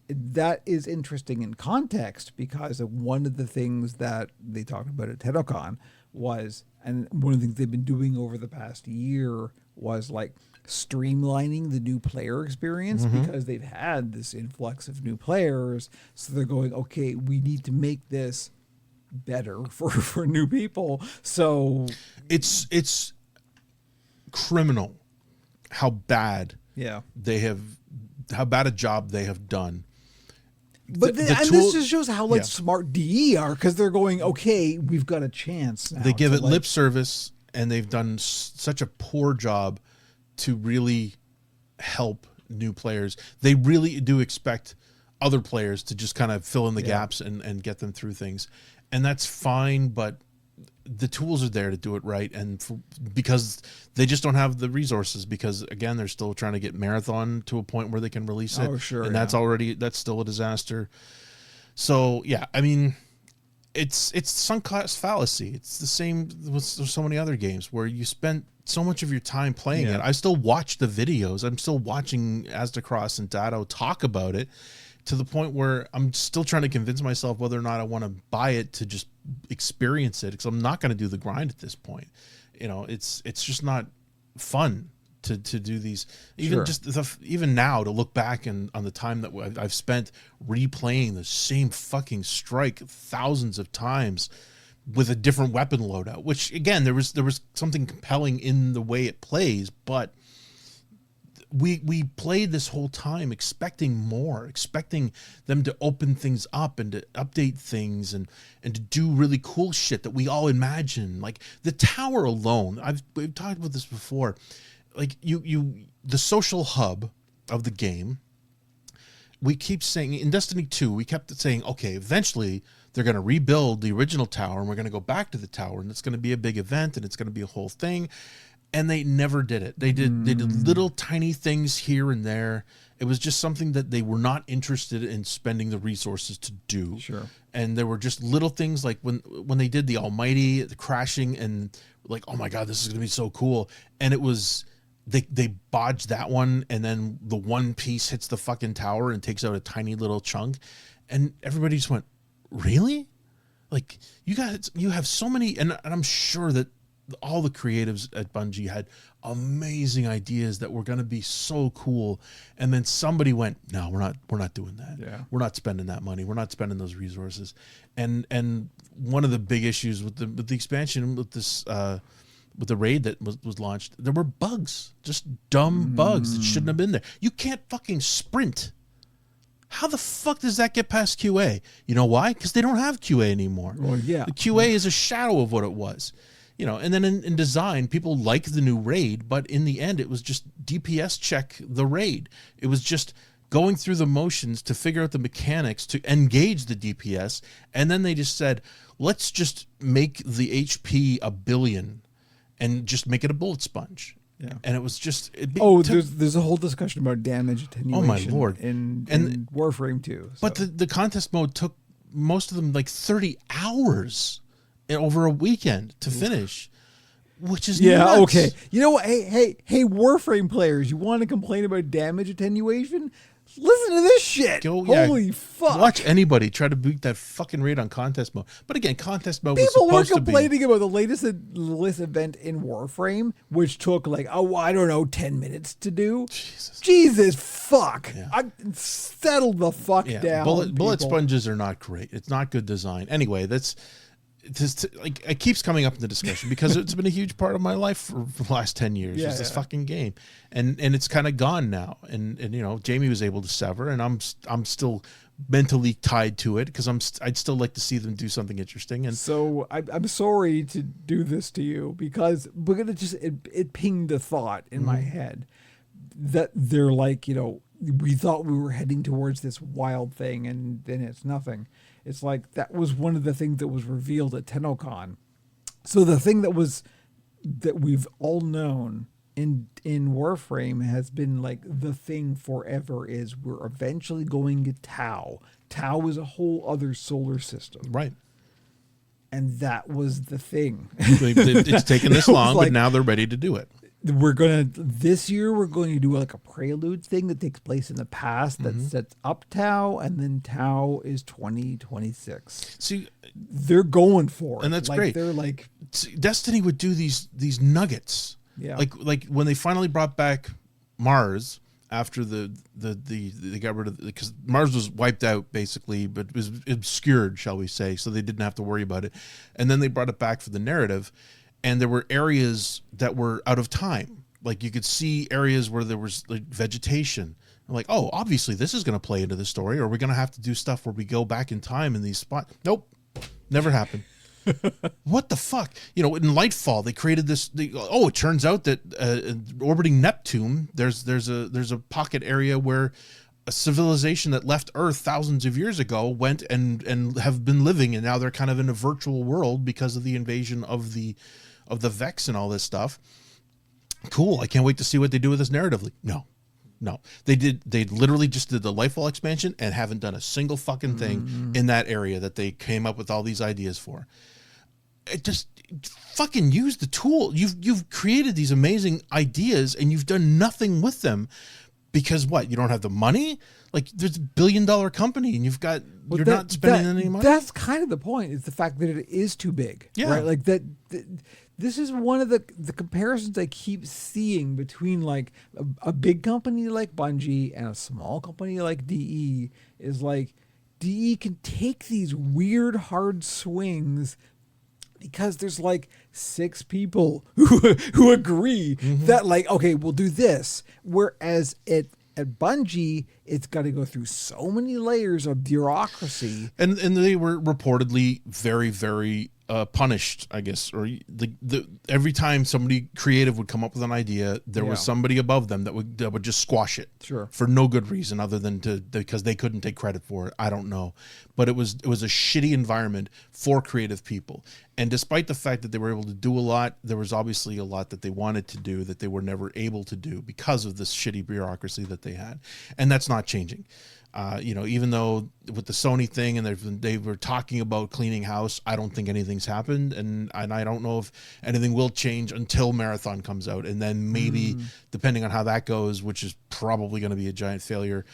B: that is interesting in context, because one of the things that they talked about at TennoCon was, and one of the things they've been doing over the past year was like streamlining the new player experience, because they've had this influx of new players. So they're going, okay, we need to make this better for new people. So it's criminal how bad how bad a job they have done. But this just shows how smart DE are, because they're going, okay, we've got a chance now.
A: They give it lip service, and they've done such a poor job to really help new players. They really do expect other players to just kind of fill in the gaps and get them through things. And that's fine, but the tools are there to do it right, and because they just don't have the resources, because again, they're still trying to get Marathon to a point where they can release it. That's still a disaster. So I mean, it's sunk cost fallacy. It's the same with so many other games where you spent so much of your time playing it. I still watch the videos. I'm still watching Asdacross and Dado talk about it, to the point where I'm still trying to convince myself whether or not I want to buy it to just experience it, because I'm not going to do the grind at this point. It's just not fun to do these. Even even now, to look back on the time that I've spent replaying the same fucking strike thousands of times with a different weapon loadout, which again, there was something compelling in the way it plays, but we played this whole time expecting more, expecting them to open things up and to update things and to do really cool shit that we all imagine. Like the tower alone, we've talked about this before. Like the social hub of the game, we keep saying in Destiny 2, we kept saying, okay, eventually they're going to rebuild the original tower and we're going to go back to the tower and it's going to be a big event and it's going to be a whole thing. And they never did it. They did little tiny things here and there. It was just something that they were not interested in spending the resources to do.
B: Sure.
A: And there were just little things like when they did the Almighty, the crashing, and like, oh my God, this is going to be so cool. And it was, they bodged that one, and then the one piece hits the fucking tower and takes out a tiny little chunk. And everybody just went, really? Like, you have so many, and I'm sure that all the creatives at Bungie had amazing ideas that were going to be so cool, and then somebody went, no, we're not doing that. We're not spending that money. We're not spending those resources. And one of the big issues with the expansion, with this with the raid that was launched, there were bugs, just dumb bugs that shouldn't have been there. You can't fucking sprint. How the fuck does that get past QA? You know why? Because they don't have QA anymore.
B: Well, yeah.
A: The QA is a shadow of what it was. And then in design, people like the new raid, but in the end, it was just DPS check the raid. It was just going through the motions to figure out the mechanics to engage the DPS. And then they just said, let's just make the HP 1 billion and just make it a bullet sponge. Yeah. And it was just...
B: there's a whole discussion about damage attenuation.
A: Oh, my Lord.
B: In Warframe 2. So.
A: But the contest mode took most of them like 30 hours over a weekend to finish. which is
B: Yeah,
A: nuts.
B: okay. You know what? Hey, Warframe players, you want to complain about damage attenuation? Listen to this shit. Holy fuck.
A: Watch anybody try to beat that fucking raid on contest mode. But again, contest mode
B: People were
A: was supposed to be.
B: complaining about the latest event in Warframe, which took like, I don't know, 10 minutes to do. Jesus fuck.
A: Yeah.
B: Settle the fuck down.
A: Bullet
B: people.
A: sponges are not great. It's not good design. Anyway, that's just like it keeps coming up in the discussion because it's been a huge part of my life for the last 10 years.
B: Yeah,
A: is this fucking game, and it's kind of gone now. And you know, Jamie was able to sever, and I'm still mentally tied to it because I'd still like to see them do something interesting. And
B: so I'm sorry to do this to you because we're gonna just it pinged a thought in my head that they're like, you know, we thought we were heading towards this wild thing, and then it's nothing. It's like that was one of the things that was revealed at TennoCon. So the thing that we've all known in Warframe has been like the thing forever is we're eventually going to Tau. Tau is a whole other solar system.
A: right.
B: And that was the thing.
A: It's taken this
B: It was
A: long,
B: like-
A: but now they're ready to do it.
B: This year we're going to do like a prelude thing that takes place in the past that sets up Tau, and then Tau is 2026.
A: See,
B: They're going for it.
A: And that's
B: like,
A: great.
B: They're like,
A: Destiny would do these nuggets.
B: Yeah.
A: Like when they finally brought back Mars after they got rid of because Mars was wiped out basically, but it was obscured, shall we say, so they didn't have to worry about it. And then they brought it back for the narrative, and there were areas that were out of time. Like you could see areas where there was like vegetation. I'm like, oh, obviously this is going to play into the story, or we're going to have to do stuff where we go back in time in these spots. Nope, never happened. What the fuck? You know, in Lightfall, they created this. It turns out that orbiting Neptune, there's a pocket area where a civilization that left Earth thousands of years ago went and have been living, and now they're kind of in a virtual world because of the invasion of the Vex and all this stuff. Cool. I can't wait to see what they do with this narratively. No, they literally just did the Lightfall expansion and haven't done a single fucking thing in that area that they came up with all these ideas for. It just fucking use the tool. You've created these amazing ideas and you've done nothing with them because what? You don't have the money? Like there's $1 billion company and you're not spending any money.
B: That's kind of the point. Is the fact that it is too big.
A: Yeah.
B: Right. Like that. This is one of the comparisons I keep seeing between like a big company like Bungie and a small company like DE is like DE can take these weird hard swings because there's like 6 people who agree that like, okay, we'll do this. Whereas at Bungie, it's got to go through so many layers of bureaucracy.
A: And they were reportedly very, very punished, I guess, or the every time somebody creative would come up with an idea, there was somebody above them that would just squash it, for no good reason other than because they couldn't take credit for it. I don't know, but it was a shitty environment for creative people. And despite the fact that they were able to do a lot, there was obviously a lot that they wanted to do that they were never able to do because of this shitty bureaucracy that they had, and that's not changing. Even though with the Sony thing and they were talking about cleaning house, I don't think anything's happened, and I don't know if anything will change until Marathon comes out, and then maybe depending on how that goes, which is probably going to be a giant failure.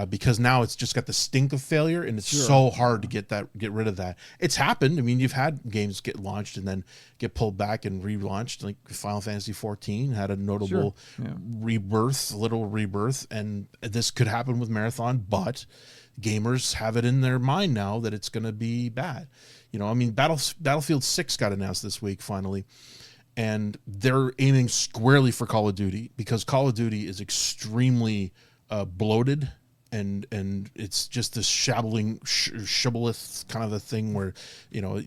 A: Because now it's just got the stink of failure, and it's so hard to get rid of that. It's happened. I mean, you've had games get launched and then get pulled back and relaunched. Like Final Fantasy 14 had a notable little rebirth, and this could happen with Marathon. But gamers have it in their mind now that it's going to be bad. You know, I mean, Battlefield 6 got announced this week finally. And they're aiming squarely for Call of Duty because Call of Duty is extremely bloated. And it's just this shibboleth kind of a thing where, you know,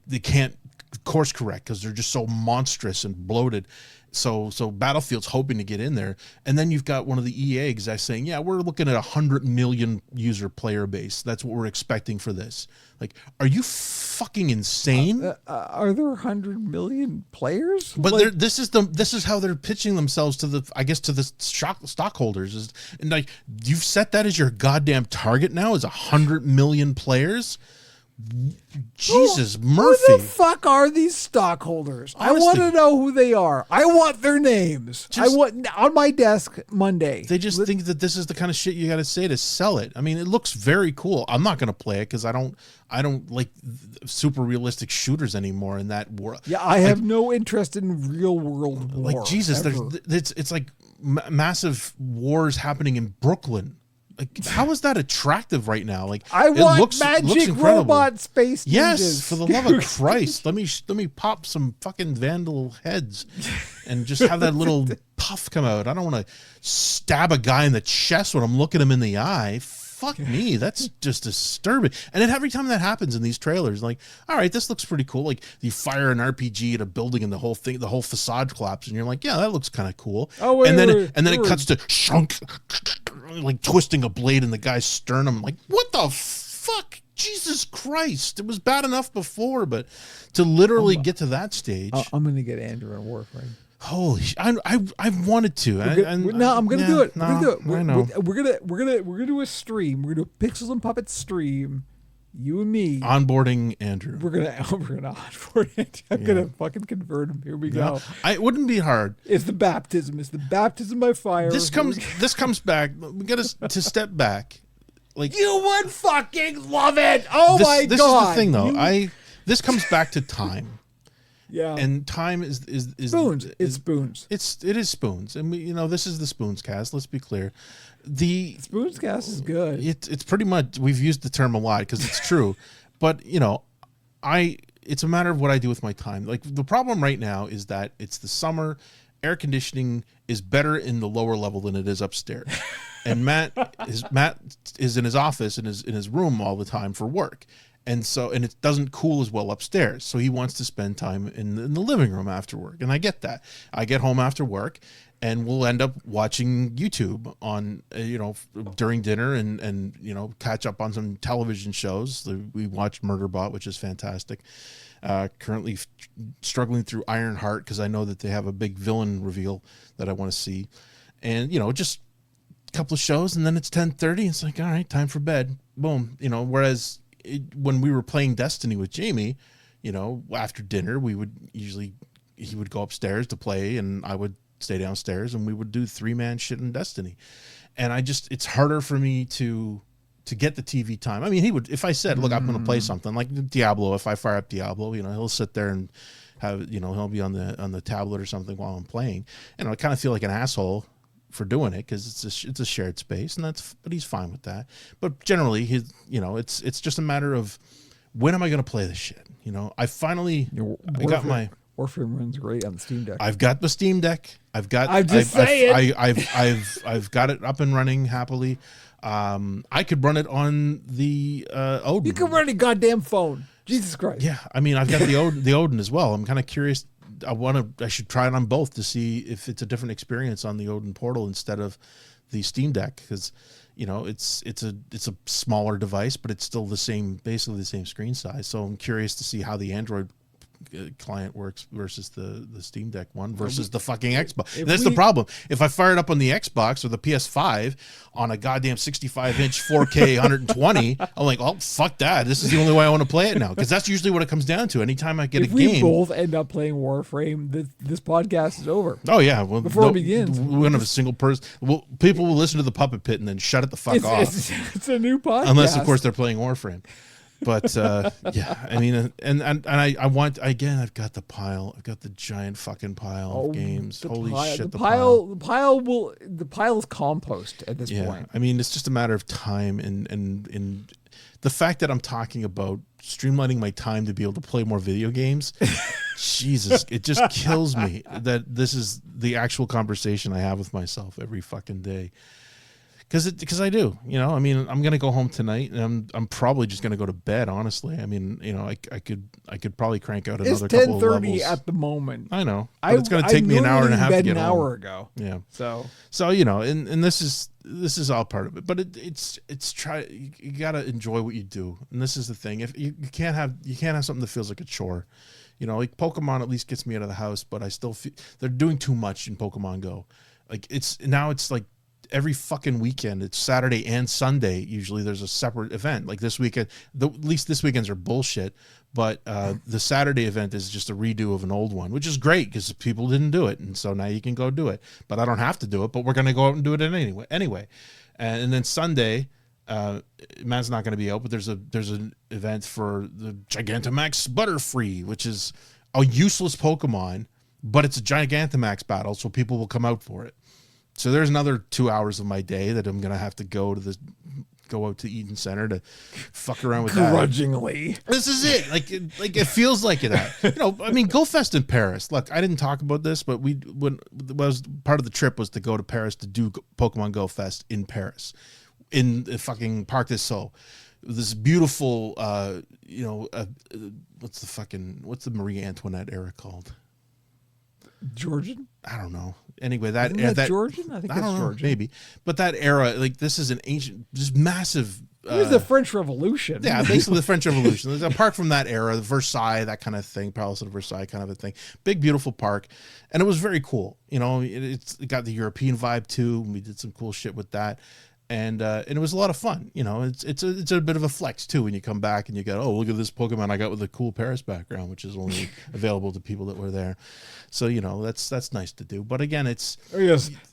A: they can't course correct because they're just so monstrous and bloated. So Battlefield's hoping to get in there. And then you've got one of the EA guys saying, yeah, we're looking at 100 million user player base. That's what we're expecting for this. Like, are you fucking insane?
B: Are there 100 million players?
A: But this is how they're pitching themselves to the stockholders. And like, you've set that as your goddamn target now is 100 million players. Jesus, Murphy.
B: Who the fuck are these stockholders? I
A: Honestly.
B: want to know who they are. I want their names. I want on my desk Monday.
A: They just think that this is the kind of shit you got to say to sell it. I mean, it looks very cool. I'm not going to play it because I don't like super realistic shooters anymore in that world.
B: Yeah, I have no interest in real world war.
A: Like Jesus, it's like massive wars happening in Brooklyn. Like, how is that attractive right now? Like,
B: I
A: it
B: want
A: looks
B: magic robot space ninjas.
A: Yes, for the love of Christ, let me pop some fucking vandal heads, and just have that little puff come out. I don't want to stab a guy in the chest when I'm looking him in the eye. Fuck me, that's just disturbing. And then every time that happens in these trailers, like, all right, this looks pretty cool. Like, you fire an RPG at a building and the whole facade collapses, and you're like, yeah, that looks kind of cool.
B: Oh,
A: and then it cuts to shunk, like twisting a blade in the guy's sternum. Like, what the fuck? Jesus Christ! It was bad enough before, but to literally get to that stage,
B: I'm gonna get Andrew in Warframe.
A: Holy! I wanted to.
B: I'm gonna do it.
A: No,
B: I know. We're gonna do a stream. We're gonna do a Pixels and Puppets stream. You and me.
A: Onboarding Andrew.
B: We're gonna onboard Andrew. I'm gonna fucking convert him. Here we go.
A: It wouldn't be hard.
B: It's the baptism. It's the baptism by fire.
A: This comes back. We got to step back. Like,
B: you would fucking love it. Oh my god.
A: This is the thing, though. This comes back to time.
B: Yeah,
A: and time is
B: spoons. It's spoons.
A: It is spoons, and this is the Spoons Cast. Let's be clear. The
B: Spoons Cast is good.
A: It's pretty much, we've used the term a lot because it's true, but it's a matter of what I do with my time. Like, the problem right now is that it's the summer. Air conditioning is better in the lower level than it is upstairs, and Matt is in his office in his room all the time for work. And it doesn't cool as well upstairs. So he wants to spend time in the living room after work. And I get that. I get home after work and we'll end up watching YouTube on, during dinner and catch up on some television shows. We watched Murderbot, which is fantastic. Currently struggling through Ironheart because I know that they have a big villain reveal that I want to see. And, just a couple of shows and then it's 10:30. It's like, all right, time for bed. Boom. Whereas when we were playing Destiny with Jamie, after dinner, he would go upstairs to play and I would stay downstairs and we would do 3-man shit in Destiny. And it's harder for me to get the TV time. I mean, he would, if I said, look, I'm going to play something like Diablo, if I fire up Diablo, he'll sit there and have, he'll be on the tablet or something while I'm playing. And I kind of feel like an asshole for doing it because it's a shared space, but he's fine with that. But generally, it's just a matter of when am I going to play this shit? I finally got my
B: Warframe runs great on the Steam Deck.
A: I've got the Steam Deck. I've got it up and running happily. I could run it on the Odin.
B: You can run a goddamn phone. Jesus Christ.
A: Yeah, I mean, I've got the Odin as well. I'm kind of curious. I should try it on both to see if it's a different experience on the Odin Portal instead of the Steam Deck because it's a smaller device, but it's still basically the same screen size. So I'm curious to see how the Android client works versus the Steam Deck one versus the fucking Xbox. That's the problem. If I fire it up on the Xbox or the PS5 on a goddamn 65-inch 4K 120, I'm like, oh, fuck that. This is the only way I want to play it now because that's usually what it comes down to. Anytime I get a game.
B: If we both end up playing Warframe, this podcast is over.
A: Oh, yeah. Well,
B: before it begins.
A: We won't have a single person. Well, people will listen to the Puppet Pit and then shut it the fuck off.
B: It's a new podcast.
A: Unless, of course, they're playing Warframe. But yeah, I mean, and I want, again, I've got the giant fucking pile of games. Holy shit, the
B: pile is compost at this point.
A: I mean, it's just a matter of time and the fact that I'm talking about streamlining my time to be able to play more video games. Jesus, it just kills me that this is the actual conversation I have with myself every fucking day. Because I do, I mean, I'm gonna go home tonight, and I'm probably just gonna go to bed. Honestly, I mean, I could probably crank out another couple of levels.
B: It's 10:30 at the moment.
A: I know, but it's gonna take me an hour and a half to get home.
B: An hour ago.
A: Yeah.
B: So
A: and this is all part of it. But it's you gotta enjoy what you do, and this is the thing. If you can't have something that feels like a chore. Like Pokemon at least gets me out of the house, but I still feel they're doing too much in Pokemon Go. Like it's like every fucking weekend. It's Saturday and Sunday. Usually there's a separate event. Like this weekend, at least this weekends are bullshit. But the Saturday event is just a redo of an old one, which is great because people didn't do it, and so now you can go do it. But I don't have to do it. But we're gonna go out and do it anyway. And then Sunday, Matt's not going to be out, but there's an event for the Gigantamax Butterfree, which is a useless Pokemon, but it's a Gigantamax battle, so people will come out for it. So there's another 2 hours of my day that I'm going to have to go out to Eden Center to fuck around with that.
B: Grudgingly.
A: This is it. Like it feels like that. You know, I mean, Go Fest in Paris. Look, I didn't talk about this, but was part of the trip was to go to Paris to do Pokemon Go Fest in Paris, in the fucking Parc des Sceaux. This beautiful, what's the Marie Antoinette era called?
B: Georgian?
A: I don't know. Anyway, that
B: Georgian? I think that's Georgian.
A: Maybe. But that era, like, this is an ancient, just massive.
B: It was the French Revolution.
A: Yeah, basically the French Revolution. Apart from that era, the Versailles, that kind of thing, Palace of Versailles kind of a thing. Big, beautiful park. And it was very cool. You know, it got the European vibe too. And we did some cool shit with that. And it was a lot of fun. You know, it's a bit of a flex too when you come back and you go, oh, look at this Pokemon I got with a cool Paris background, which is only available to people that were there. So, you know, that's nice to do. But again, it's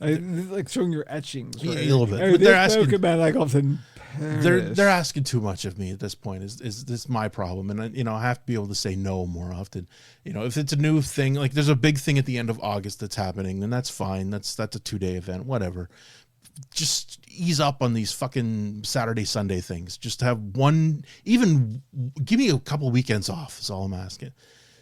B: like showing your etchings. Right?
A: Yeah, a little bit.
B: But they're asking Pokemon like often.
A: They're asking too much of me at this point. Is this my problem? And you know, I have to be able to say no more often. You know, if it's a new thing, like there's a big thing at the end of August that's happening, then that's fine. That's a 2-day event, whatever. Just ease up on these fucking Saturday, Sunday things. Just have one, even give me a couple of weekends off is all I'm asking.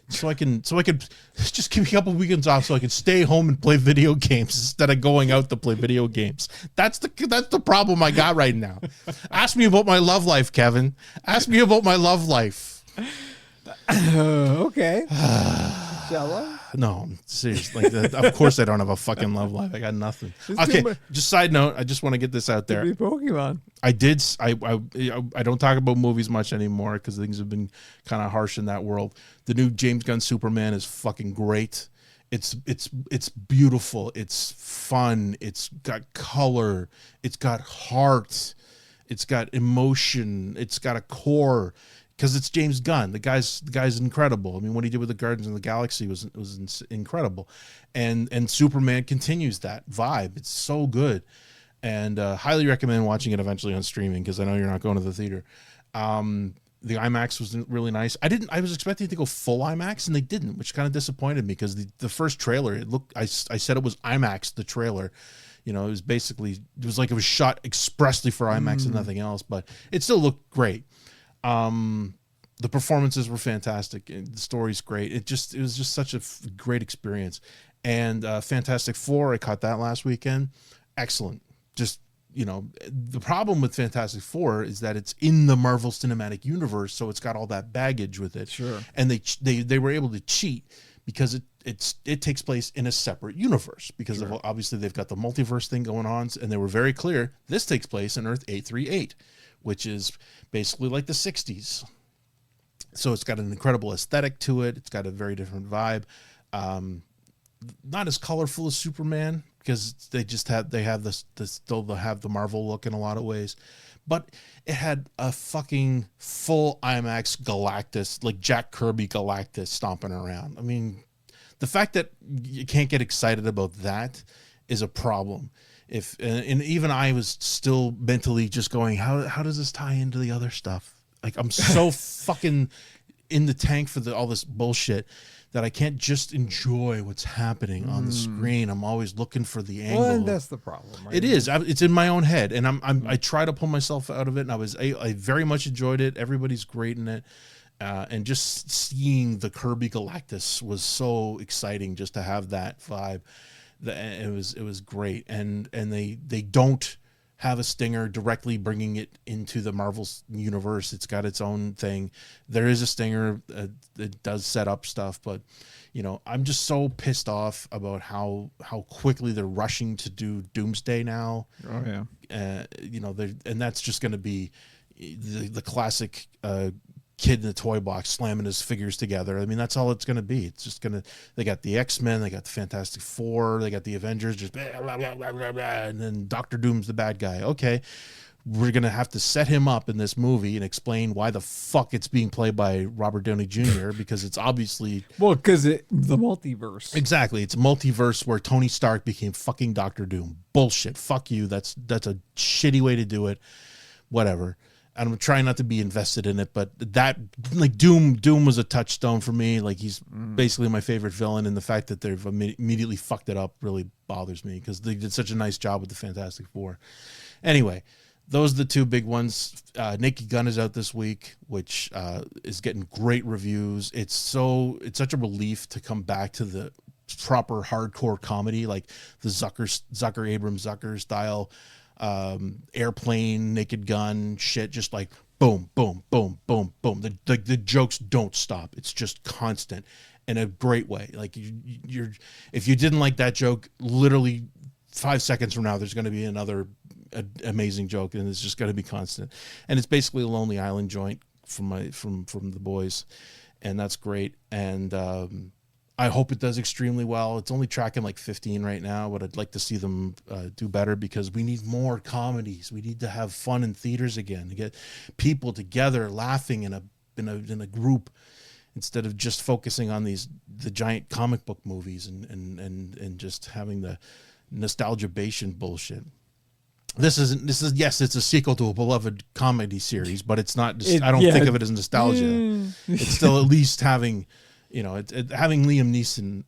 A: So I can just give me a couple of weekends off so I can stay home and play video games instead of going out to play video games. That's the problem I got right now. Ask me about my love life, Kevin. Ask me about my love life.
B: Okay. Shall I?
A: No, seriously. Like, of course I don't have a fucking love life. I got nothing. Okay, just side note. I just want to get this out there.
B: Pokemon.
A: I don't talk about movies much anymore because things have been kind of harsh in that world. The new James Gunn Superman is fucking great. It's beautiful. It's fun. It's got color. It's got heart. It's got emotion. It's got a core. Because it's James Gunn. The guy's incredible. I mean, what he did with the Guardians of the Galaxy was incredible, and Superman continues that vibe. It's so good, and highly recommend watching it eventually on streaming because I know you're not going to the theater. The IMAX was really nice. I was expecting to go full IMAX, and they didn't, which kind of disappointed me because the first trailer, it looked. I said it was IMAX. The trailer. You know, it was like it was shot expressly for IMAX and nothing else, but it still looked great. The performances were fantastic. And the story's great. It was just such a great experience. And Fantastic Four, I caught that last weekend. Excellent. Just, you know, the problem with Fantastic Four is that it's in the Marvel Cinematic Universe, so it's got all that baggage with it.
B: Sure.
A: And they were able to cheat because it takes place in a separate universe because of, obviously they've got the multiverse thing going on, and they were very clear this takes place in Earth 838, which is basically like the 60s. So it's got an incredible aesthetic to it. It's got a very different vibe. Not as colorful as Superman because they still have the Marvel look in a lot of ways. But it had a fucking full IMAX Galactus, like Jack Kirby Galactus stomping around. I mean, the fact that you can't get excited about that is a problem. And even I was still mentally just going, how does this tie into the other stuff? Like, I'm so fucking in the tank for all this bullshit that I can't just enjoy what's happening on the screen. I'm always looking for the angle.
B: Well, and that's the problem, right?
A: It is. It's in my own head, and I try to pull myself out of it. And I very much enjoyed it. Everybody's great in it, and just seeing the Kirby Galactus was so exciting. Just to have that vibe. It was great, and they don't have a stinger directly bringing it into the Marvel universe. It's got its own thing. There is a stinger that does set up stuff, but you know, I'm just so pissed off about how quickly they're rushing to do Doomsday now.
B: Oh yeah.
A: You know, and that's just going to be the classic kid in the toy box slamming his figures together. I mean, that's all it's going to be. It's just going to, they got the X-Men, they got the Fantastic Four, they got the Avengers, just blah, blah, blah, blah, blah, blah, and then Dr. Doom's the bad guy. Okay, we're going to have to set him up in this movie and explain why the fuck it's being played by Robert Downey Jr. because it's obviously...
B: Well, because the multiverse.
A: Exactly. It's a multiverse where Tony Stark became fucking Dr. Doom. Bullshit. Fuck you. That's a shitty way to do it. Whatever. I'm trying not to be invested in it, but that, like, Doom was a touchstone for me. Like, he's basically my favorite villain, and the fact that they've immediately fucked it up really bothers me because they did such a nice job with the Fantastic Four. Anyway, those are the two big ones. Naked Gun is out this week, which is getting great reviews. It's such a relief to come back to the proper hardcore comedy, like the Zucker Abrams Zucker style. Airplane, Naked Gun shit, just like boom, boom, boom, boom, boom. The jokes don't stop. It's just constant in a great way. Like you're if you didn't like that joke, literally 5 seconds from now, there's going to be another amazing joke, and it's just going to be constant. And it's basically a Lonely Island joint from the boys, and that's great. And I hope it does extremely well. It's only tracking like 15 right now, but I'd like to see them do better because we need more comedies. We need to have fun in theaters again, to get people together laughing in a group instead of just focusing on the giant comic book movies and just having the nostalgia-bastion bullshit. This is yes, it's a sequel to a beloved comedy series, but it's not. I don't think of it as nostalgia. It's still at least having. Having Liam Neeson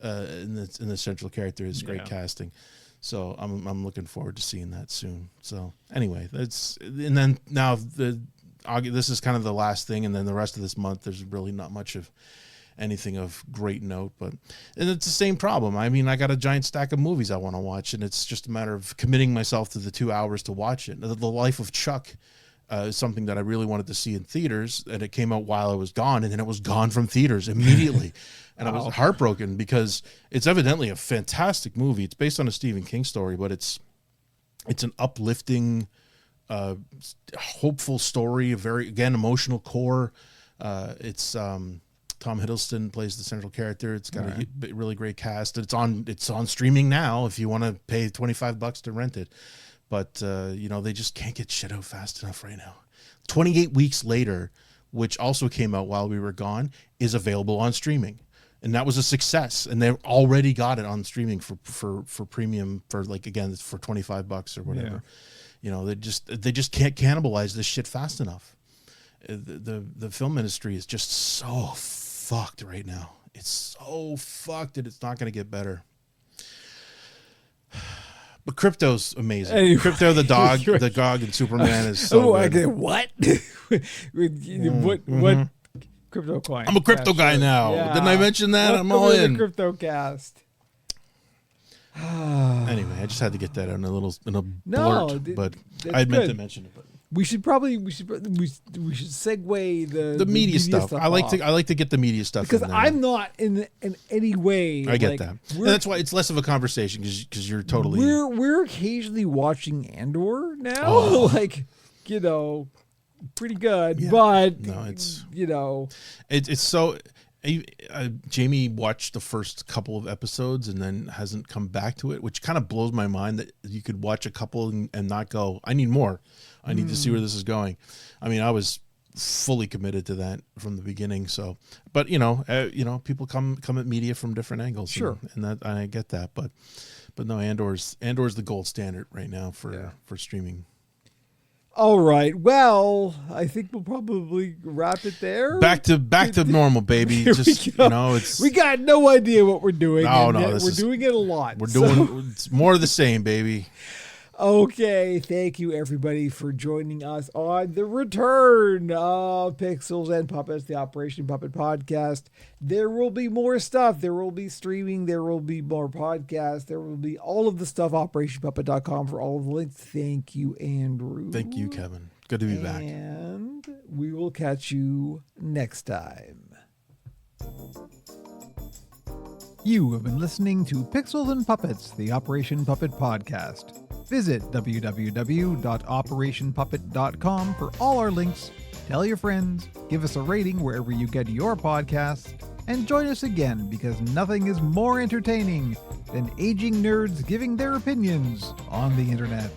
A: in the central character is great casting. So I'm looking forward to seeing that soon. So anyway, this is kind of the last thing, and then the rest of this month there's really not much of anything of great note. And it's the same problem. I mean, I got a giant stack of movies I want to watch, and it's just a matter of committing myself to the 2 hours to watch it. The Life of Chuck. Is something that I really wanted to see in theaters, and it came out while I was gone, and then it was gone from theaters immediately. And I was heartbroken because it's evidently a fantastic movie. It's based on a Stephen King story, but it's an uplifting, hopeful story, a very, again, emotional core. It's Tom Hiddleston plays the central character. It's got a really great cast. It's on streaming now if you want to pay $25 to rent it. But, they just can't get shit out fast enough right now. 28 Weeks Later, which also came out while we were gone, is available on streaming. And that was a success. And they already got it on streaming for premium for, like, again, for $25 or whatever. Yeah. They just can't cannibalize this shit fast enough. The film industry is just so fucked right now. It's so fucked that it's not going to get better. But Crypto's amazing. Anyway. Crypto the dog in Superman is so good.
B: Okay, what? What crypto coin?
A: I'm a crypto guy now. Yeah. Didn't I mention that? I'm all in.
B: Crypto cast.
A: Anyway, I just had to get that in a blurt, but I meant to mention it. But
B: we should segue the
A: media stuff. I like to get the media stuff
B: because
A: in there.
B: I'm not in any way.
A: I get that, and that's why it's less of a conversation because you're totally.
B: We're occasionally watching Andor now, pretty good, but
A: no, it's
B: it's
A: so. Jamie watched the first couple of episodes and then hasn't come back to it, which kind of blows my mind that you could watch a couple and not go, I need more. I need to see where this is going. I mean, I was fully committed to that from the beginning. So, but people come at media from different angles.
B: Sure.
A: And that I get that, but no, Andor's the gold standard right now for streaming.
B: All right. Well, I think we'll probably wrap it there.
A: Back to normal, baby.
B: We got no idea what we're doing.
A: We're
B: doing it a lot.
A: It's more of the same, baby.
B: Okay, thank you everybody for joining us on the return of Pixels and Puppets, the Operation Puppet podcast. There will be more stuff. There will be streaming. There will be more podcasts. There will be all of the stuff, operationpuppet.com for all of the links. Thank you, Andrew.
A: Thank you, Kevin. Good to be back.
B: And we will catch you next time.
C: You have been listening to Pixels and Puppets, the Operation Puppet podcast. Visit www.operationpuppet.com for all our links, tell your friends, give us a rating wherever you get your podcast, and join us again because nothing is more entertaining than aging nerds giving their opinions on the internet.